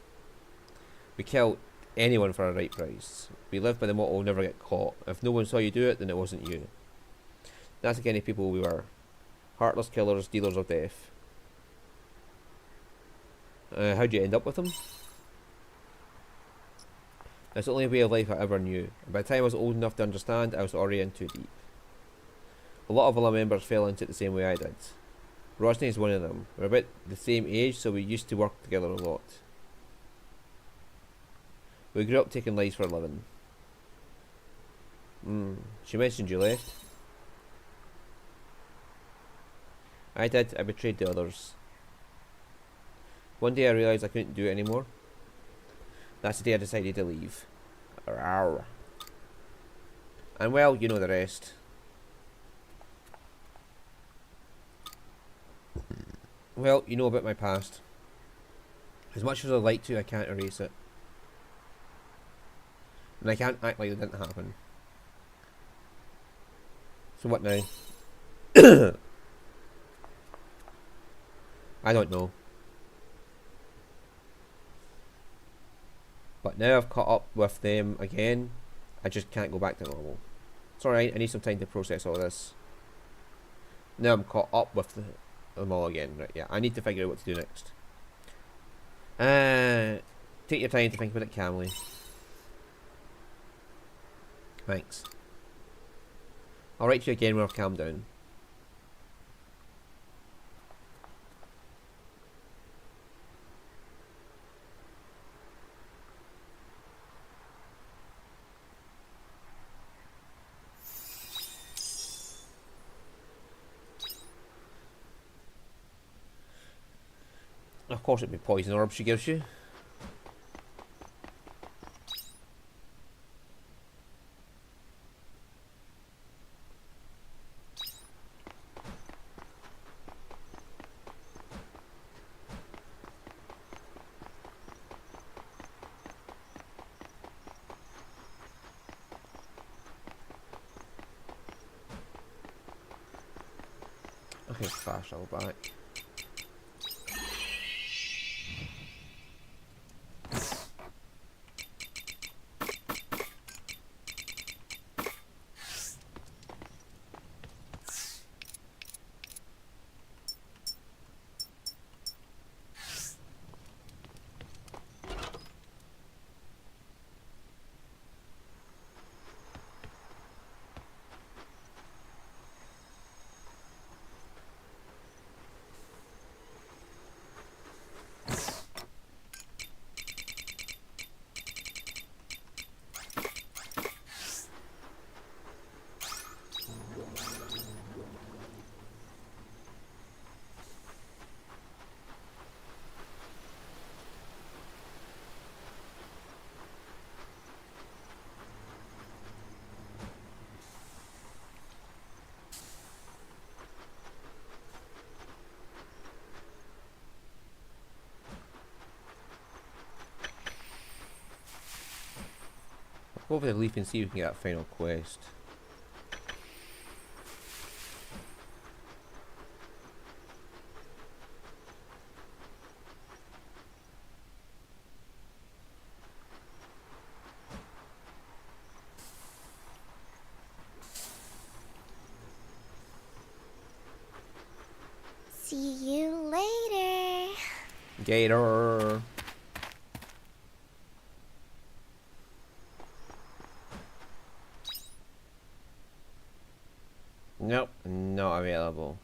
We kill anyone for a right price. We live by the motto, never get caught. If no one saw you do it, then it wasn't you. That's the kind of people we were. Heartless killers, dealers of death. How'd you end up with them? That's the only way of life I ever knew. And by the time I was old enough to understand, I was already in too deep. A lot of our members fell into it the same way I did. Rosny is one of them. We're about the same age, so we used to work together a lot. We grew up taking lives for a living. She mentioned you left. I did. I betrayed the others. One day I realised I couldn't do it anymore. That's the day I decided to leave. Rawr. And well, you know the rest. Well, you know about my past. As much as I'd like to, I can't erase it. And I can't act like it didn't happen. So what now? I don't know. But now I've caught up with them again, I just can't go back to normal. It's alright, I need some time to process all this. Now I'm caught up with them all again. Right, yeah, I need to figure out what to do next. Take your time to think about it calmly. Thanks. I'll write to you again when I've calmed down. Of course it'd be poison orb she gives you. Okay, fast travel back. Go over the leaf and see if we can get that final quest. See you later. Gator. Nope, not available.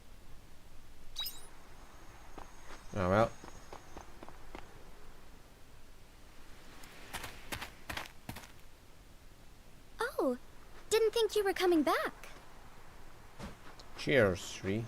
Oh well. Oh, didn't think you were coming back. Cheers, Sri.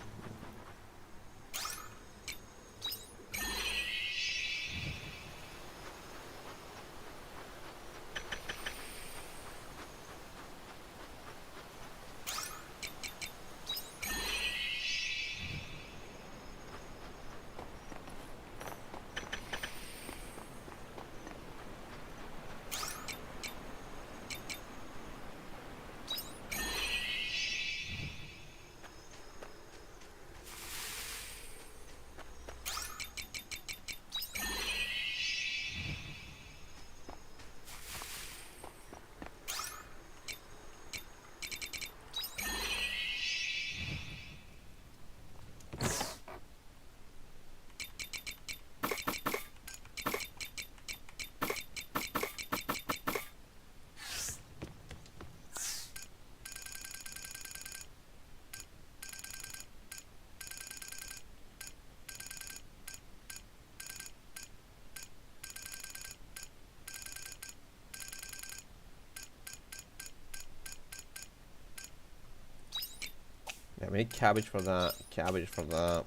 Right, we need cabbage for that. Cabbage for that.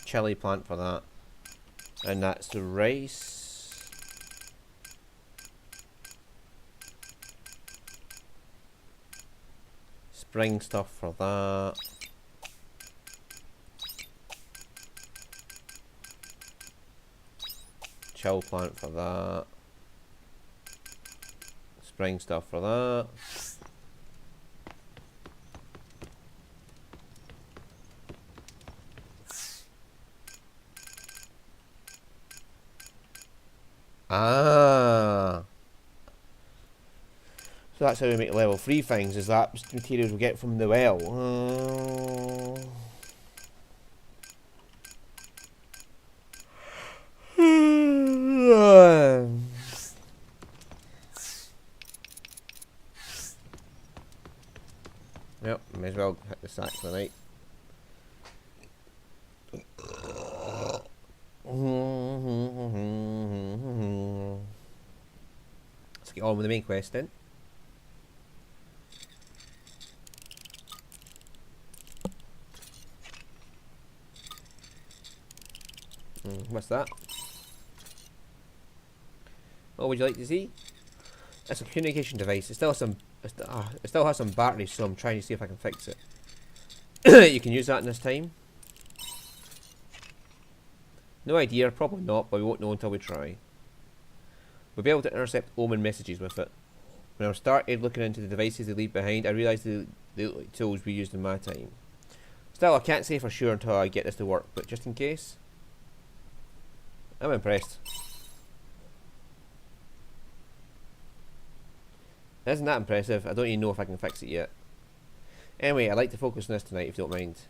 Chili plant for that. And that's the rice. Spring stuff for that. Chill plant for that. Spring stuff for that. Ah. So that's how we make level 3 things, is that materials we get from the well. Yep, may as well hit the sack for the night. Let's get on with the main quest then. What's that? What would you like to see? It's a communication device. It still has some batteries, so I'm trying to see if I can fix it. You can use that in this time. No idea, probably not, but we won't know until we try. We'll be able to intercept omen messages with it. When I started looking into the devices they leave behind, I realised they look like tools we used in my time. Still, I can't say for sure until I get this to work, but just in case, I'm impressed. Isn't that impressive? I don't even know if I can fix it yet. Anyway, I'd like to focus on this tonight if you don't mind.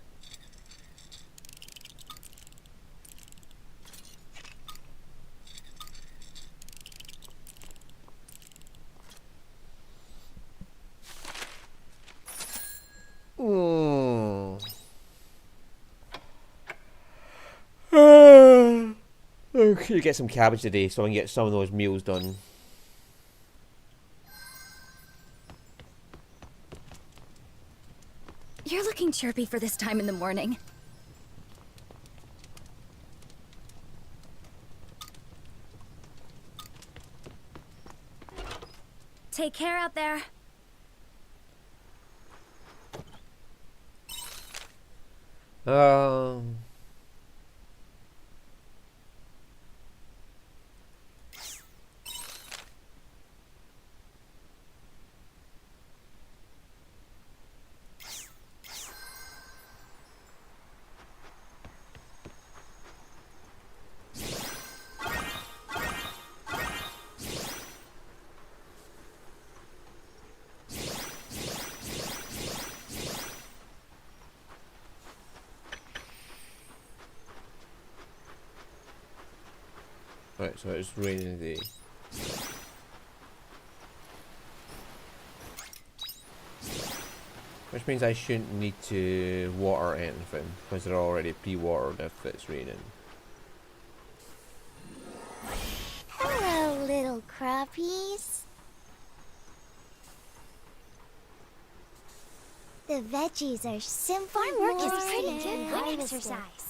Okay, get some cabbage today so I can get some of those meals done. You're looking chirpy for this time in the morning. Take care out there. Right, so it's raining today. Which means I shouldn't need to water anything, because they're already pre-watered if it's raining. Hello, little crappies. The veggies are simple. Farm work is more pretty than good harvested. exercise.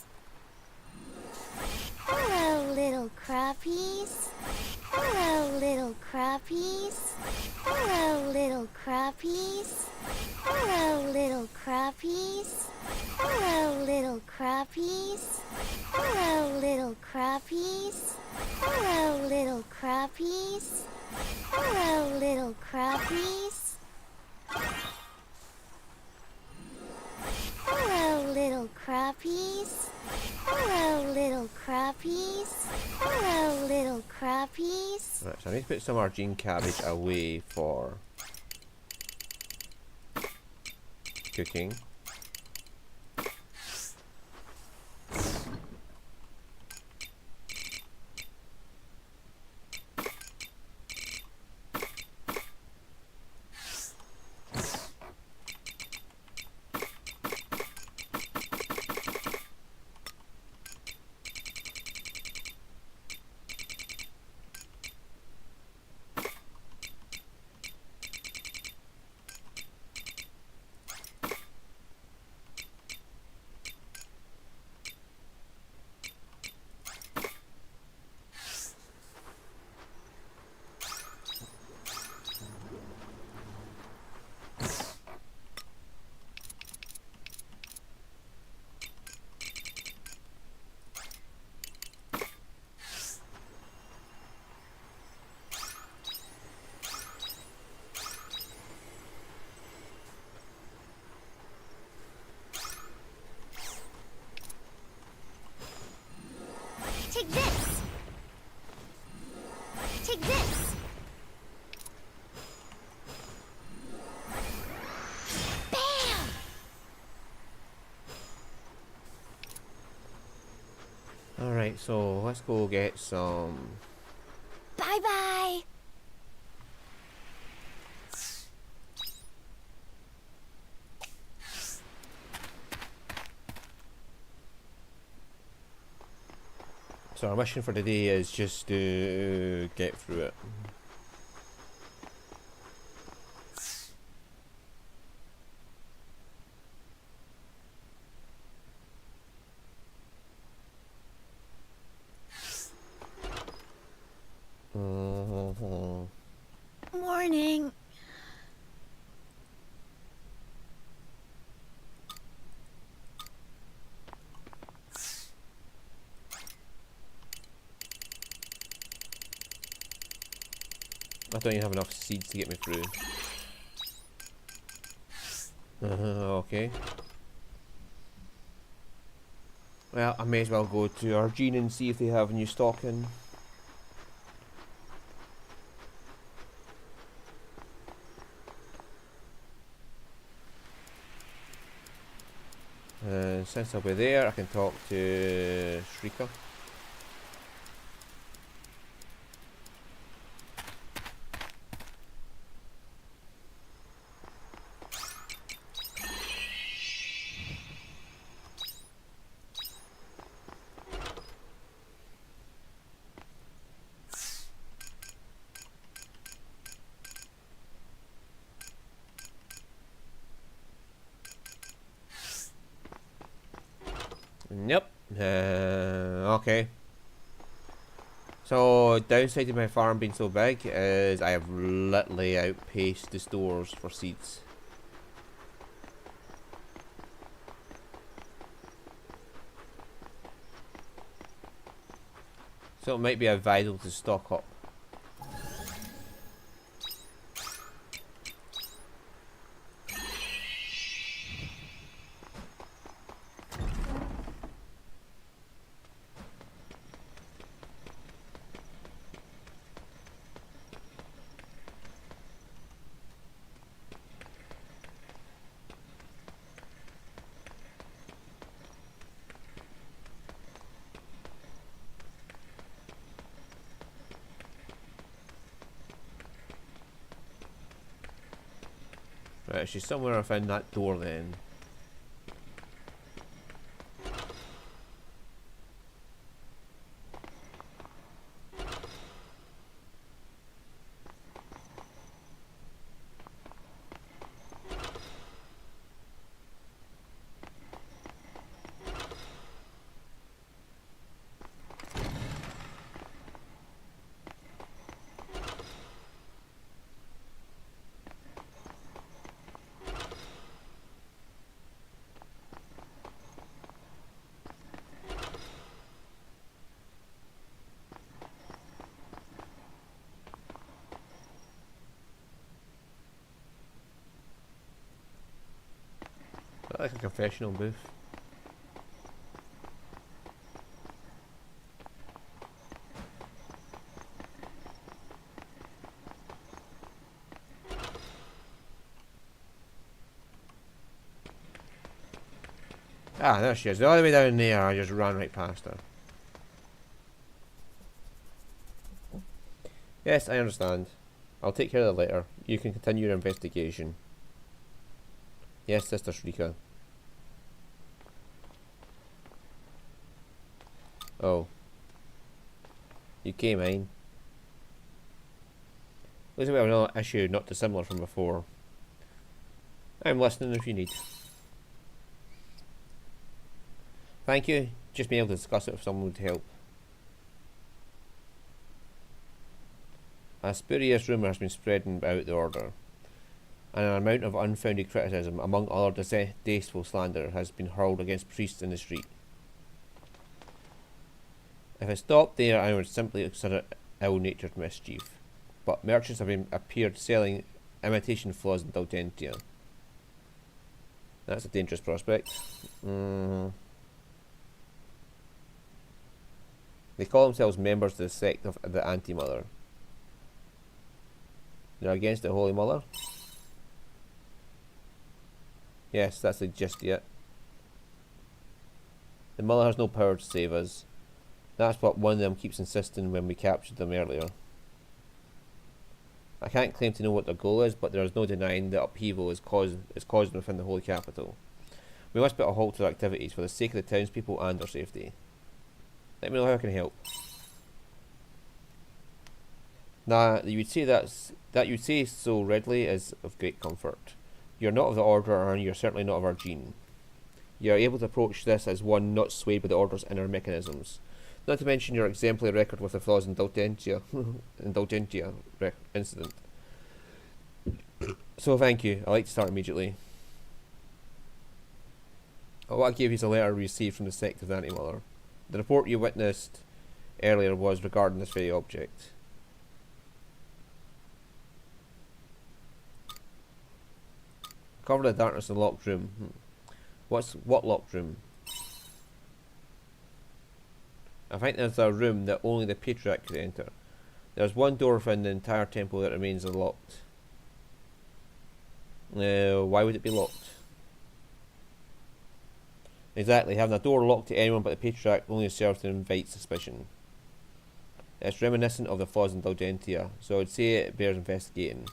Hello, little crappies. Hello, little crappies. Hello, little crappies. Hello, little crappies. Hello, little crappies. Hello, little crappies. Hello, little crappies. Hello, little crappies. Hello, little crappies. Hello, little crappies. Hello, little crappies. Right, so I need to put some Argene cabbage away for cooking. Take this. Bam! Alright, so let's go get some. Bye-bye. So our mission for today is just to get through it. Morning. I don't even have enough seeds to get me through. Okay. Well, I may as well go to Argene and see if they have new stock in. Since I'll be there, I can talk to Shrika. Yep. Okay. So, downside to my farm being so big is I have literally outpaced the stores for seeds. So it might be vital to stock up. Right, she's somewhere within that door then. Like a confessional booth. Ah, there she is. All the way down there, I just ran right past her. Yes, I understand. I'll take care of that later. You can continue your investigation. Yes, Sister Shrika. Oh. You came in. Looks like we have another issue not dissimilar from before. I'm listening if you need. Thank you. Just being able to discuss it if someone would help. A spurious rumour has been spreading about the Order, and an amount of unfounded criticism, among other distasteful slander, has been hurled against priests in the street. If I stopped there, I would simply consider it ill-natured mischief, but merchants have appeared selling imitation flaws in Daldentia. That's a dangerous prospect. They call themselves members of the sect of the Anti-Mother. They're against the Holy Mother. Yes, that's the gist yet. The Mother has no power to save us. That's what one of them keeps insisting when we captured them earlier. I can't claim to know what their goal is, but there is no denying that upheaval is caused within the Holy Capital. We must put a halt to their activities for the sake of the townspeople and their safety. Let me know how I can help. Nah, you would say so readily is of great comfort. You're not of the Order, and you're certainly not of our gene. You are able to approach this as one not swayed by the Order's inner mechanisms. Not to mention your exemplary record with the Flaws Indulgentia incident. So thank you. I'd like to start immediately. What I gave you is a letter received from the sect of the Anti-Mother. The report you witnessed earlier was regarding this very object. Cover the darkness in the locked room. What locked room? I think there's a room that only the Patriarch could enter. There's one door within the entire temple that remains unlocked. Why would it be locked? Exactly, having a door locked to anyone but the Patriarch only serves to invite suspicion. It's reminiscent of the Flaws Indulgentia, so I would say it bears investigating.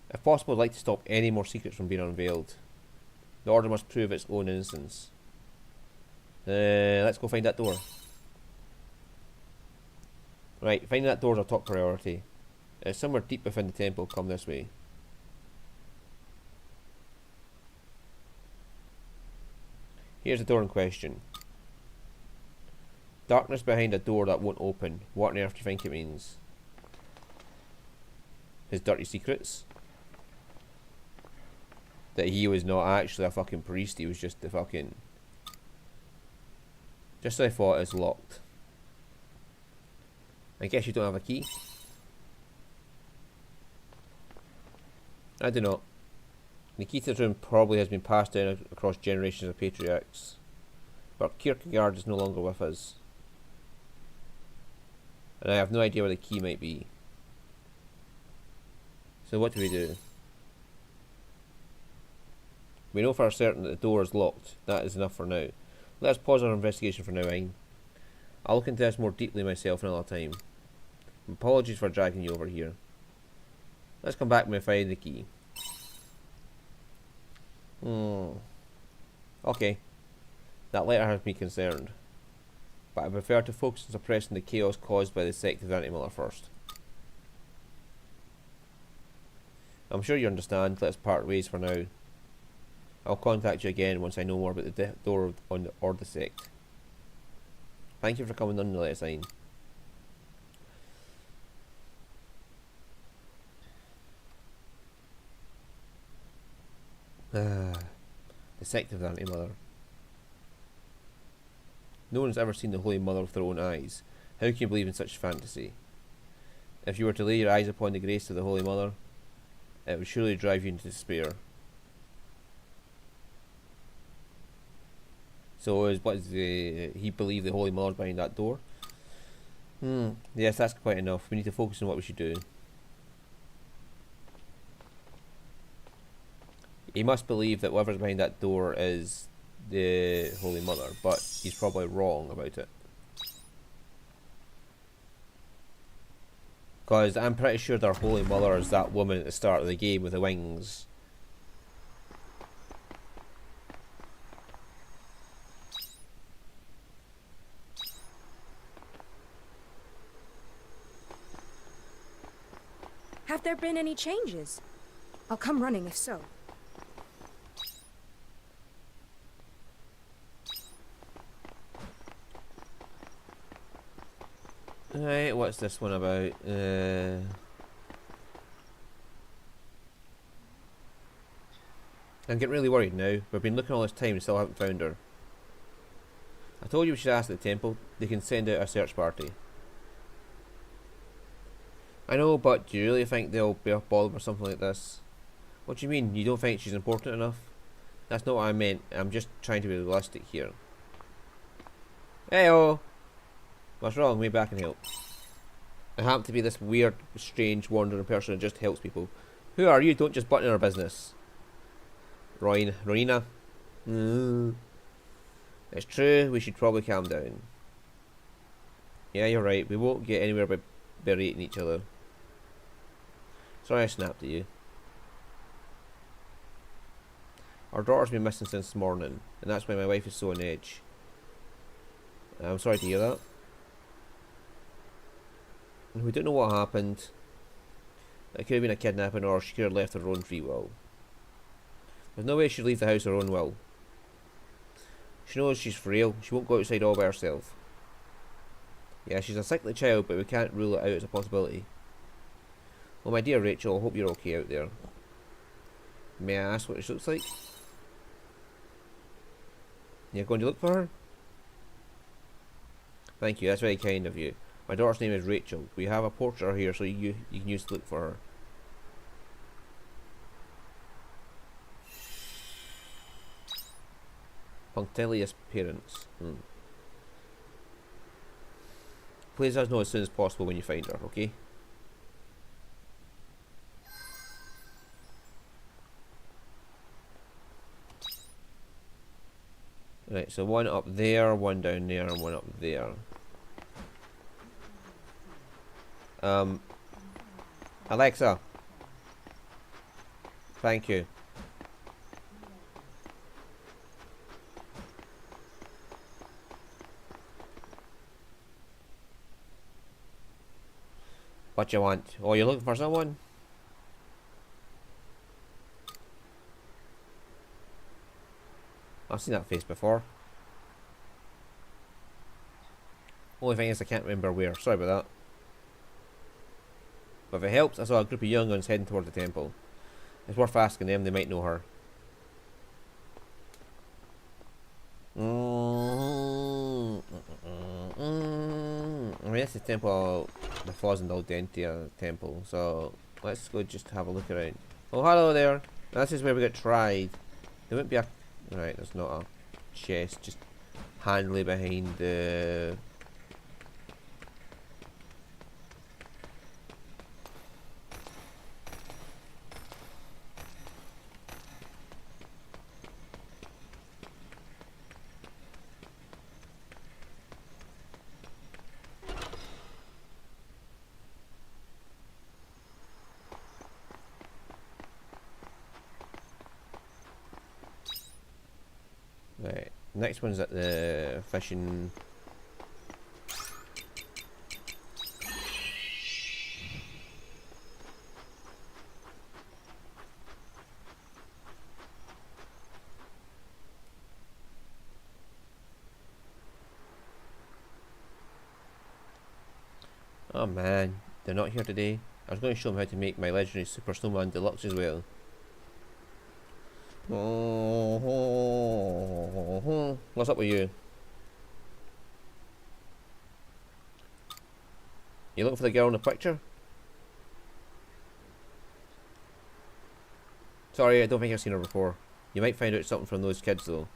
If possible, I'd like to stop any more secrets from being unveiled. The Order must prove its own innocence. Let's go find that door. Right, finding that door is our top priority. It's somewhere deep within the temple. Come this way. Here's the door in question. Darkness behind a door that won't open. What on earth do you think it means? His dirty secrets? That he was not actually a fucking priest, he was just the fucking... Just as I thought, it's locked. I guess you don't have a key? I do not. The key to this room probably has been passed down across generations of patriarchs. But Kierkegaard is no longer with us. And I have no idea where the key might be. So what do we do? We know for certain that the door is locked. That is enough for now. Let us pause our investigation for now, Ein. I'll look into this more deeply myself another time. Apologies for dragging you over here. Let's come back when we find the key. Okay. That letter has me concerned. But I prefer to focus on suppressing the chaos caused by the sect of the Anti-Mother first. I'm sure you understand. Let's part ways for now. I'll contact you again once I know more about the door on the Order sect. Thank you for coming nonetheless, Ein. The sect of the Anti-Mother. No one's ever seen the Holy Mother with their own eyes. How can you believe in such fantasy? If you were to lay your eyes upon the grace of the Holy Mother, it would surely drive you into despair. So he believe the Holy Mother's behind that door? Yes, that's quite enough. We need to focus on what we should do. He must believe that whoever's behind that door is the Holy Mother, but he's probably wrong about it. Because I'm pretty sure their Holy Mother is that woman at the start of the game with the wings. Have there been any changes? I'll come running if so. Right, what's this one about? I'm getting really worried now. We've been looking all this time and still haven't found her. I told you we should ask the temple. They can send out a search party. I know, but do you really think they'll be bothered with something like this? What do you mean? You don't think she's important enough? That's not what I meant. I'm just trying to be realistic here. Heyo! What's wrong? Maybe I can help. I happen to be this weird, strange, wandering person that just helps people. Who are you? Don't just butt in our business. Roina. It's true, we should probably calm down. Yeah, you're right, we won't get anywhere by berating each other. Sorry I snapped at you. Our daughter's been missing since this morning, and that's why my wife is so on edge. I'm sorry to hear that. We don't know what happened. It could have been a kidnapping, or she could have left her own free will. There's no way she'd leave the house her own will. She knows she's frail. She won't go outside all by herself. Yeah, she's a sickly child, but we can't rule it out as a possibility. Well, my dear Rachel, I hope you're okay out there. May I ask what she looks like? You're going to look for her? Thank you, that's very kind of you. My daughter's name is Rachel. We have a portrait of her here so you can use to look for her. Punctilious parents. Please let us know as soon as possible when you find her, okay? Right, so one up there, one down there, and one up there. Alexa. Thank you. What you want? Oh, you're looking for someone? I've seen that face before. Only thing is I can't remember where. Sorry about that. But if it helps, I saw a group of young ones heading toward the temple. It's worth asking them, they might know her. I mean, this is the temple, the Flaws and Aldentia temple, so let's go just have a look around. Oh, hello there. This is where we got tried. There wouldn't be a... Right, there's not a chest just handily behind the... Right, next one's at the fishing. Oh man, they're not here today. I was going to show them how to make my legendary Super Snowman Deluxe as well. What's up with you? You looking for the girl in the picture? Sorry, I don't think I've seen her before. You might find out something from those kids though.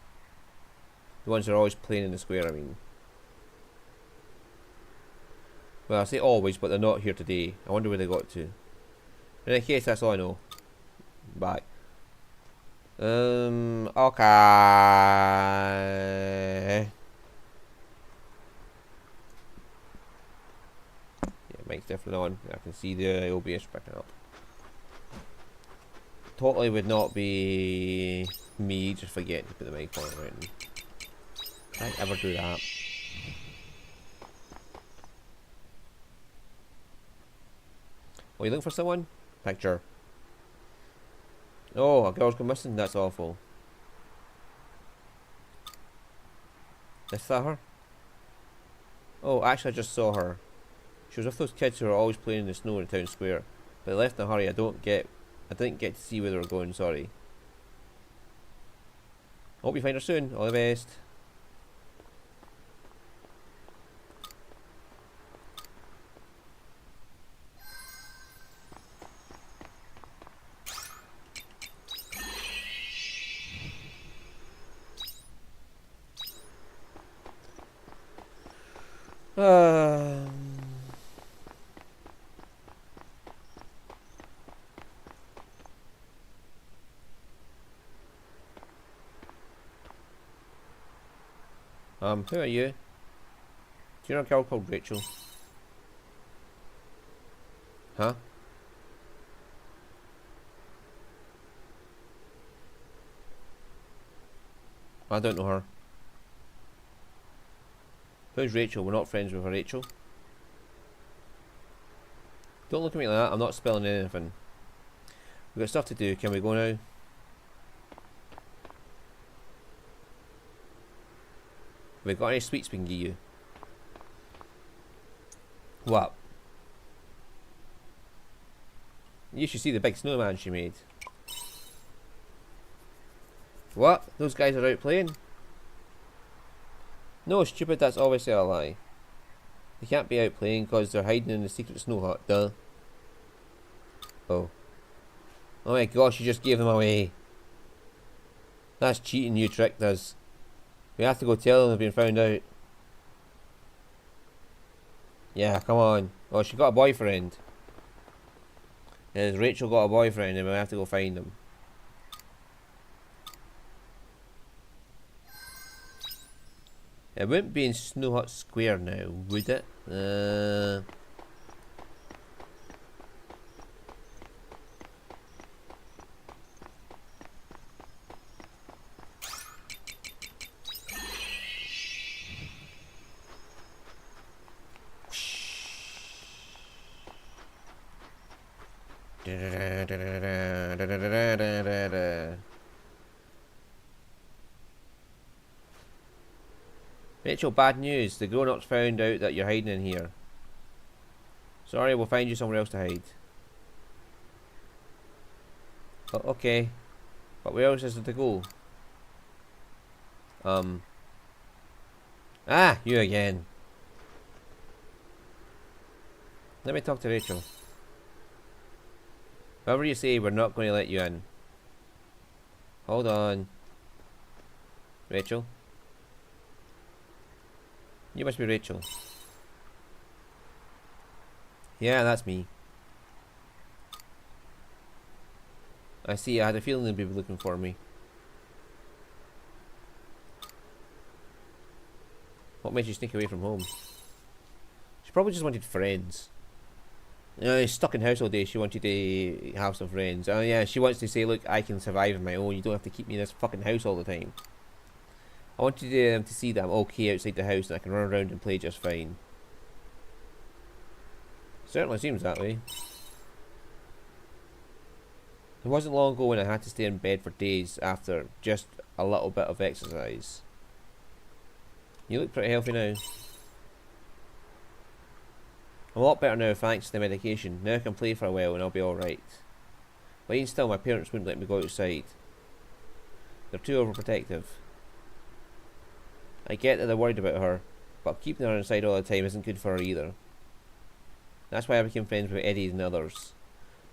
The ones that are always playing in the square, I mean. Well, I say always, but they're not here today. I wonder where they got to. In any case, that's all I know. Bye. Okay. Yeah, mic's definitely on. I can see the OBS picking up. Totally would not be me just forgetting to put the mic on right. I'd ever do that. Oh, you looking for someone? Picture. Oh, a girl's gone missing? That's awful. Is that her? Oh, actually I just saw her. She was with those kids who are always playing in the snow in the town square. But they left in a hurry. I didn't get to see where they were going, sorry. Hope you find her soon. All the best. Who are you? Do you know a girl called Rachel? Huh? I don't know her. Who's Rachel? We're not friends with her, Rachel. Don't look at me like that, I'm not spelling anything. We've got stuff to do, can we go now? Have we got any sweets we can give you? What? You should see the big snowman she made. What? Those guys are out playing? No, stupid, that's obviously a lie. They can't be out playing because they're hiding in the secret snow hut, duh. Oh. Oh my gosh, you just gave them away. That's cheating, you tricked us. We have to go tell them they've been found out. Yeah, come on. Oh, she got a boyfriend. Yes, Rachel got a boyfriend and we have to go find him. It wouldn't be in Snow Hut Square now, would it? Rachel, bad news. The grown-ups found out that you're hiding in here. Sorry, we'll find you somewhere else to hide. Oh, okay. But where else is there to go? Ah, you again. Let me talk to Rachel. Whatever you say, we're not going to let you in. Hold on. Rachel? You must be Rachel. Yeah, that's me. I see, I had a feeling they'd be looking for me. What made you sneak away from home? She probably just wanted friends. You know, stuck in house all day, she wanted to have some friends. Oh yeah, she wants to say, look, I can survive on my own, you don't have to keep me in this fucking house all the time. I wanted them to see that I'm okay outside the house and I can run around and play just fine. Certainly seems that way. It wasn't long ago when I had to stay in bed for days after just a little bit of exercise. You look pretty healthy now. I'm a lot better now thanks to the medication. Now I can play for a while and I'll be alright. But even still, my parents wouldn't let me go outside. They're too overprotective. I get that they're worried about her, but keeping her inside all the time isn't good for her either. That's why I became friends with Eddie and others.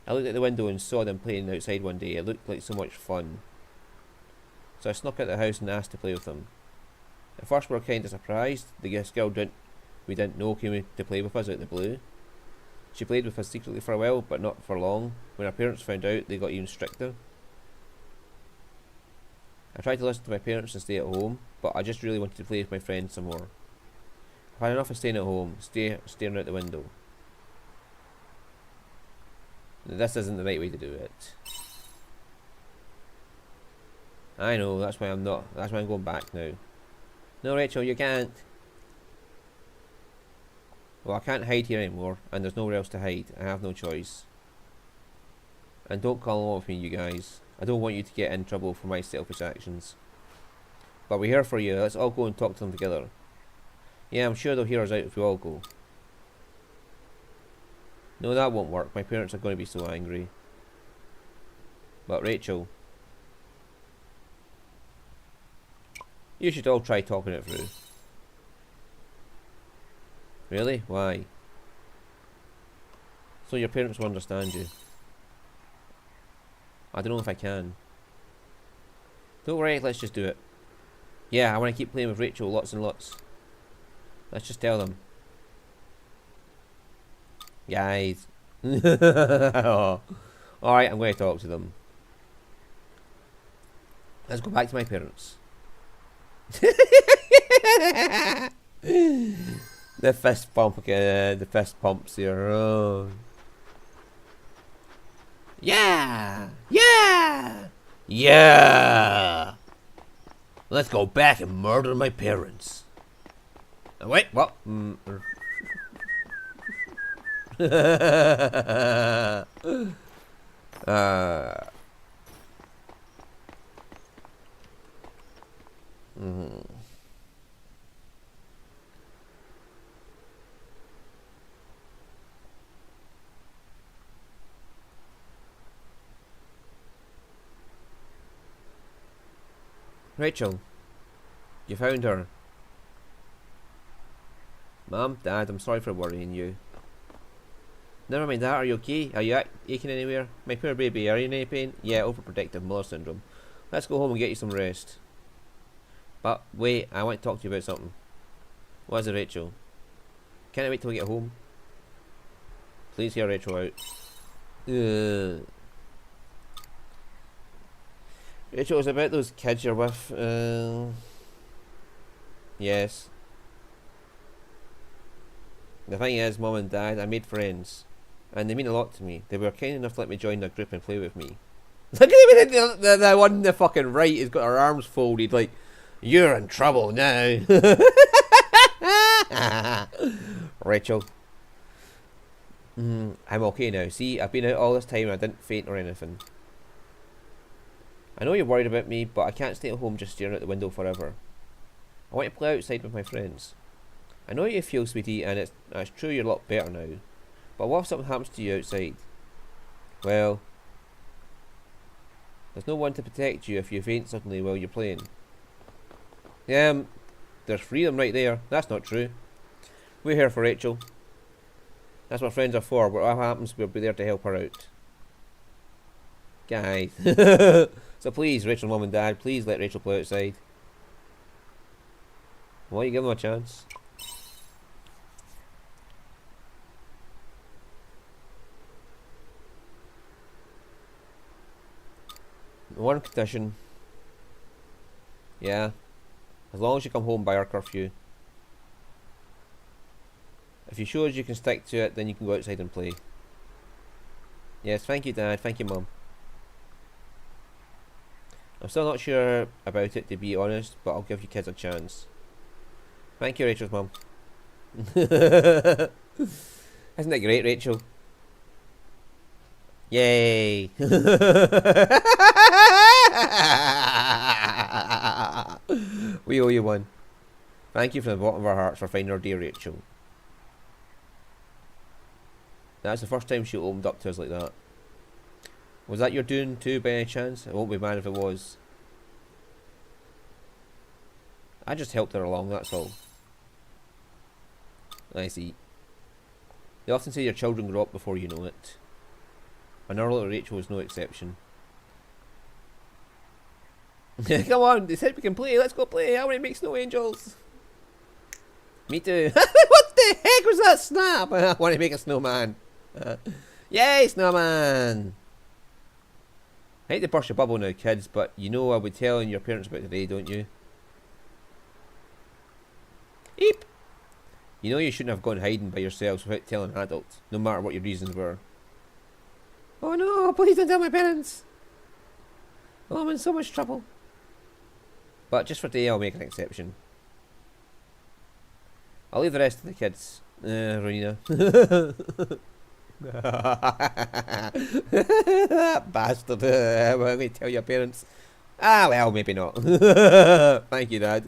I looked out the window and saw them playing outside one day. It looked like so much fun. So I snuck out the house and asked to play with them. At first we were kind of surprised. The girl we didn't know came to play with us out of the blue. She played with us secretly for a while, but not for long. When our parents found out, they got even stricter. I tried to listen to my parents and stay at home, but I just really wanted to play with my friends some more. I've had enough of staying at home, staring out the window. This isn't the right way to do it. I know, that's why I'm going back now. No, Rachel, you can't. Well, I can't hide here anymore, and there's nowhere else to hide. I have no choice. And don't call along with me, you guys. I don't want you to get in trouble for my selfish actions. But we're here for you. Let's all go and talk to them together. Yeah, I'm sure they'll hear us out if we all go. No, that won't work. My parents are going to be so angry. But Rachel, you should all try talking it through. Really? Why? So your parents will understand you. I don't know if I can. Don't worry, let's just do it. Yeah, I want to keep playing with Rachel lots and lots. Let's just tell them. Guys. Oh. Alright, I'm going to talk to them. Let's go back to my parents. The fist pump again. The fist pumps here. Oh. Yeah! Yeah! Yeah! Let's go back and murder my parents. Oh, wait, what? Rachel, you found her. Mom, Dad, I'm sorry for worrying you. Never mind that, are you okay? Are you aching anywhere? My poor baby, are you in any pain? Yeah, overprotective Miller syndrome. Let's go home and get you some rest. But wait, I want to talk to you about something. What is it, Rachel? Can't wait till we get home. Please hear Rachel out. Rachel, it's about those kids you're with. Yes. The thing is, Mum and Dad, I made friends. And they mean a lot to me. They were kind enough to let me join their group and play with me. Look at the one on the fucking right has got her arms folded like, you're in trouble now. Rachel. I'm okay now. See, I've been out all this time and I didn't faint or anything. I know you're worried about me, but I can't stay at home just staring out the window forever. I want to play outside with my friends. I know how you feel, sweetie, and it's true you're a lot better now. But what if something happens to you outside? Well, there's no one to protect you if you faint suddenly while you're playing. There's freedom right there. That's not true. We're here for Rachel. That's what friends are for. Whatever happens, we'll be there to help her out. Guys. So please, Rachel, Mum and Dad, please let Rachel play outside. Why don't you give them a chance? One condition. Yeah. As long as you come home by our curfew. If you show us you can stick to it, then you can go outside and play. Yes, thank you, Dad. Thank you, Mum. I'm still not sure about it, to be honest, but I'll give you kids a chance. Thank you, Rachel's mum. Isn't that great, Rachel? Yay! We owe you one. Thank you from the bottom of our hearts for finding our dear Rachel. That's the first time she opened up to us like that. Was that your doing too, by any chance? It won't be mad if it was. I just helped her along, that's all. I see. They often say your children grow up before you know it. And our little Rachel was no exception. Come on, they said we can play, let's go play. I want to make snow angels. Me too. What the heck was that snap? I want to make a snowman. Yay, snowman! I hate to burst your bubble now, kids, but you know I would tell your parents about today, don't you? Eep! You know you shouldn't have gone hiding by yourselves without telling adults, no matter what your reasons were. Oh no, please don't tell my parents! Oh, I'm in so much trouble. But just for today, I'll make an exception. I'll leave the rest to the kids. Rowena. That bastard. I'm going to tell your parents. Ah, well, maybe not. Thank you, Dad.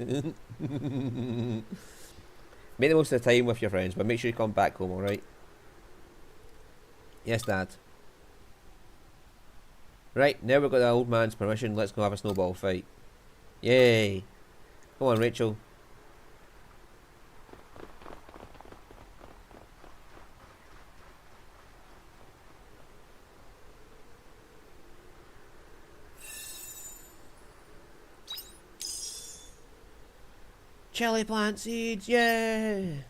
Make the most of the time with your friends, but make sure you come back home, alright? Yes, Dad. Right, now we've got the old man's permission, let's go have a snowball fight. Yay! Come on, Rachel. Chili plant seeds, yay!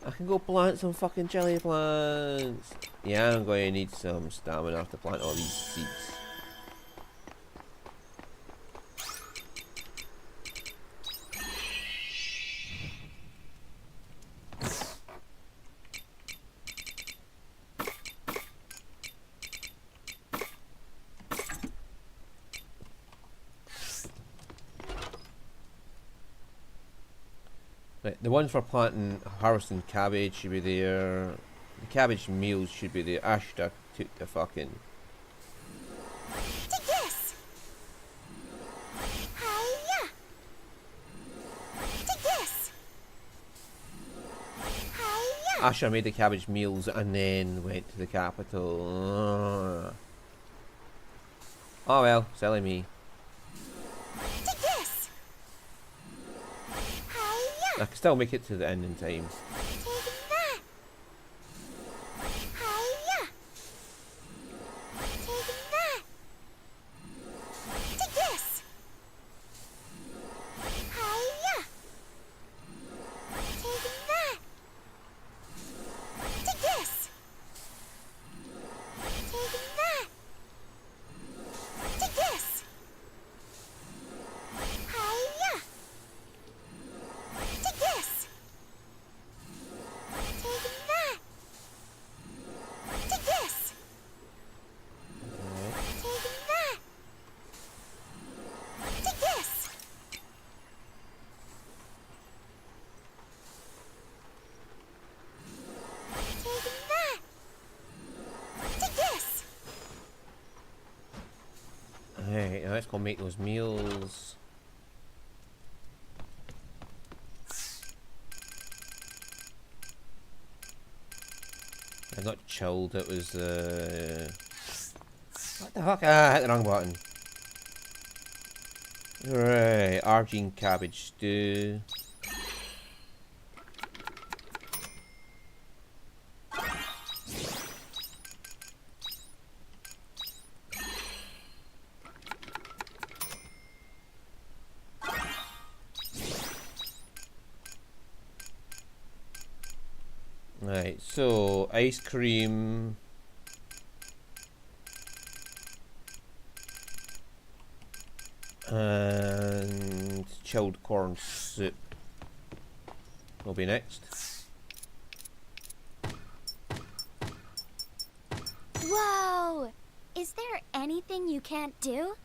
I can go plant some fucking chili plants. Yeah, I'm going to need some stamina to plant all these seeds. Right, the ones for planting, harvesting cabbage should be there. The cabbage meals should be there. I should have took the fucking... Take this! Hiya! Take this! Hiya! I should have made the cabbage meals and then went to the capital. Oh well, silly me. Take this! Hiya! I can still make it to the end in time. Take that! Hiya! Take that! Take this! Hiya! Take that! Take this! Take that! Take this! Hiya! Take this! Take that! Take this! Take that! Take this! Take that! Take this! Alright, now let's go make those meals. I'm not chilled, it was what the fuck? Ah, I hit the wrong button. Right, Argene cabbage stew. Right, so ice cream. And chilled corn soup will be next. Whoa! Is there anything you can't do?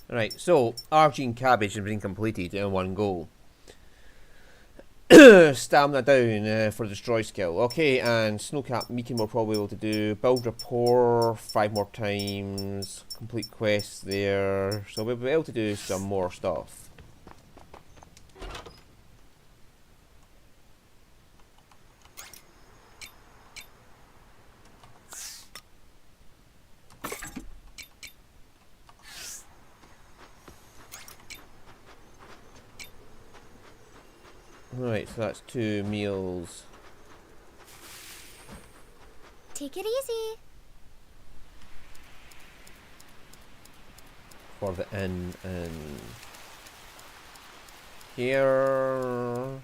Right, so Argene cabbage has been completed in one go. Stamina down for destroy skill. Okay, and Snowcap Meekin we're probably able to do. Build rapport 5 more times. Complete quests there. So we'll be able to do some more stuff. Right, so that's 2 meals. Take it easy. For the inn and here.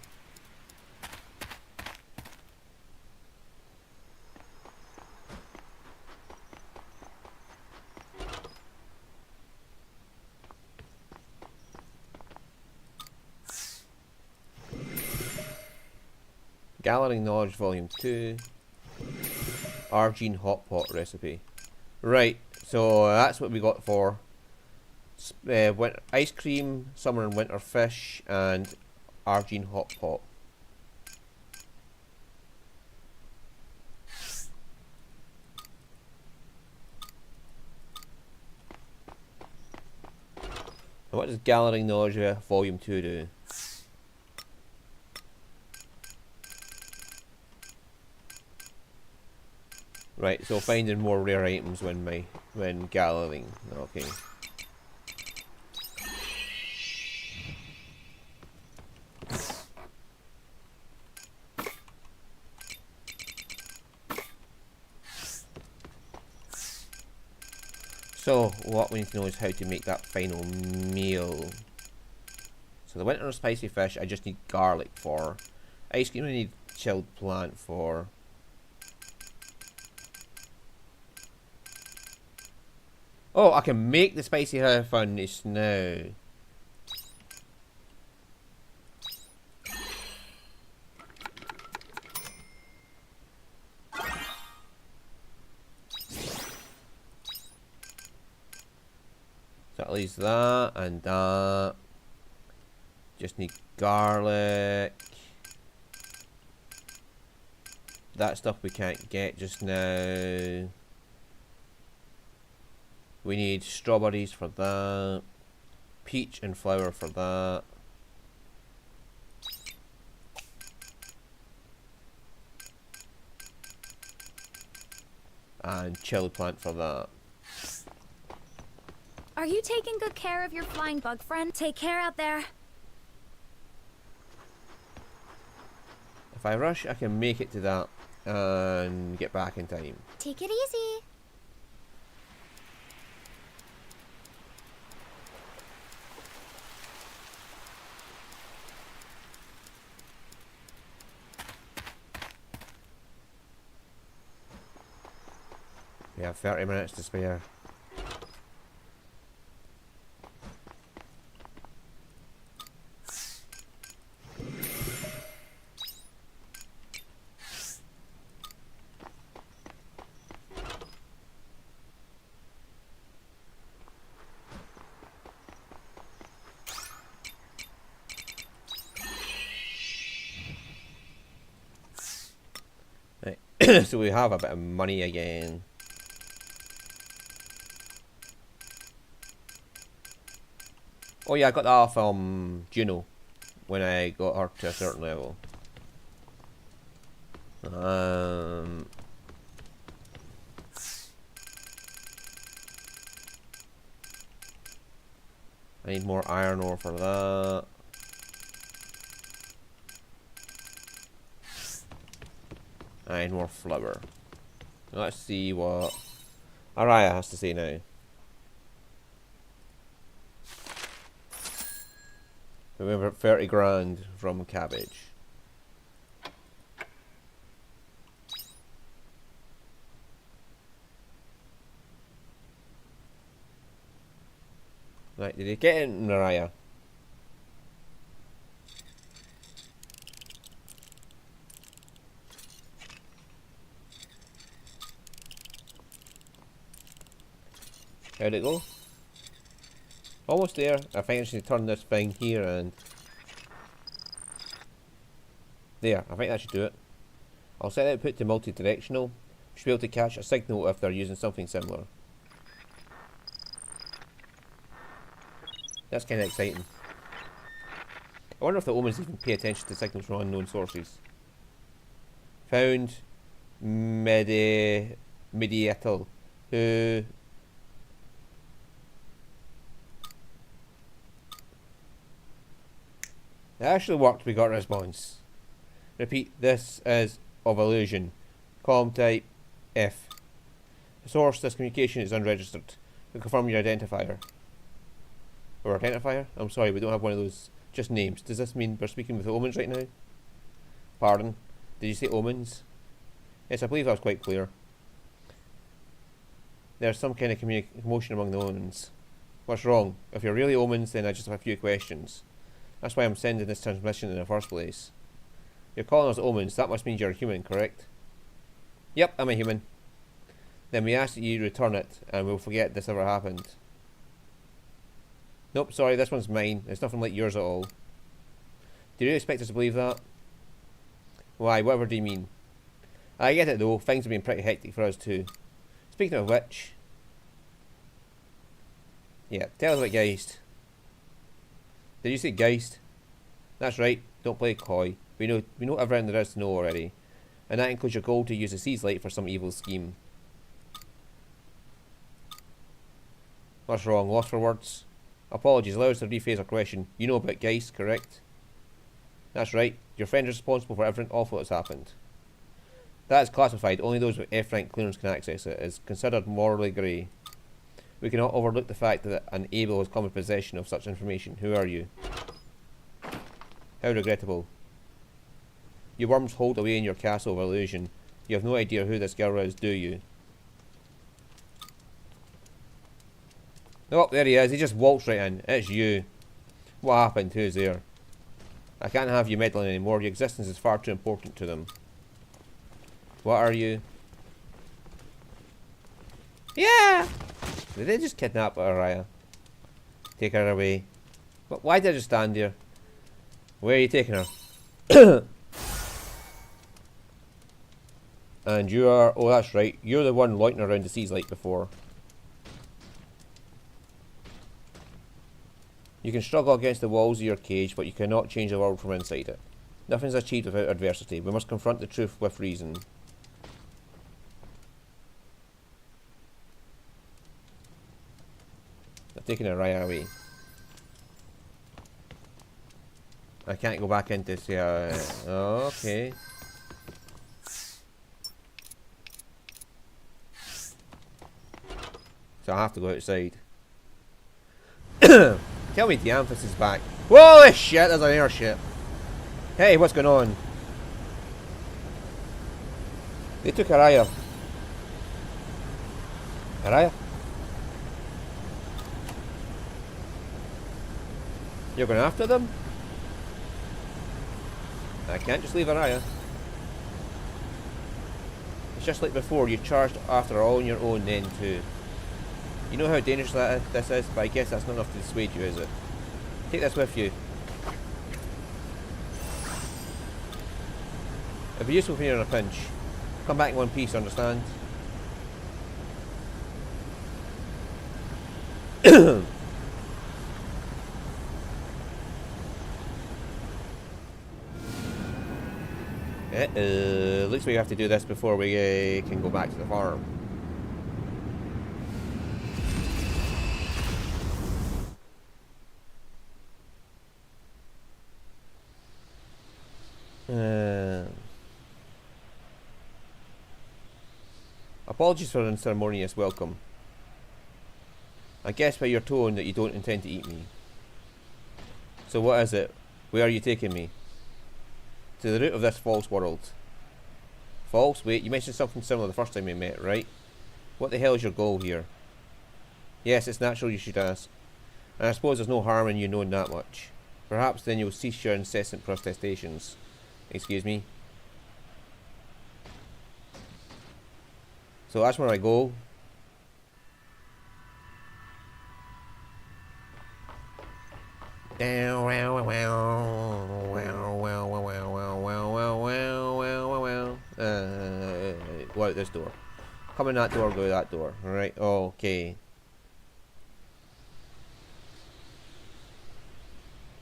Gathering Knowledge Volume 2. Argene Hot Pot Recipe. Right, so that's what we got for ice cream, summer and winter fish, and Argene Hot Pot. Now what does Gathering Knowledge Volume 2 do? Right, so finding more rare items when gathering. Okay. So what we need to know is how to make that final meal. So the winter spicy fish I just need garlic for. Ice cream I need chilled plant for. Oh, I can make the spicy furnace now. So at leaves that and that. Just need garlic. That stuff we can't get just now. We need strawberries for that. Peach and flour for that. And chili plant for that. Are you taking good care of your flying bug friend? Take care out there. If I rush, I can make it to that and get back in time. Take it easy. We have 30 minutes to spare. Right. So we have a bit of money again. Oh yeah, I got that off Juno when I got her to a certain level. I need more iron ore for that. I need more flour. Let's see what Araya has to say now. Remember, 30 grand from cabbage. Right, did you get it, Naraya? How'd it go? Almost there. I think I should turn this thing here and... There, I think that should do it. I'll set output to multi-directional. Should be able to catch a signal if they're using something similar. That's kind of exciting. I wonder if the omens even pay attention to signals from unknown sources. Found Mediatal, who... It actually worked, we got a response. Repeat, this is of illusion. Column type F. The source, this communication is unregistered. We confirm your identifier. Or identifier? I'm sorry, we don't have one of those just names. Does this mean we're speaking with omens right now? Pardon? Did you say omens? Yes, I believe that was quite clear. There's some kind of commotion among the omens. What's wrong? If you're really omens, then I just have a few questions. That's why I'm sending this transmission in the first place. You're calling us omens, that must mean you're a human, correct? Yep, I'm a human. Then we ask that you return it, and we'll forget this ever happened. Nope, sorry, this one's mine. It's nothing like yours at all. Do you really expect us to believe that? Why, whatever do you mean? I get it though, things have been pretty hectic for us too. Speaking of which... Yeah, tell us about Geist. Did you say Geist? That's right, don't play coy. We know everything there is to know already. And that includes your goal to use the Sea's Light for some evil scheme. What's wrong, lost for words? Apologies, allow us to rephrase our question. You know about Geist, correct? That's right, your friend is responsible for everything awful that's happened. That is classified, only those with F-rank clearance can access it. It's considered morally grey. We cannot overlook the fact that an Able has come in possession of such information. Who are you? How regrettable. You worms hold away in your castle of illusion. You have no idea who this girl is, do you? Oh, there he is. He just walks right in. It's you. What happened? Who's there? I can't have you meddling anymore. Your existence is far too important to them. What are you? Yeah! Did they just kidnap Araya? Take her away. But why did I just stand here? Where are you taking her? And you are... Oh, that's right. You're the one loitering around the seas like before. You can struggle against the walls of your cage, but you cannot change the world from inside it. Nothing's achieved without adversity. We must confront the truth with reason. They're taking a Raya away. I can't go back into okay. So I have to go outside. Tell me Dianthus is back. Holy shit, there's an airship. Hey, what's going on? They took Araya. Araya? You're going after them? I can't just leave Araya. It's just like before, you charged after her all on your own then too. You know how dangerous this is, but I guess that's not enough to dissuade you, is it? Take this with you. It'll be useful when you're in a pinch. Come back in one piece, understand? Looks like we have to do this before we can go back to the farm. Apologies for the unceremonious welcome. I guess by your tone that you don't intend to eat me. So what is it? Where are you taking me? To the root of this false world. False? Wait, you mentioned something similar the first time we met, right? What the hell is your goal here? Yes, it's natural you should ask. And I suppose there's no harm in you knowing that much. Perhaps then you'll cease your incessant protestations. Excuse me? So that's where I go. Go out this door. Come in that door, go out that door. Alright, okay.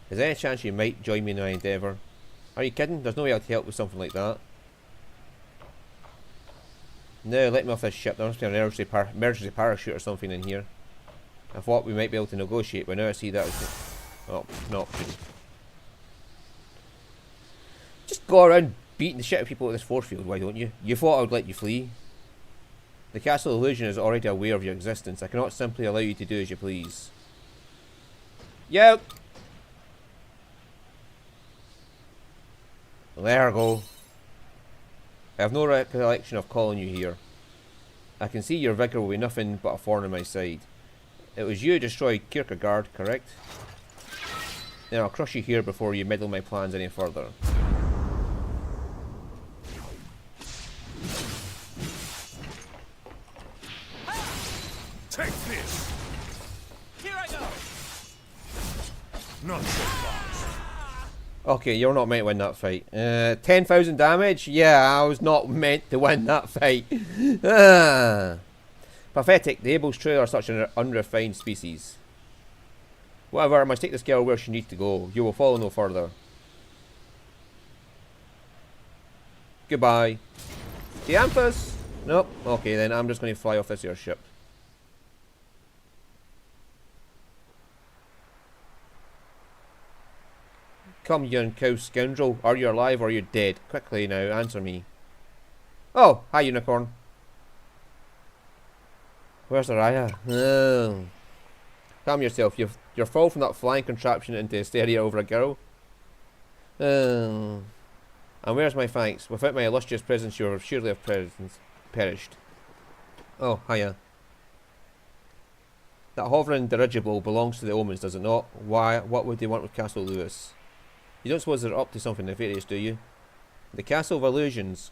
Is there any chance you might join me in my endeavour? Are you kidding? There's no way I'd help with something like that. No, let me off this ship. There must be an emergency parachute or something in here. I thought we might be able to negotiate, but now I see that oh, no. Just go around beating the shit out of people at this force field, why don't you? You thought I would let you flee? The Castle Illusion is already aware of your existence. I cannot simply allow you to do as you please. Yep. Let her go. I have no recollection of calling you here. I can see your vigour will be nothing but a thorn in my side. It was you who destroyed Kierkegaard, correct? Then I'll crush you here before you meddle my plans any further. Take this! Here I go! Not so fast. Okay, you're not meant to win that fight. 10,000 damage? Yeah, I was not meant to win that fight. Pathetic. The Abel's Trail are such an unrefined species. Whatever, I must take this girl where she needs to go. You will follow no further. Goodbye. Dianthus? Nope. Okay, then I'm just going to fly off this airship. Come, you uncouth scoundrel. Are you alive or are you dead? Quickly now, answer me. Oh, hi, unicorn. Where's Araya? Oh. Calm yourself. You're fall from that flying contraption into hysteria over a girl. Oh. And where's my thanks? Without my illustrious presence, you would surely have perished. Oh, hiya. That hovering dirigible belongs to the Omens, does it not? Why? What would they want with Castle Lewis? You don't suppose they're up to something nefarious, do you? The Castle of Illusions.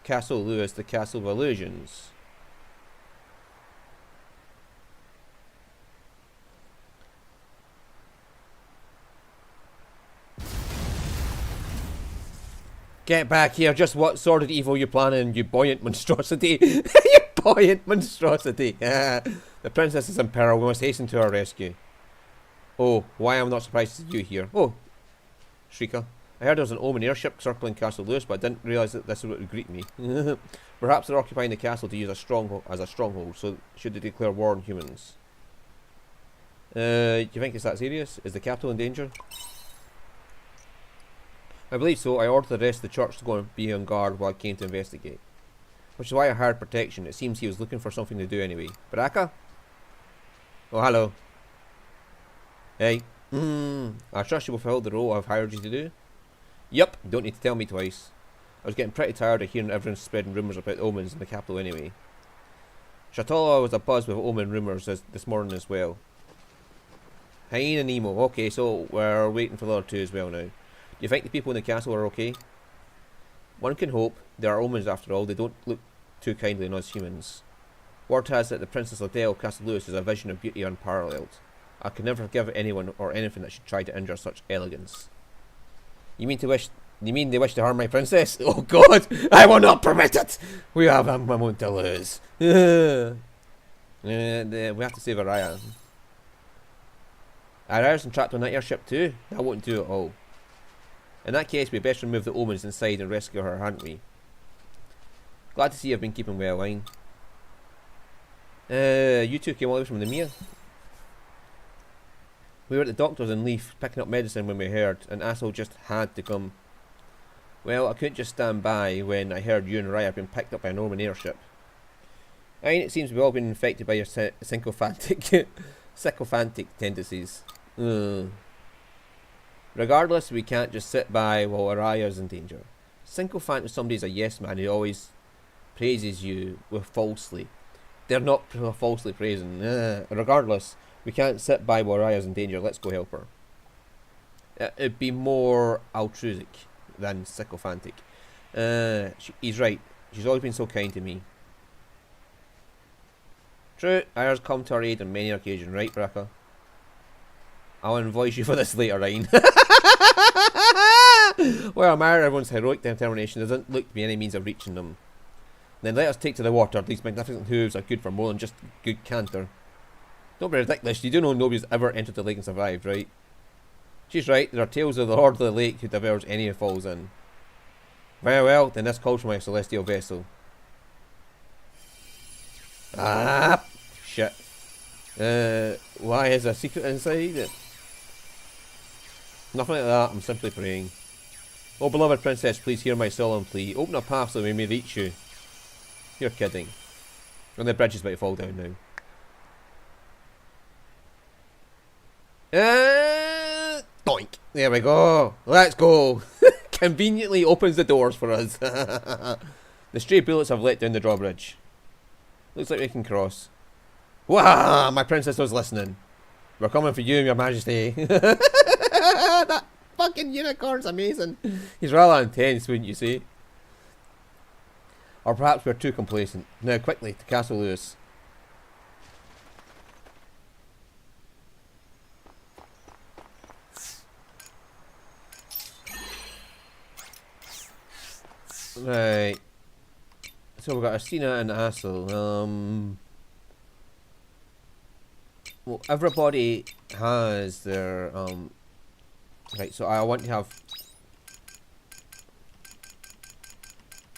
Castle Lewis, the Castle of Illusions. Get back here. Just what sort of evil you planning, you buoyant monstrosity? You buoyant monstrosity. The princess is in peril. We must hasten to her rescue. Oh, why am I not surprised to see you here? Oh, Shrieker. I heard there was an Omen airship circling Castle Lewis, but I didn't realise that this would greet me. Perhaps they're occupying the castle to use a stronghold, so should they declare war on humans? Do you think it's that serious? Is the capital in danger? I believe so. I ordered the rest of the church to go and be on guard while I came to investigate. Which is why I hired protection. It seems he was looking for something to do anyway. Baraka? Oh, hello. Hey. I trust you will fulfill the role I've hired you to do. Yep, don't need to tell me twice. I was getting pretty tired of hearing everyone spreading rumours about omens in the capital anyway. Shatola was abuzz with omen rumours this morning as well. Hyena and Nemo. Okay, so we're waiting for the other two as well now. Do you think the people in the castle are okay? One can hope. They are omens after all. They don't look too kindly on us humans. Word has that the Princess Liddell, Castle Lewis, is a vision of beauty unparalleled. I could never forgive anyone or anything that should try to injure such elegance. You mean they wish to harm my princess? Oh God, I will not permit it! We have a moment to lose. We have to save Araya. Araya's trapped on that airship too? That won't do it all. In that case, we best remove the omens inside and rescue her, hadn't we? Glad to see you've been keeping well, Line. You two came all the way from the Mere. We were at the doctor's in Leaf, picking up medicine when we heard, and Asshole just had to come. Well, I couldn't just stand by when I heard you and Raya had been picked up by an Omen airship. I mean, it seems we've all been infected by your sycophantic tendencies. Regardless, we can't just sit by while Araya's in danger. Sycophant is somebody who's a yes man who always praises you with falsely. They're not falsely praising. Regardless, we can't sit by while Araya's in danger. Let's go help her. It'd be more altruistic than sycophantic. He's right. She's always been so kind to me. True, Araya's come to our aid on many occasions, right, Baraka? I'll invoice you for this later, Ryan. Well, I admire everyone's heroic determination. Doesn't look to be any means of reaching them. Then let us take to the water. These magnificent hooves are good for more than just good canter. Don't be ridiculous. You do know nobody's ever entered the lake and survived, right? She's right. There are tales of the Lord of the Lake who devours any who falls in. Very well, then this calls for my celestial vessel. Ah, shit. Why is there a secret inside it? Nothing like that. I'm simply praying. Oh, beloved princess, please hear my solemn plea. Open a path so we may reach you. You're kidding. And the bridge is about to fall down now. Doink. There we go. Let's go. Conveniently opens the doors for us. The stray bullets have let down the drawbridge. Looks like we can cross. Wow, my princess was listening. We're coming for you, your majesty. That fucking unicorn's amazing. He's rather intense, wouldn't you say? Or perhaps we're too complacent. Now quickly, to Castle Lewis. Right. So we've got Astina and Assel. Well, everybody has their right, so I want to have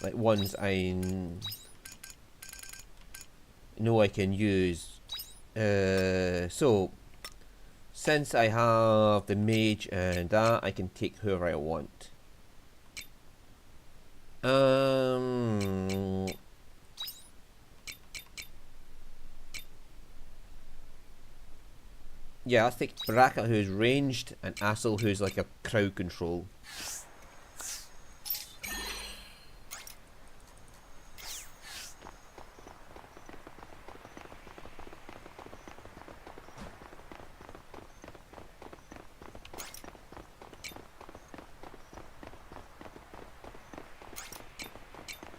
like ones I know I can use. So since I have the mage and that, I can take whoever I want. Yeah, let's take Baraka, who's ranged, and Assel, who's like a crowd control.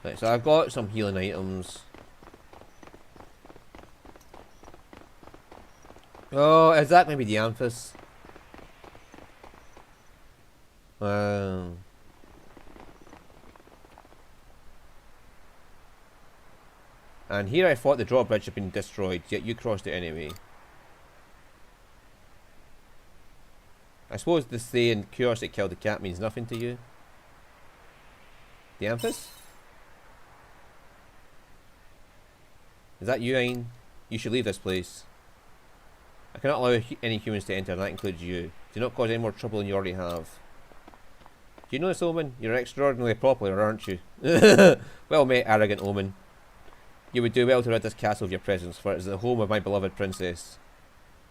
Right, so I've got some healing items. Oh, is that maybe the Amphis? And here I thought the drawbridge had been destroyed, yet you crossed it anyway. I suppose the saying curiosity killed the cat means nothing to you. Dianthus? Is that you, Ain? You should leave this place. I cannot allow any humans to enter, and that includes you. Do not cause any more trouble than you already have. Do you know this, Omen? You're extraordinarily popular, aren't you? Well met, arrogant Omen. You would do well to rid this castle of your presence, for it is the home of my beloved princess.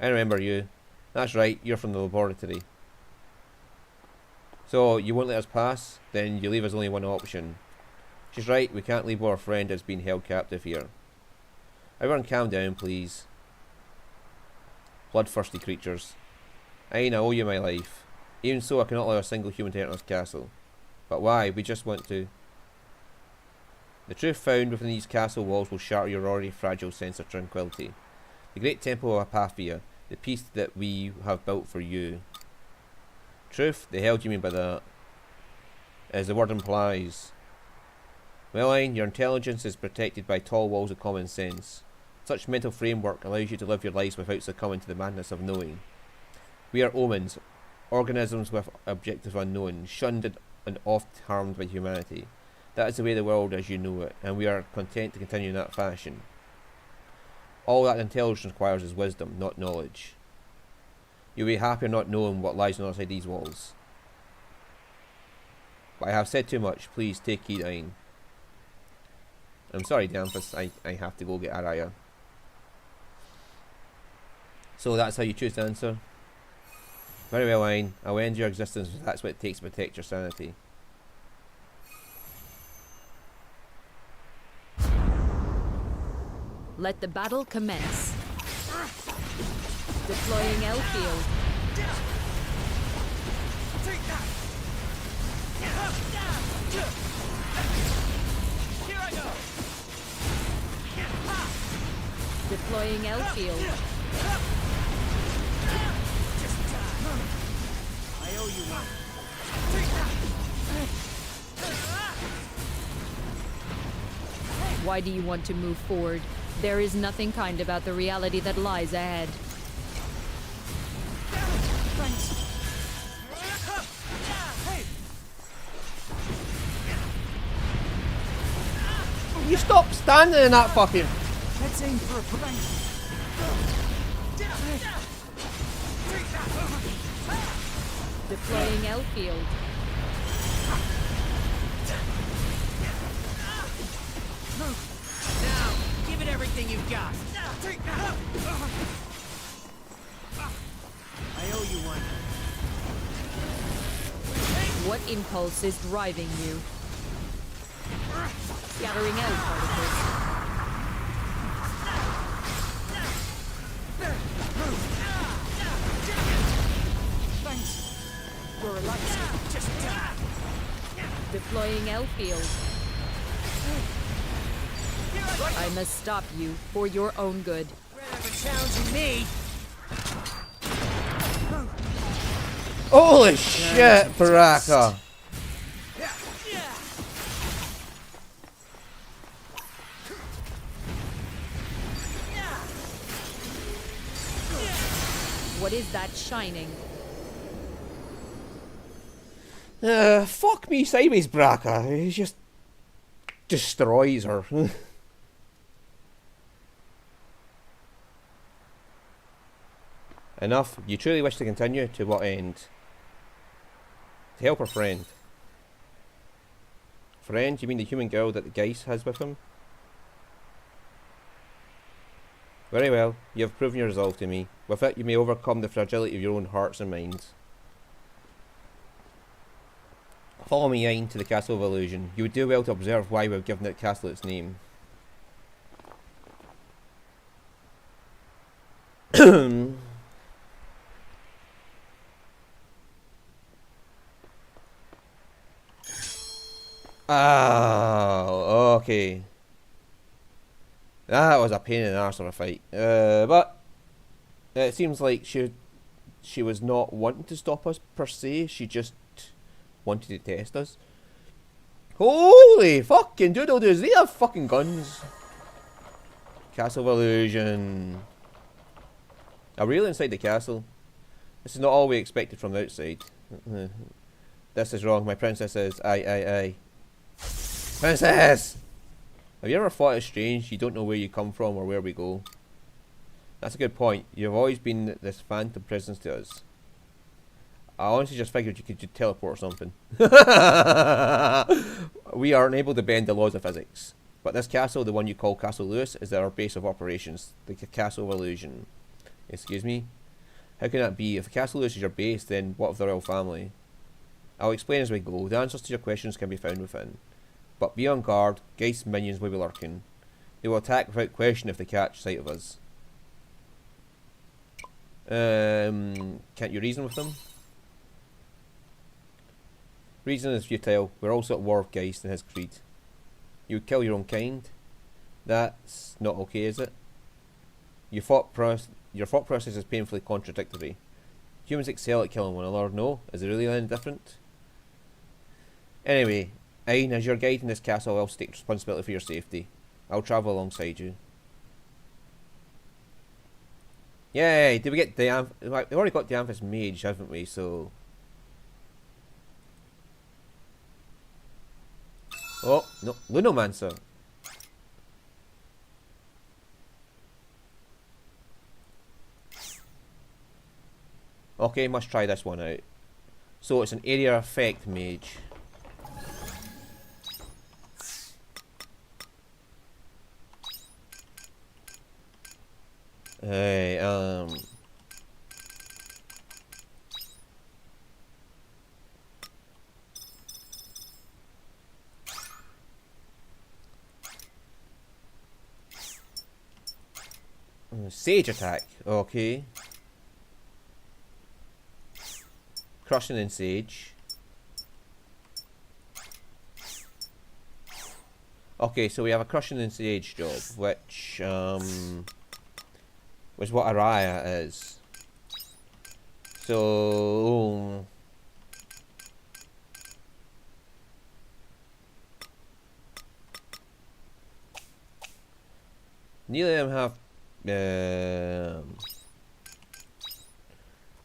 I remember you. That's right, you're from the laboratory. So, you won't let us pass? Then you leave us only one option. She's right, we can't leave our friend that's been held captive here. Everyone calm down, please. Bloodthirsty creatures. Ain, I owe you my life. Even so, I cannot allow a single human to enter this castle. But why? We just want to. The truth found within these castle walls will shatter your already fragile sense of tranquility. The great temple of Apathia, the peace that we have built for you. Truth? The hell do you mean by that? As the word implies. Well, Ain, your intelligence is protected by tall walls of common sense. Such mental framework allows you to live your lives without succumbing to the madness of knowing. We are omens, organisms with objectives unknown, shunned and oft harmed by humanity. That is the way of the world as you know it, and we are content to continue in that fashion. All that intelligence requires is wisdom, not knowledge. You'll be happier not knowing what lies on the other side of these walls. But I have said too much. Please take heed, Ain. I'm sorry, Dianthus. I have to go get Araya. So that's how you choose to answer. Very well, Ain. I'll end your existence if that's what it takes to protect your sanity. Let the battle commence. Deploying Elfield. Take that! Here I go! Deploying Elfield. I owe you one. Why do you want to move forward? There is nothing kind about the reality that lies ahead. You stop standing in that fucking... Let's aim for a prank. Deploying Elfield. Now, give it everything you've got. I owe you one. What impulse is driving you? Scattering out particles. Thanks. You're a light. Just Deploying Elfield. I must stop you for your own good. rather than challenging me. Holy shit, Baraka! What is that shining? Fuck me sideways, Baraka. He just destroys her. Enough. You truly wish to continue? To what end? To help her friend. Friend? You mean the human girl that the Geist has with him? Very well. You have proven your resolve to me. With it, you may overcome the fragility of your own hearts and minds. Follow me, Ain, to the Castle of Illusion. You would do well to observe why we have given that castle its name. Oh, okay. That was a pain in the arse of a fight. But it seems like she was not wanting to stop us per se. She just wanted to test us. Holy fucking doodle doos! They have fucking guns. Castle of Illusion. Are we really inside the castle? This is not all we expected from the outside. This is wrong. My princess is. Aye. Princess! Have you ever thought it's strange you don't know where you come from or where we go? That's a good point. You've always been this phantom presence to us. I honestly just figured you could just teleport or something. We are unable to bend the laws of physics. But this castle, the one you call Castle Lewis, is our base of operations. The Castle of Illusion. Excuse me? How can that be? If Castle Lewis is your base, then what of the royal family? I'll explain as we go. The answers to your questions can be found within. But be on guard. Geist minions will be lurking. They will attack without question if they catch sight of us. Can't you reason with them? Reason is futile. We're also at war with Geist and his creed. You would kill your own kind? That's not okay, is it? Your thought process is painfully contradictory. Humans excel at killing one another. No? Is it really any different? Anyway, Ayn, as your guide in this castle, I'll take responsibility for your safety. I'll travel alongside you. Yay! Did we get the we've already got the Amphis Mage, haven't we? So... Oh, no. Lunomancer. Okay, must try this one out. So it's an area effect mage. Hey, Sage attack, okay. Crushing and Sage. Okay, so we have a Crushing and Sage job, which was what Araya is. So neither of them have so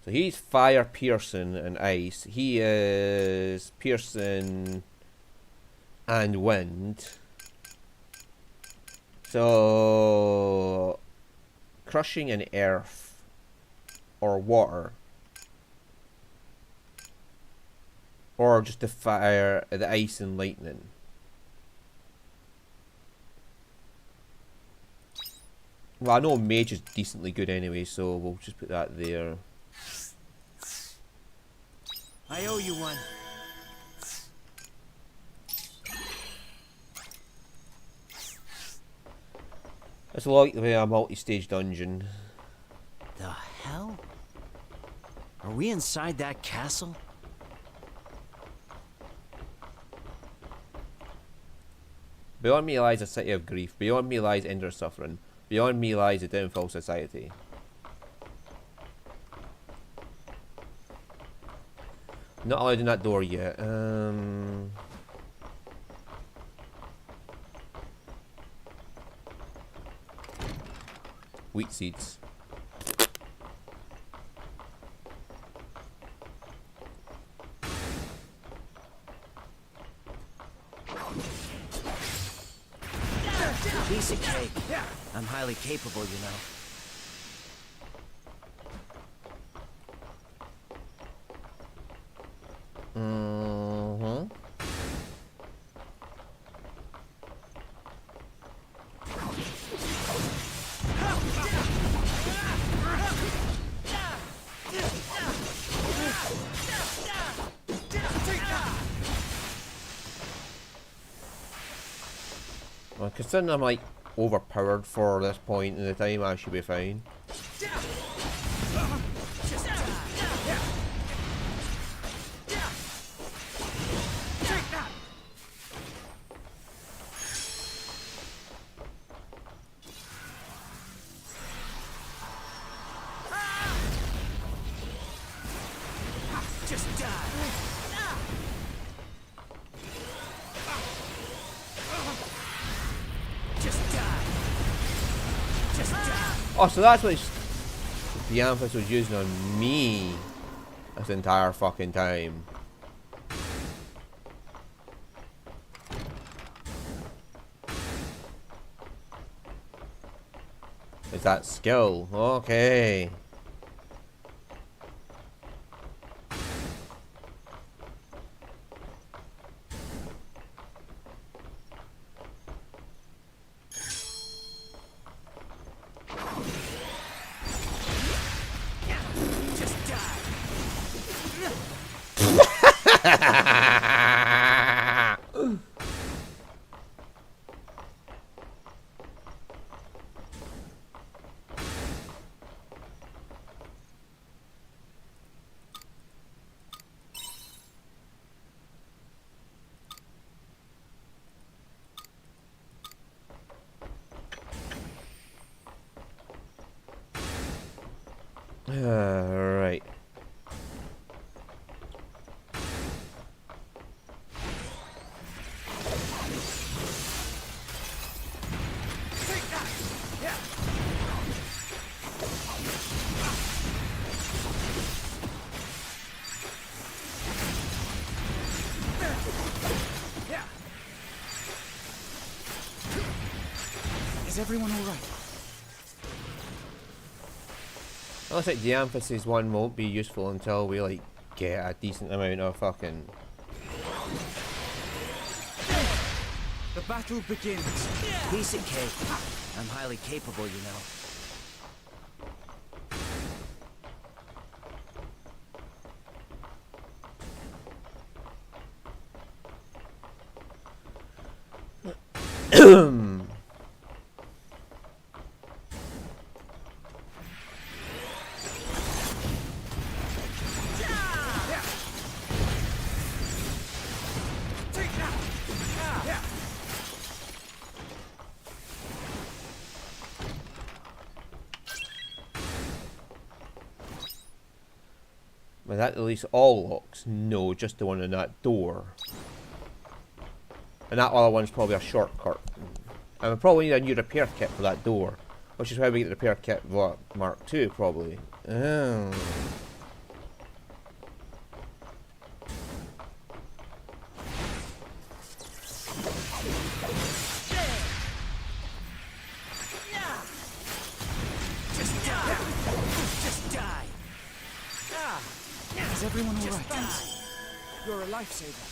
he's fire, piercing, and ice. He is piercing and wind. So crushing and earth or water, or just the fire, the ice and lightning. Well, I know mage is decently good anyway, so we'll just put that there. I owe you one. It's likely a multi-stage dungeon. The hell? Are we inside that castle? Beyond me lies a city of grief. Beyond me lies endless suffering. Beyond me lies the downfall of society. Not allowed in that door yet. Wheat seeds. Piece of cake. I'm highly capable, you know. Well, considering I'm like overpowered for this point in the time, I should be fine. Just die. Just die. Oh, so that's what the Amethyst was using on me this entire fucking time. Is that skill? Okay. Right. Is everyone all right? Looks like the emphasis one won't be useful until we like get a decent amount of fucking. The battle begins. Piece of cake. I'm highly capable, you know. Was that at least all locks? No, just the one in that door. And that other one's probably a shortcut. And we probably need a new repair kit for that door. Which is why we get the repair kit Mark II, probably. Oh. Just die. Is everyone all right? You're a lifesaver.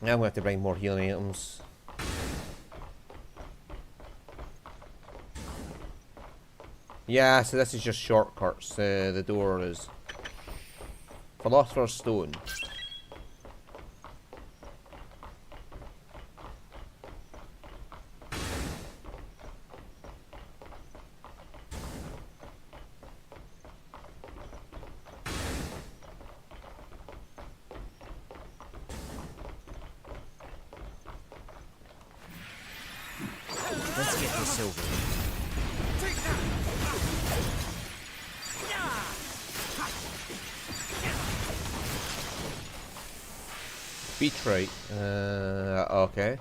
Now I'm going to have to bring more healing items. Yeah, so this is just shortcuts. The door is Philosopher's Stone. Let's get this over with. Betrayed. Okay.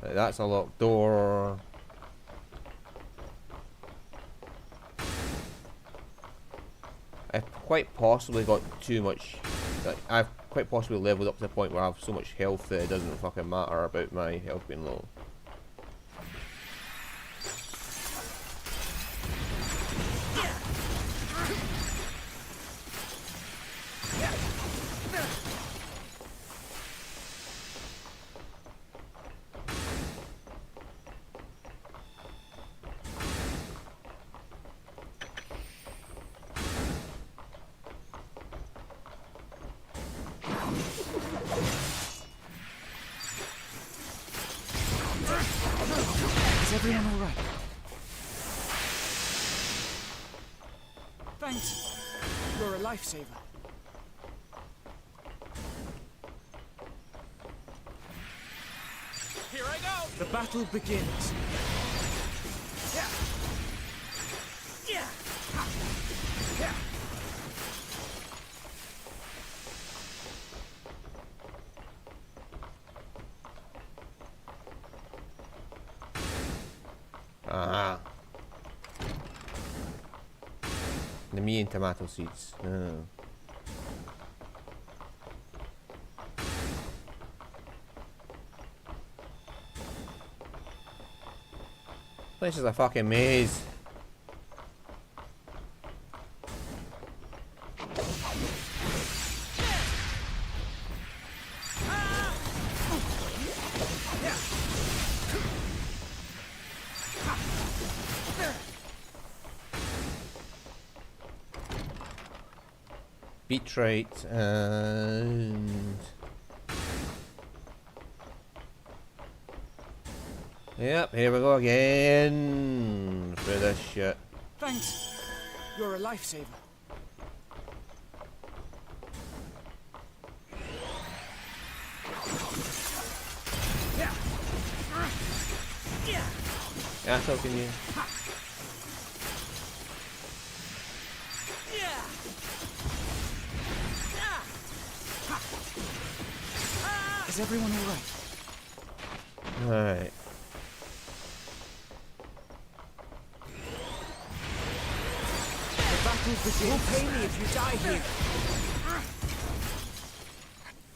That's a locked door. I've quite possibly got too much. Like, I've quite possibly leveled up to the point where I have so much health that it doesn't fucking matter about my health being low. Is everyone all right? Thanks. You're a lifesaver. Here I go. The battle begins. Yeah. and tomato seeds. Oh. This is a fucking maze. Beetrite and... Yep, here we go again for this shit. Thanks. You're a lifesaver. Yeah, so can you? Is everyone alright? Alright. The battle begins. You'll pay me if you die here.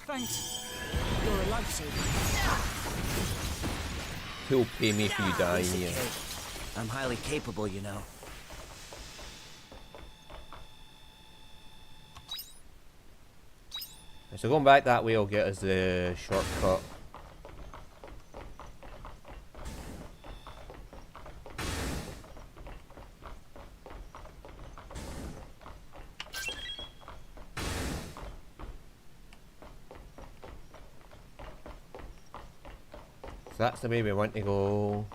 Thanks. You're a lifesaver. He'll pay me if you die Piece of here. cake. I'm highly capable, you know. So going back that way will get us the shortcut. So that's the way we want to go.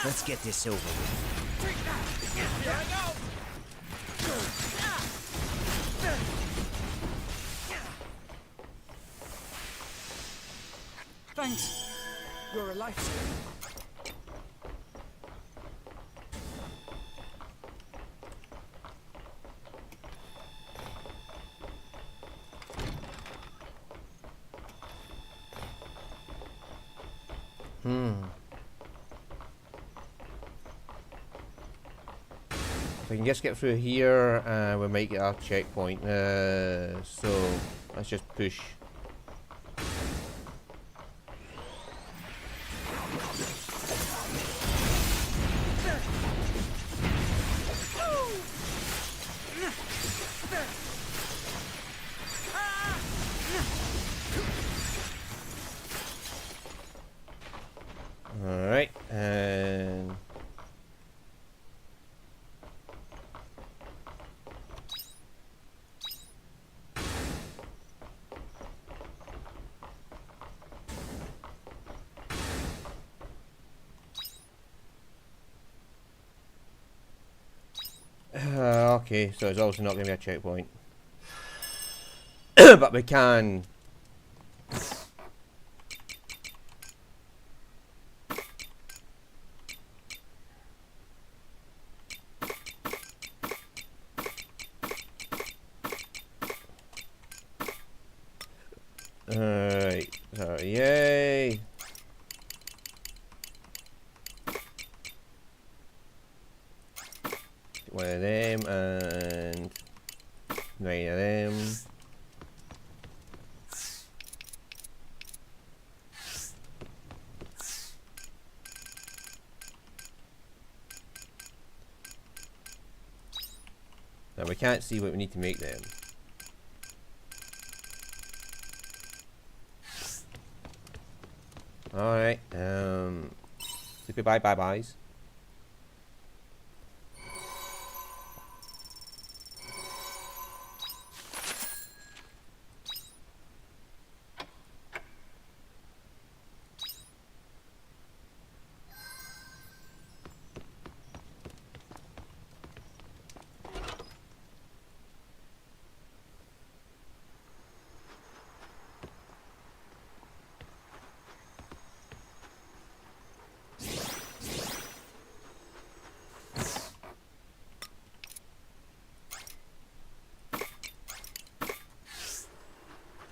Let's get this over with. Thanks. You're a lifesaver. If we can just get through here, we might get our checkpoint. So let's just push. All right, and okay, so it's also not going to be a checkpoint. But we can... Alright, so yay! One of them and 9 of them. Now we can't see what we need to make them. Alright, so goodbye, bye-byes.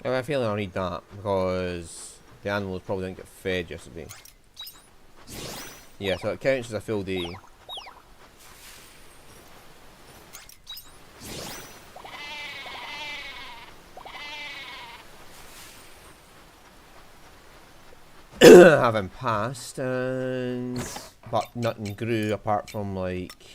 I have a feeling I'll need that because the animals probably didn't get fed yesterday. Yeah, so it counts as a full day. Having passed, and but nothing grew apart from like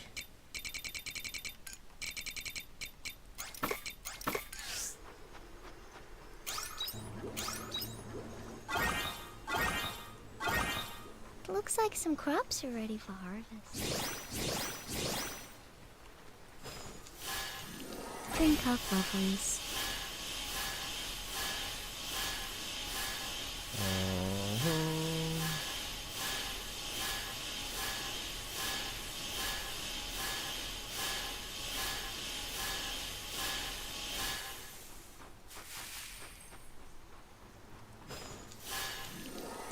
Looks like some crops are ready for harvest. Drink up, lovelies.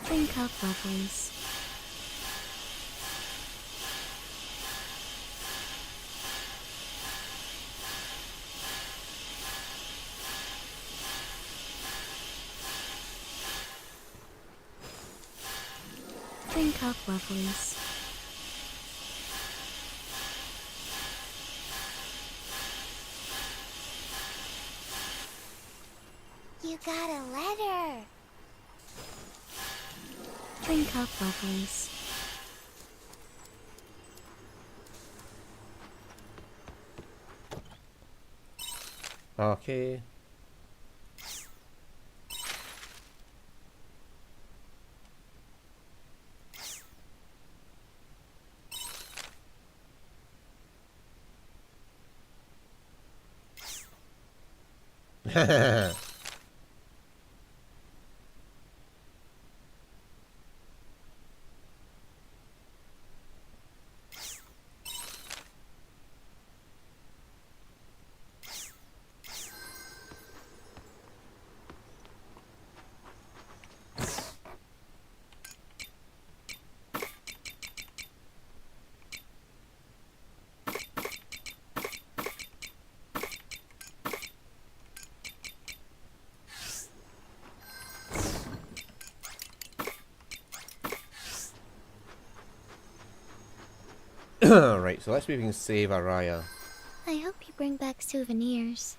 Drink up, lovelies. Drink up, lovelies. You got a letter. Drink up, lovelies. okay. Right, so let's see if we can save Araya. I hope you bring back souvenirs.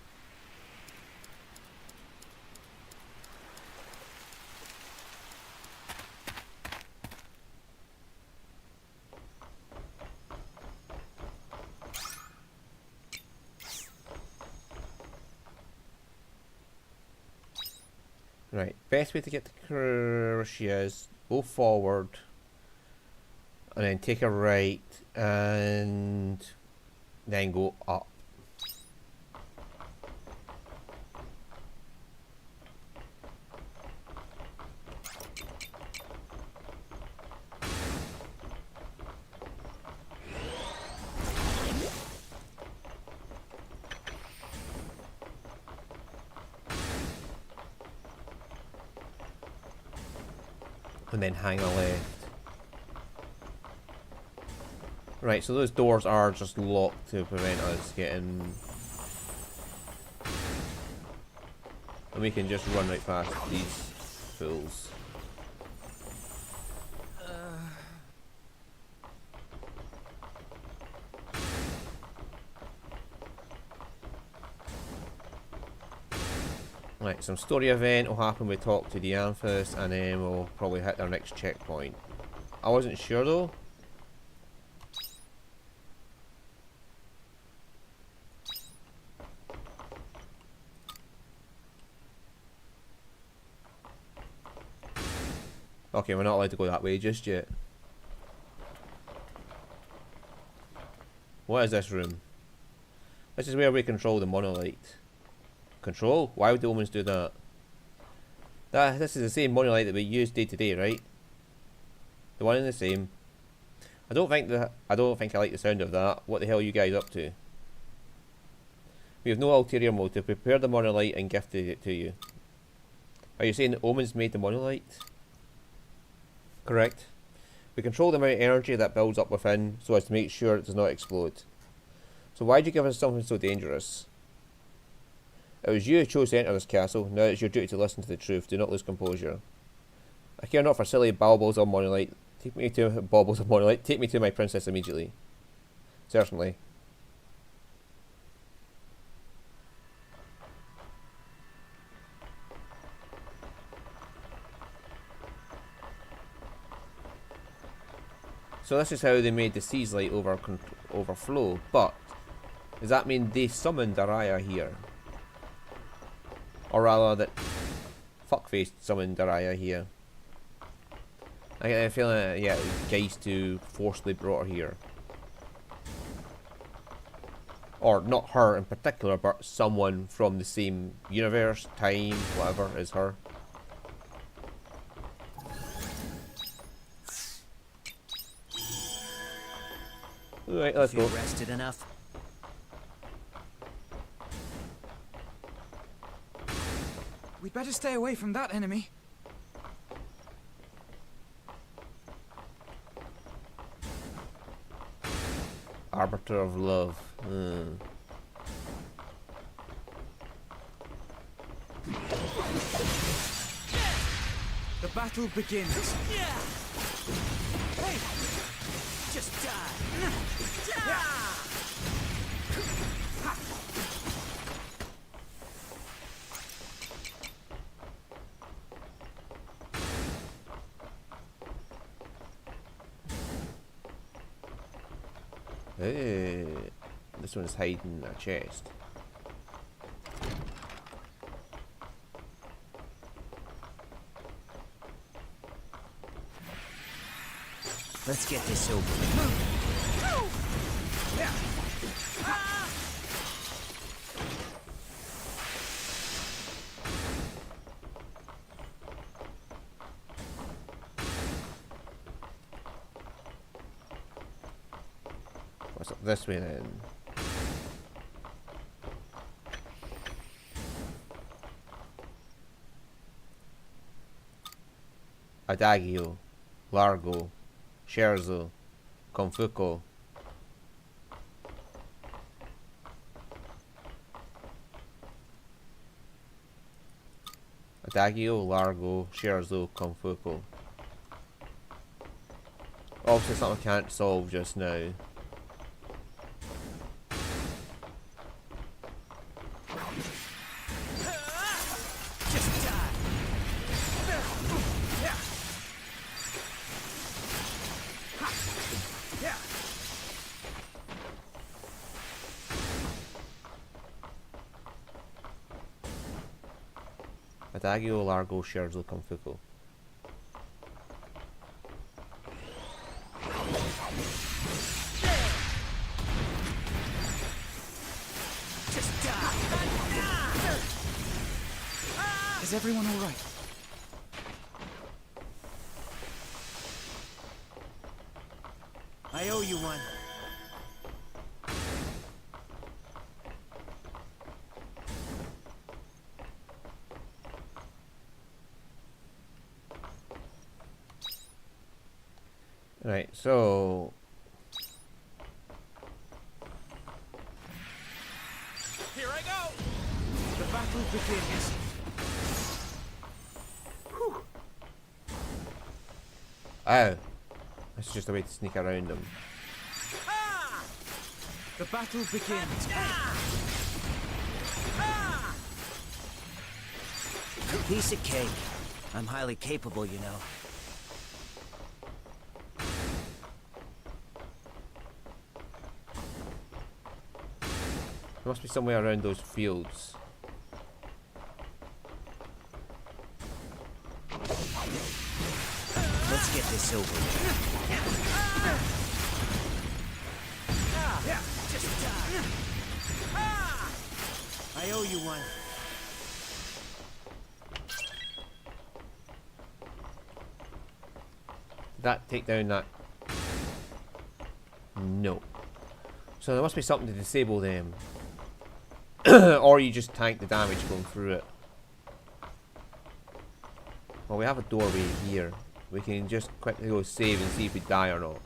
Right, best way to get to where she is, go forward, and then take a right, and then go up. And then hang a left. Right, so those doors are just locked to prevent us getting... And we can just run right past these fools. Right, some story event will happen. We talk to the Amethyst, and then we'll probably hit our next checkpoint. I wasn't sure though. Okay, we're not allowed to go that way just yet. What is this room? This is where we control the monolith. Control? Why would the omens do that? This is the same monolith that we use day to day, right? The one and the same. I don't think I like the sound of that. What the hell are you guys up to? We have no ulterior motive. Prepare the monolith and gifted it to you. Are you saying the omens made the monolith? Correct. We control the amount of energy that builds up within so as to make sure it does not explode. So why'd you give us something so dangerous? It was you who chose to enter this castle. Now it's your duty to listen to the truth. Do not lose composure. I care not for silly baubles of monolite. Take me to baubles of monolite. Take me to my princess immediately. Certainly. So this is how they made the sea's light overflow, but does that mean they summoned Araya here? Or rather that fuckface summoned Araya here? I get a feeling that, yeah, Geist who forcibly brought her here. Or not her in particular, but someone from the same universe, time, whatever, as her. Alright, let's go. Feel rested enough? We'd better stay away from that enemy. Arbiter of love. The battle begins. Hey! Just die! Hey, this one's hiding a chest. Let's get this over with. What's up this way then? Adagio, Largo, Scherzo, Confuco. Adagio, Largo, Scherzo, Confuco. Obviously something I can't solve just now. Adagio, Largo, Scherzo, Confuco. Is everyone all right? I owe you one. Right, so Here I go! The battle begins. oh, that's just a way to sneak around them. The battle begins. Piece of cake. I'm highly capable, you know. There must be somewhere around those fields. Let's get this over with. Just die. I owe you one. Did that take down that? No. So there must be something to disable them. Or you just tank the damage going through it. Well, we have a doorway here. We can just quickly go save and see if we die or not.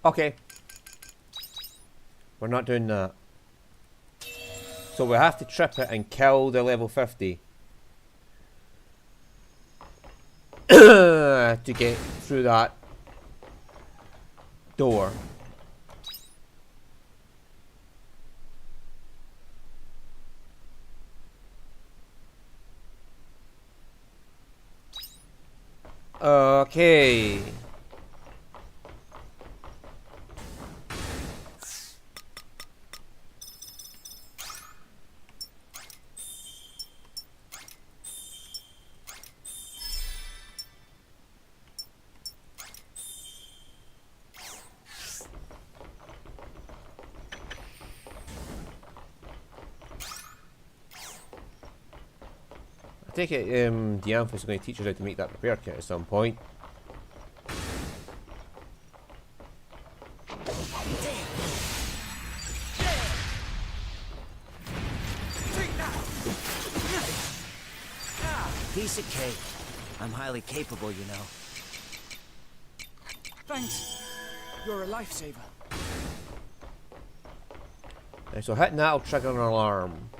Okay. We're not doing that. So we have to trip it and kill the level 50. To get through that door. Okay. I take it Dianthus is going to teach us how to make that repair kit at some point. Piece of cake. I'm highly capable, you know. Thanks. You're a lifesaver. Right, so hitting that will trigger an alarm,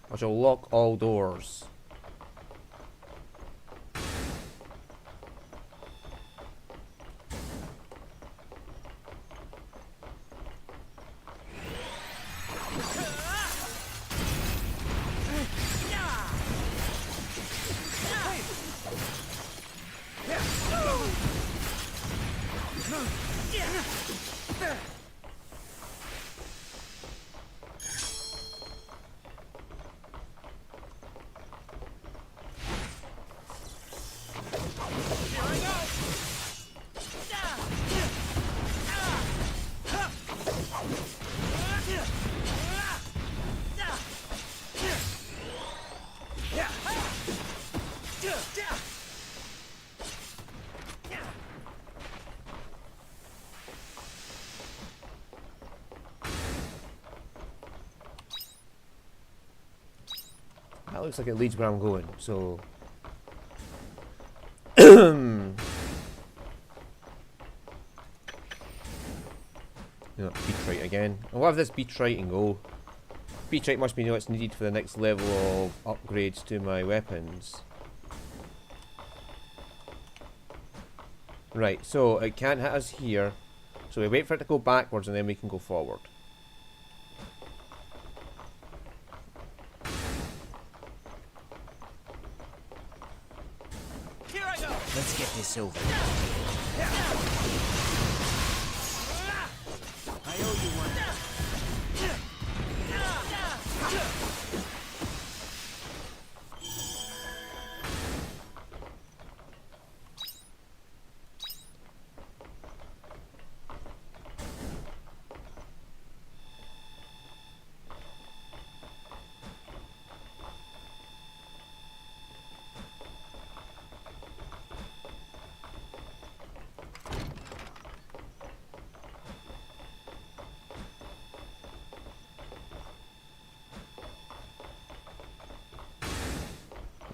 which will lock all doors. That looks like it leads where I'm going, so... No, beetrite again. I'll have this beetrite and go. Beetrite must be what's needed for the next level of upgrades to my weapons. Right, so it can't hit us here. So we wait for it to go backwards and then we can go forward. Here I go. Let's get this over. I owe you one.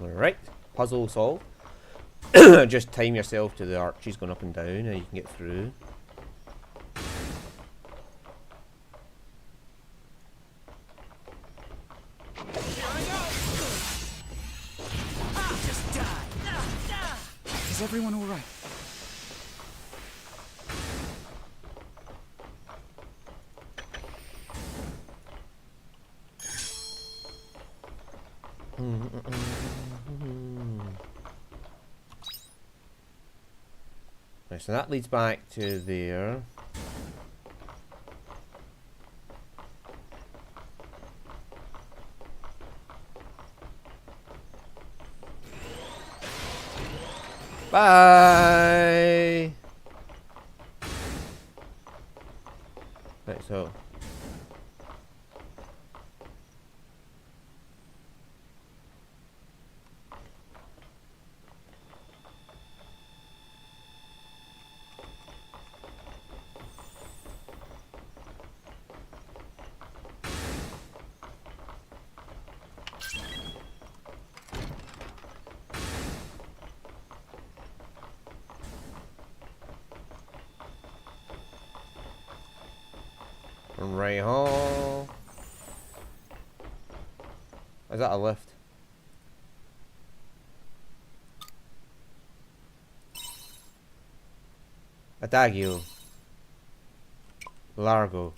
Alright, puzzle solved. Just time yourself to the arches going up and down and you can get through. Just die. Is everyone all right? Right, so that leads back to there. Bye! Right, so... Right home. Is that a lift? Adagio. Largo.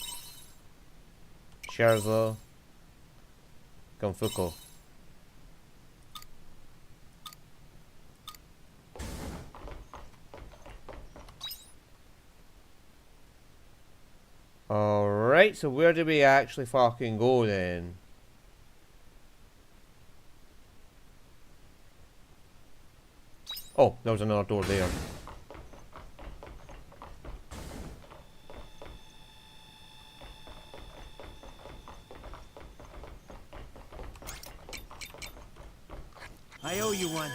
Scherzo. Confuco. Alright, so where do we actually fucking go then? Oh, there was another door there. I owe you one.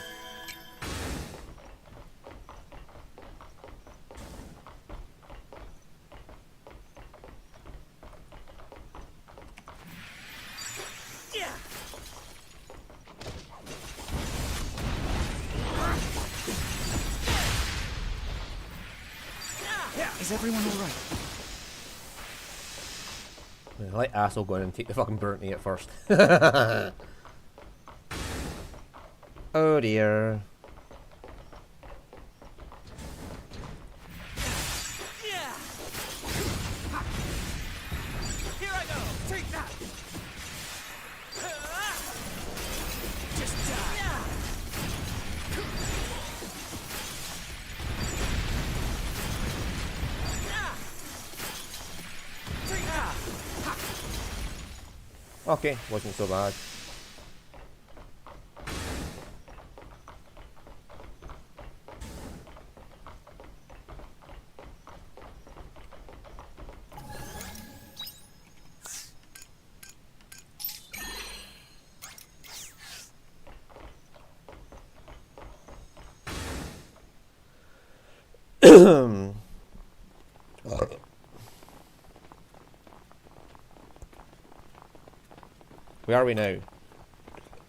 Is everyone alright? I like asshole going and take the fucking Burntney at first. Oh dear. Here I go. Take that. Just die. Take that. Okay, wasn't so bad. Where are we now? It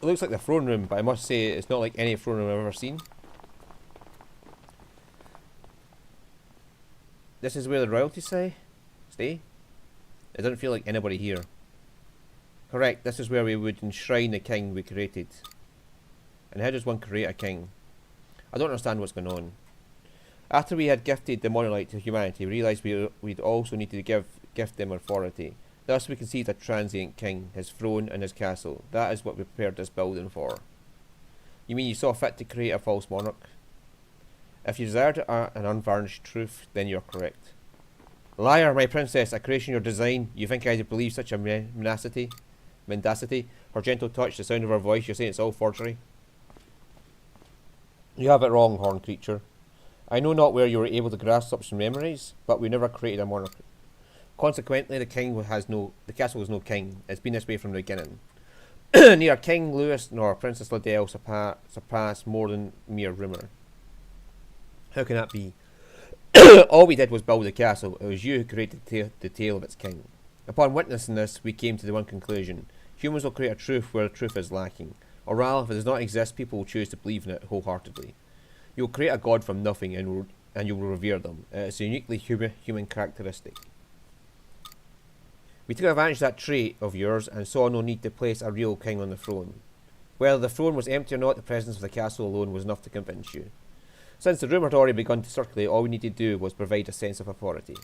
looks like the throne room, but I must say it's not like any throne room I've ever seen. This is where the royalty stay? It doesn't feel like anybody here. Correct, this is where we would enshrine the king we created. And how does one create a king? I don't understand what's going on. After we had gifted the monolith to humanity, we realised we'd also need to gift them authority. Thus we conceived a transient king, his throne and his castle. That is what we prepared this building for. You mean you saw fit to create a false monarch? If you desired an unvarnished truth, then you're correct. Liar, my princess, a creation your design. You think I'd believe such a mendacity? Her gentle touch, the sound of her voice, you're saying it's all forgery? You have it wrong, horned creature. I know not where you were able to grasp such memories, but we never created a monarch. Consequently, the castle has no king. It's been this way from the beginning. Neither King Louis nor Princess Liddell surpass more than mere rumour. How can that be? All we did was build the castle. It was you who created the tale of its king. Upon witnessing this, we came to the one conclusion. Humans will create a truth where the truth is lacking. Or rather, if it does not exist, people will choose to believe in it wholeheartedly. You will create a god from nothing and you will revere them. It's a uniquely human characteristic. We took advantage of that trait of yours and saw no need to place a real king on the throne. Whether the throne was empty or not, the presence of the castle alone was enough to convince you. Since the rumour had already begun to circulate, all we needed to do was provide a sense of authority.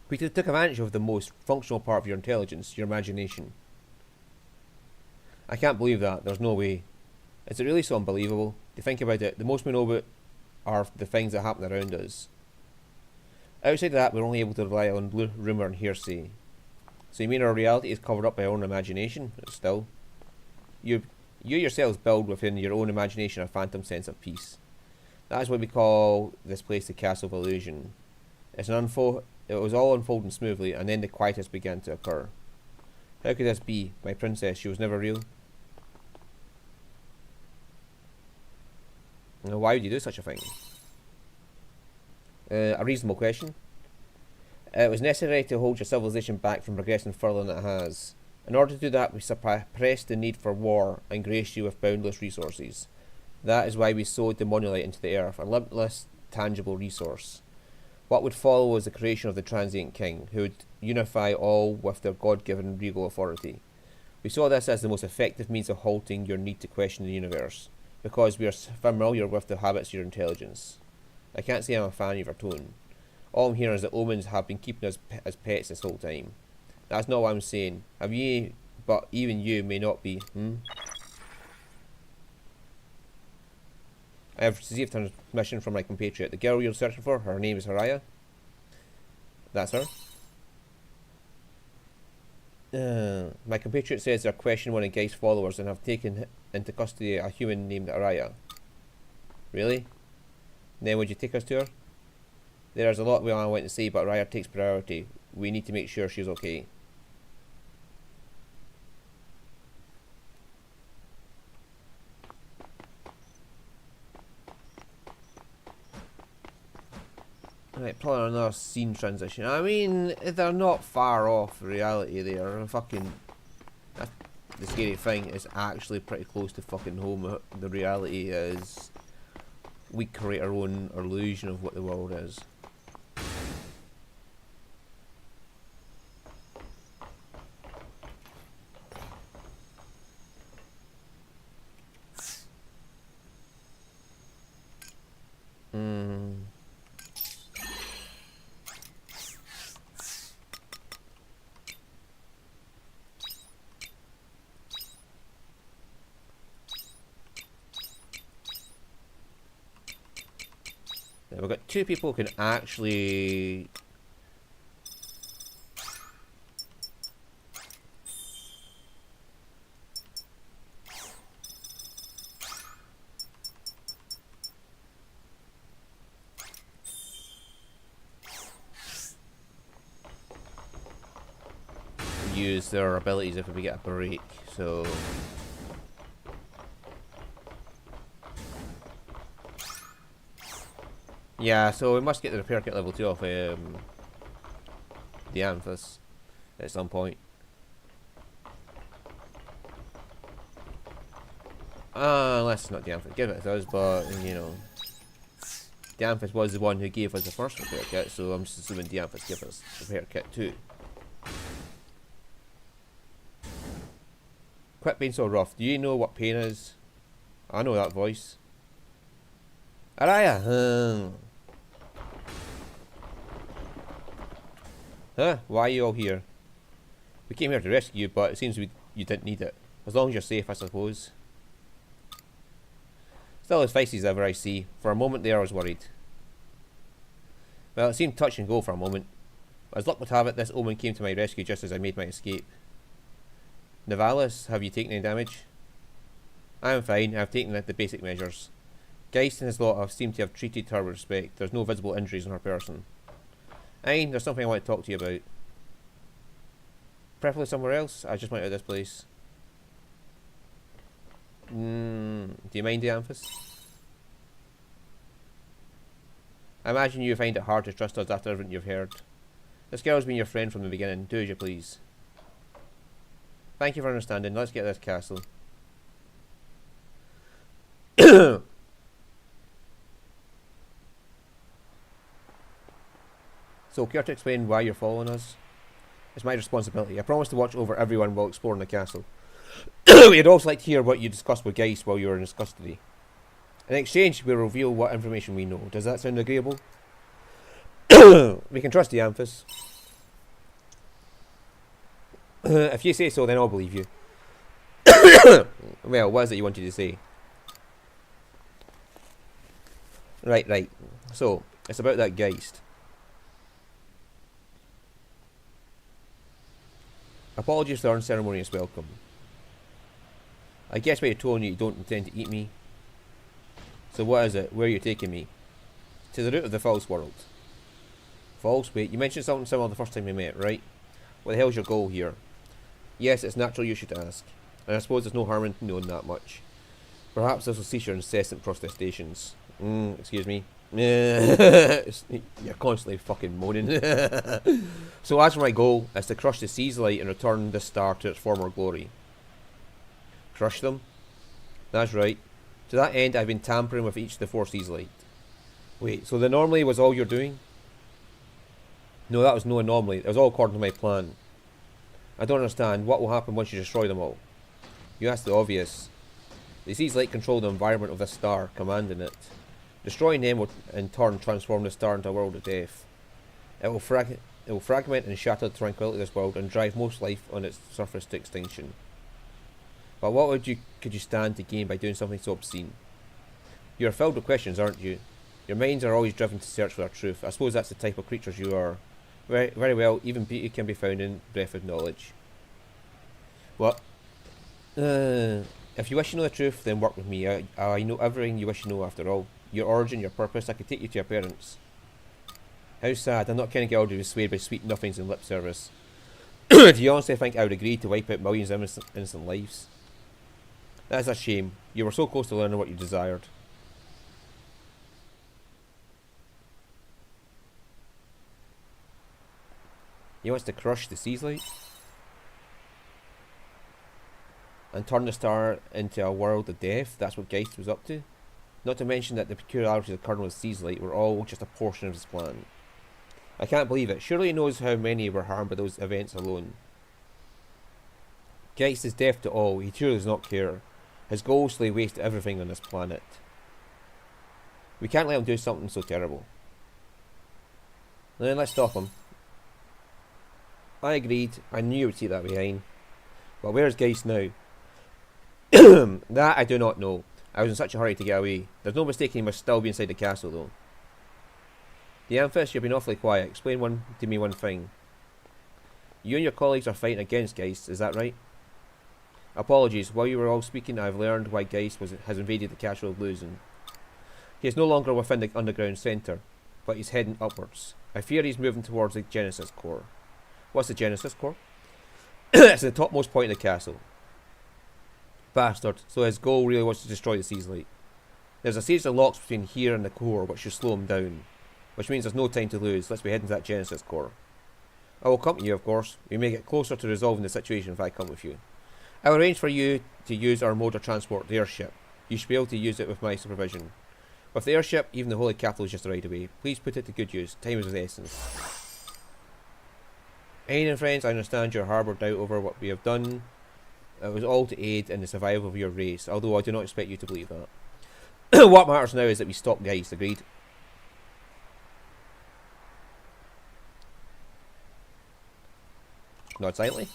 We took advantage of the most functional part of your intelligence, your imagination. I can't believe that. There's no way. Is it really so unbelievable? To think about it, the most we know about are the things that happen around us. Outside of that, we're only able to rely on rumour and hearsay. So you mean our reality is covered up by our own imagination? Still, you yourselves build within your own imagination a phantom sense of peace. That is what we call this place the Castle of Illusion. It was all unfolding smoothly, and then the quietness began to occur. How could this be? My princess, she was never real. Now, why would you do such a thing? A reasonable question. It was necessary to hold your civilization back from progressing further than it has. In order to do that, we suppressed the need for war and graced you with boundless resources. That is why we sowed the monolith into the earth, a limitless, tangible resource. What would follow was the creation of the transient king, who would unify all with their God-given regal authority. We saw this as the most effective means of halting your need to question the universe, because we are familiar with the habits of your intelligence. I can't say I'm a fan of your tone. All I'm hearing is that omens have been keeping us as pets this whole time. That's not what I'm saying. Have you? But even you may not be. I have received transmission from my compatriot. The girl you're searching for, her name is Haraya. That's her. My compatriot says they're questioning one of Geist's followers and have taken into custody a human named Araya. Really? Then would you take us to her? There's a lot we want to say, but Araya takes priority. We need to make sure she's okay. Right, probably another scene transition. I mean, they're not far off reality there. Fucking, that's the scary thing. It's actually pretty close to fucking home. The reality is, we create our own illusion of what the world is. Now we've got two people who can actually use their abilities if we get a break, so yeah, so we must get the repair kit level 2 off the Anthus at some point. Unless it's not the Anthus give it to us, but you know, the Anthus was the one who gave us the first repair kit, so I'm just assuming the Anthus give us the repair kit too. Quit being so rough. Do you know what pain is? I know that voice. Araya! Huh? Why are you all here? We came here to rescue you, but it seems you didn't need it. As long as you're safe, I suppose. Still as feisty as ever, I see. For a moment there I was worried. Well, it seemed touch and go for a moment. As luck would have it, this omen came to my rescue just as I made my escape. Nivalis, have you taken any damage? I am fine. I have taken the basic measures. Geist and his lot seem to have treated her with respect. There's no visible injuries on her person. Aye, there's something I want to talk to you about. Preferably somewhere else. I just went out of this place. Do you mind, Dianthus? I imagine you find it hard to trust us after everything you've heard. This girl's been your friend from the beginning. Do as you please. Thank you for understanding. Let's get this castle. So, care to explain why you're following us? It's my responsibility. I promise to watch over everyone while exploring the castle. We'd also like to hear what you discussed with Geist while you were in his custody. In exchange, we'll reveal what information we know. Does that sound agreeable? We can trust the Amphis. If you say so, then I'll believe you. Well, what is it you wanted to say? Right. So, it's about that Geist. Apologies for the unceremonious welcome. I guess by your tone you don't intend to eat me. So what is it? Where are you taking me? To the root of the false world. False? Wait, you mentioned something similar the first time we met, right? What the hell's your goal here? Yes, it's natural you should ask. And I suppose there's no harm in knowing that much. Perhaps this will cease your incessant protestations. Excuse me. You're constantly fucking moaning. So as for my goal, is to crush the Sea's light and return this star to its former glory. Crush them? That's right. To that end, I've been tampering with each of the four Sea's light. Wait, so the normally was all you're doing? No, that was no anomaly. It was all according to my plan. I don't understand. What will happen once you destroy them all? You asked the obvious. The Seas Light control the environment of this star, commanding it. Destroying them will in turn transform the star into a world of death. It will fragment and shatter the tranquility of this world and drive most life on its surface to extinction. But what could you stand to gain by doing something so obscene? You are filled with questions, aren't you? Your minds are always driven to search for the truth. I suppose that's the type of creatures you are. Very, very well, even beauty can be found in breadth of knowledge. What? If you wish to know the truth, then work with me. I know everything you wish to know after all. Your origin, your purpose, I could take you to your parents. How sad, I'm not kind of girl to be swayed by sweet nothings and lip service. Do you honestly think I would agree to wipe out millions of innocent lives? That is a shame. You were so close to learning what you desired. He wants to crush the Seas Light and turn the star into a world of death. That's what Geist was up to. Not to mention that the peculiarities of the kernel of Seas Light were all just a portion of his plan. I can't believe it. Surely he knows how many were harmed by those events alone. Geist is deaf to all. He truly does not care. His goals is to lay waste to everything on this planet. We can't let him do something so terrible. Then let's stop him. I agreed. I knew you would see that behind. But where is Geist now? That I do not know. I was in such a hurry to get away. There's no mistaking he must still be inside the castle though. The Amethyst, you've been awfully quiet. Explain to me one thing. You and your colleagues are fighting against Geist, is that right? Apologies, while you were all speaking I have learned why Geist has invaded the castle of Luzon. He is no longer within the underground centre, but he's heading upwards. I fear he's moving towards the Genesis core. What's the Genesis core? It's the topmost point of the castle. Bastard, so his goal really was to destroy the Seas Light. There's a series of locks between here and the core which should slow him down. Which means there's no time to lose. Let's be heading to that Genesis core. I will accompany you, of course. We may get closer to resolving the situation if I come with you. I will arrange for you to use our mode of transport, the airship. You should be able to use it with my supervision. With the airship, even the holy capital is just a ride away. Please put it to good use. Time is of the essence. Ain and friends, I understand your harboured doubt over what we have done. It was all to aid in the survival of your race, although I do not expect you to believe that. What matters now is that we stop Geist, agreed? Nod silently.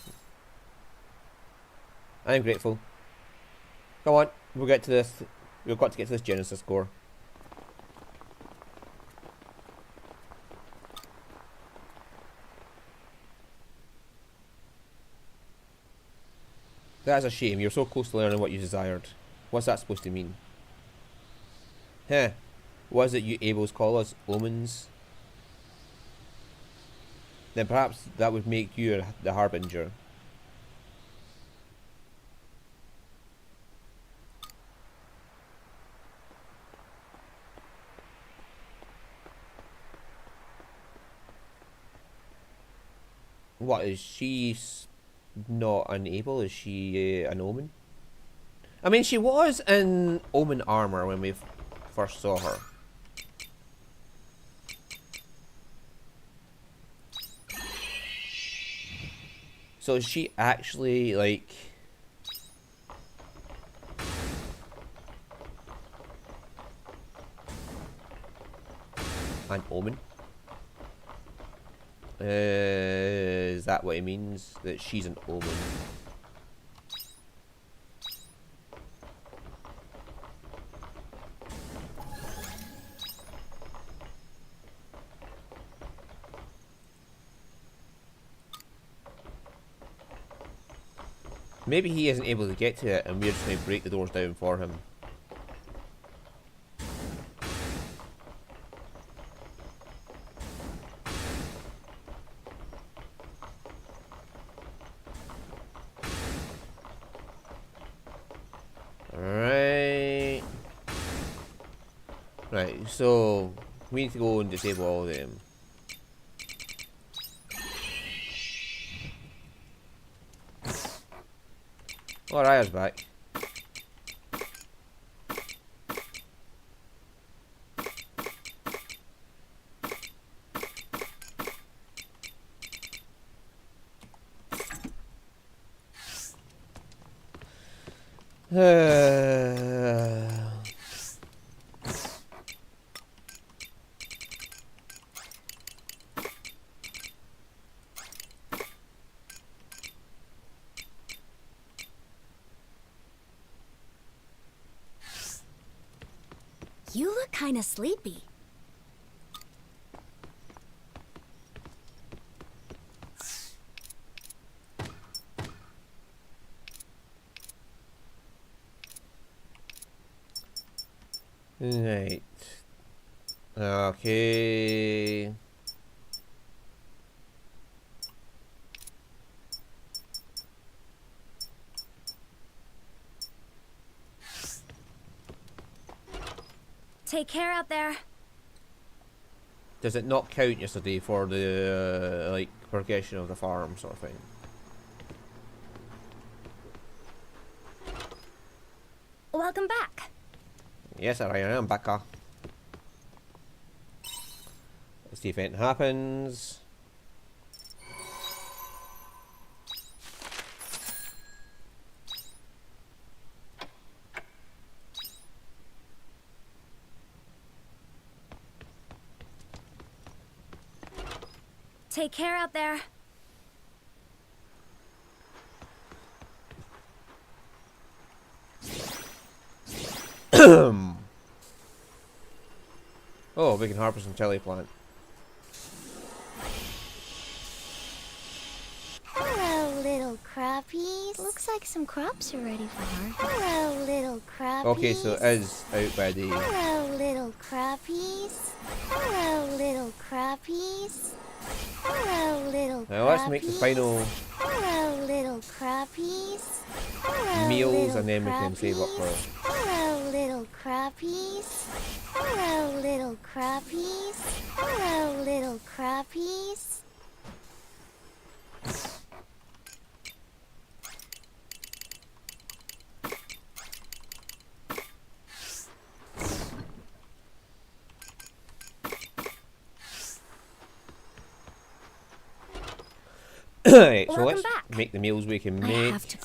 I am grateful. Come on, we'll get to this. We've got to get to this Genesis core. That's a shame. You're so close to learning what you desired. What's that supposed to mean? Huh. What is it you Abels call us? Omens? Then perhaps that would make you the Harbinger. What, is she not an Able? Is she an Omen? I mean, she was in Omen armor when we first saw her. So is she actually, like... an Omen? Is that what it means? That she's an Omen? Maybe he isn't able to get to it and we're just going to break the doors down for him. Alright. Right, so we need to go and disable all of them. Oh, Raya's back. You look kinda sleepy. Right. Okay. Take care out there. Does it not count yesterday for the like progression of the farm sort of thing? Welcome back. Yes, I am back. Let's see if anything happens. Take care out there. Oh, we can harvest some chili plant. Hello, little crappies. Looks like some crops are ready for harvest. Hello, little crappies. Okay, so it is out by the... Hello, little crappies. Hello, little crappies. Hello, little Now let's make the crappies. final Hello, little crappies. Hello, meals little and then we can save up crappies. for... Hello, little crappies. Hello, little crappies. Hello, little crappies. Right, so Welcome let's back. make the meals we can I make. have to.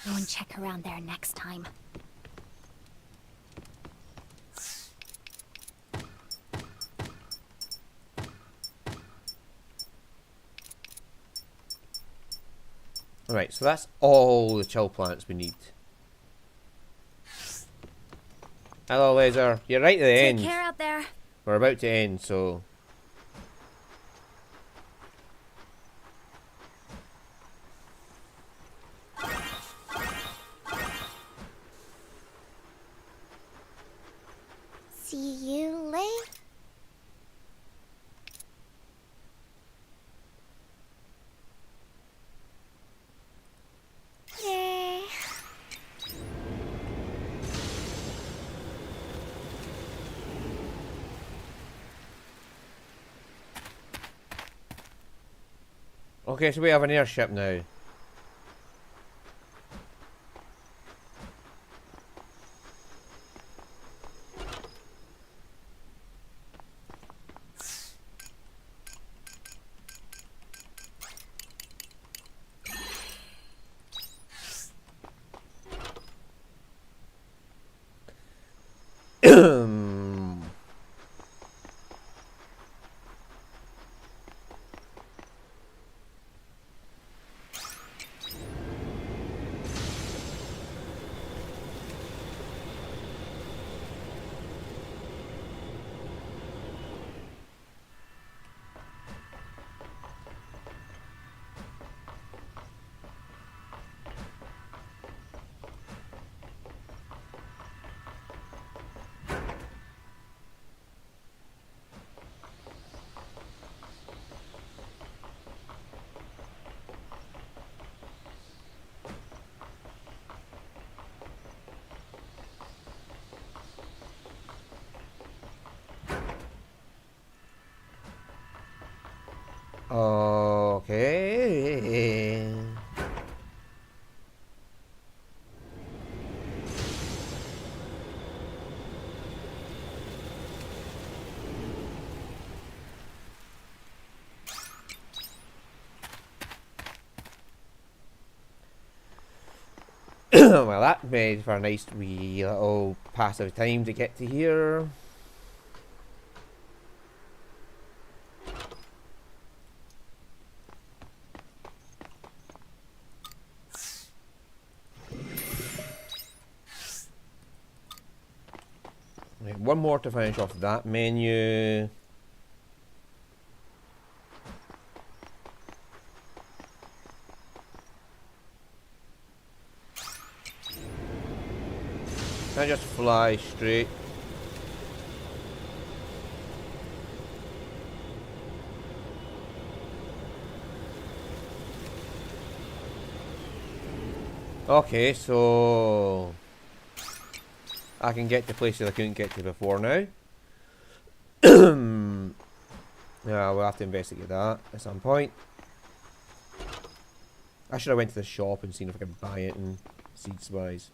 Go and check around there next time. Alright, so that's all the chill plants we need. Hello, Laser. You're right at the Take end. care out there. We're about to end, so... See you later. Okay, so we have an airship now. Okay. Well, that made for a nice wee little passive time to get to here. Right, one more to finish off that menu. I just fly straight. Okay, so I can get to places I couldn't get to before now. Yeah, we'll have to investigate that at some point. I should have went to the shop and seen if I could buy it in seeds wise.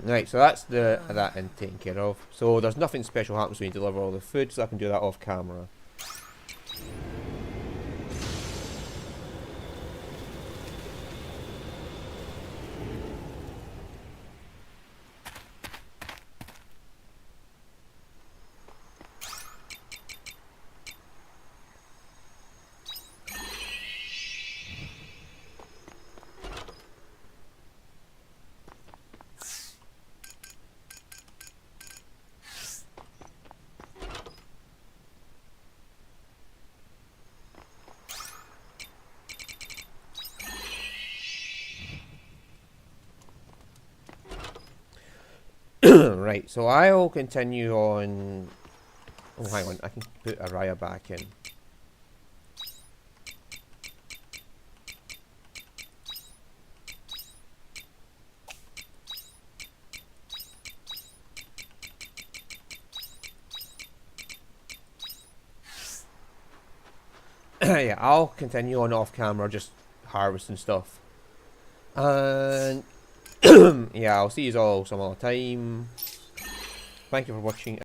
Right, so that's that and taken care of. So there's nothing special happens when you deliver all the food, so I can do that off camera. Right, so I'll continue on. Oh, hang on, I can put Araya back in. Yeah, I'll continue on off camera, just harvesting stuff. And yeah, I'll see you all some other time. Thank you for watching.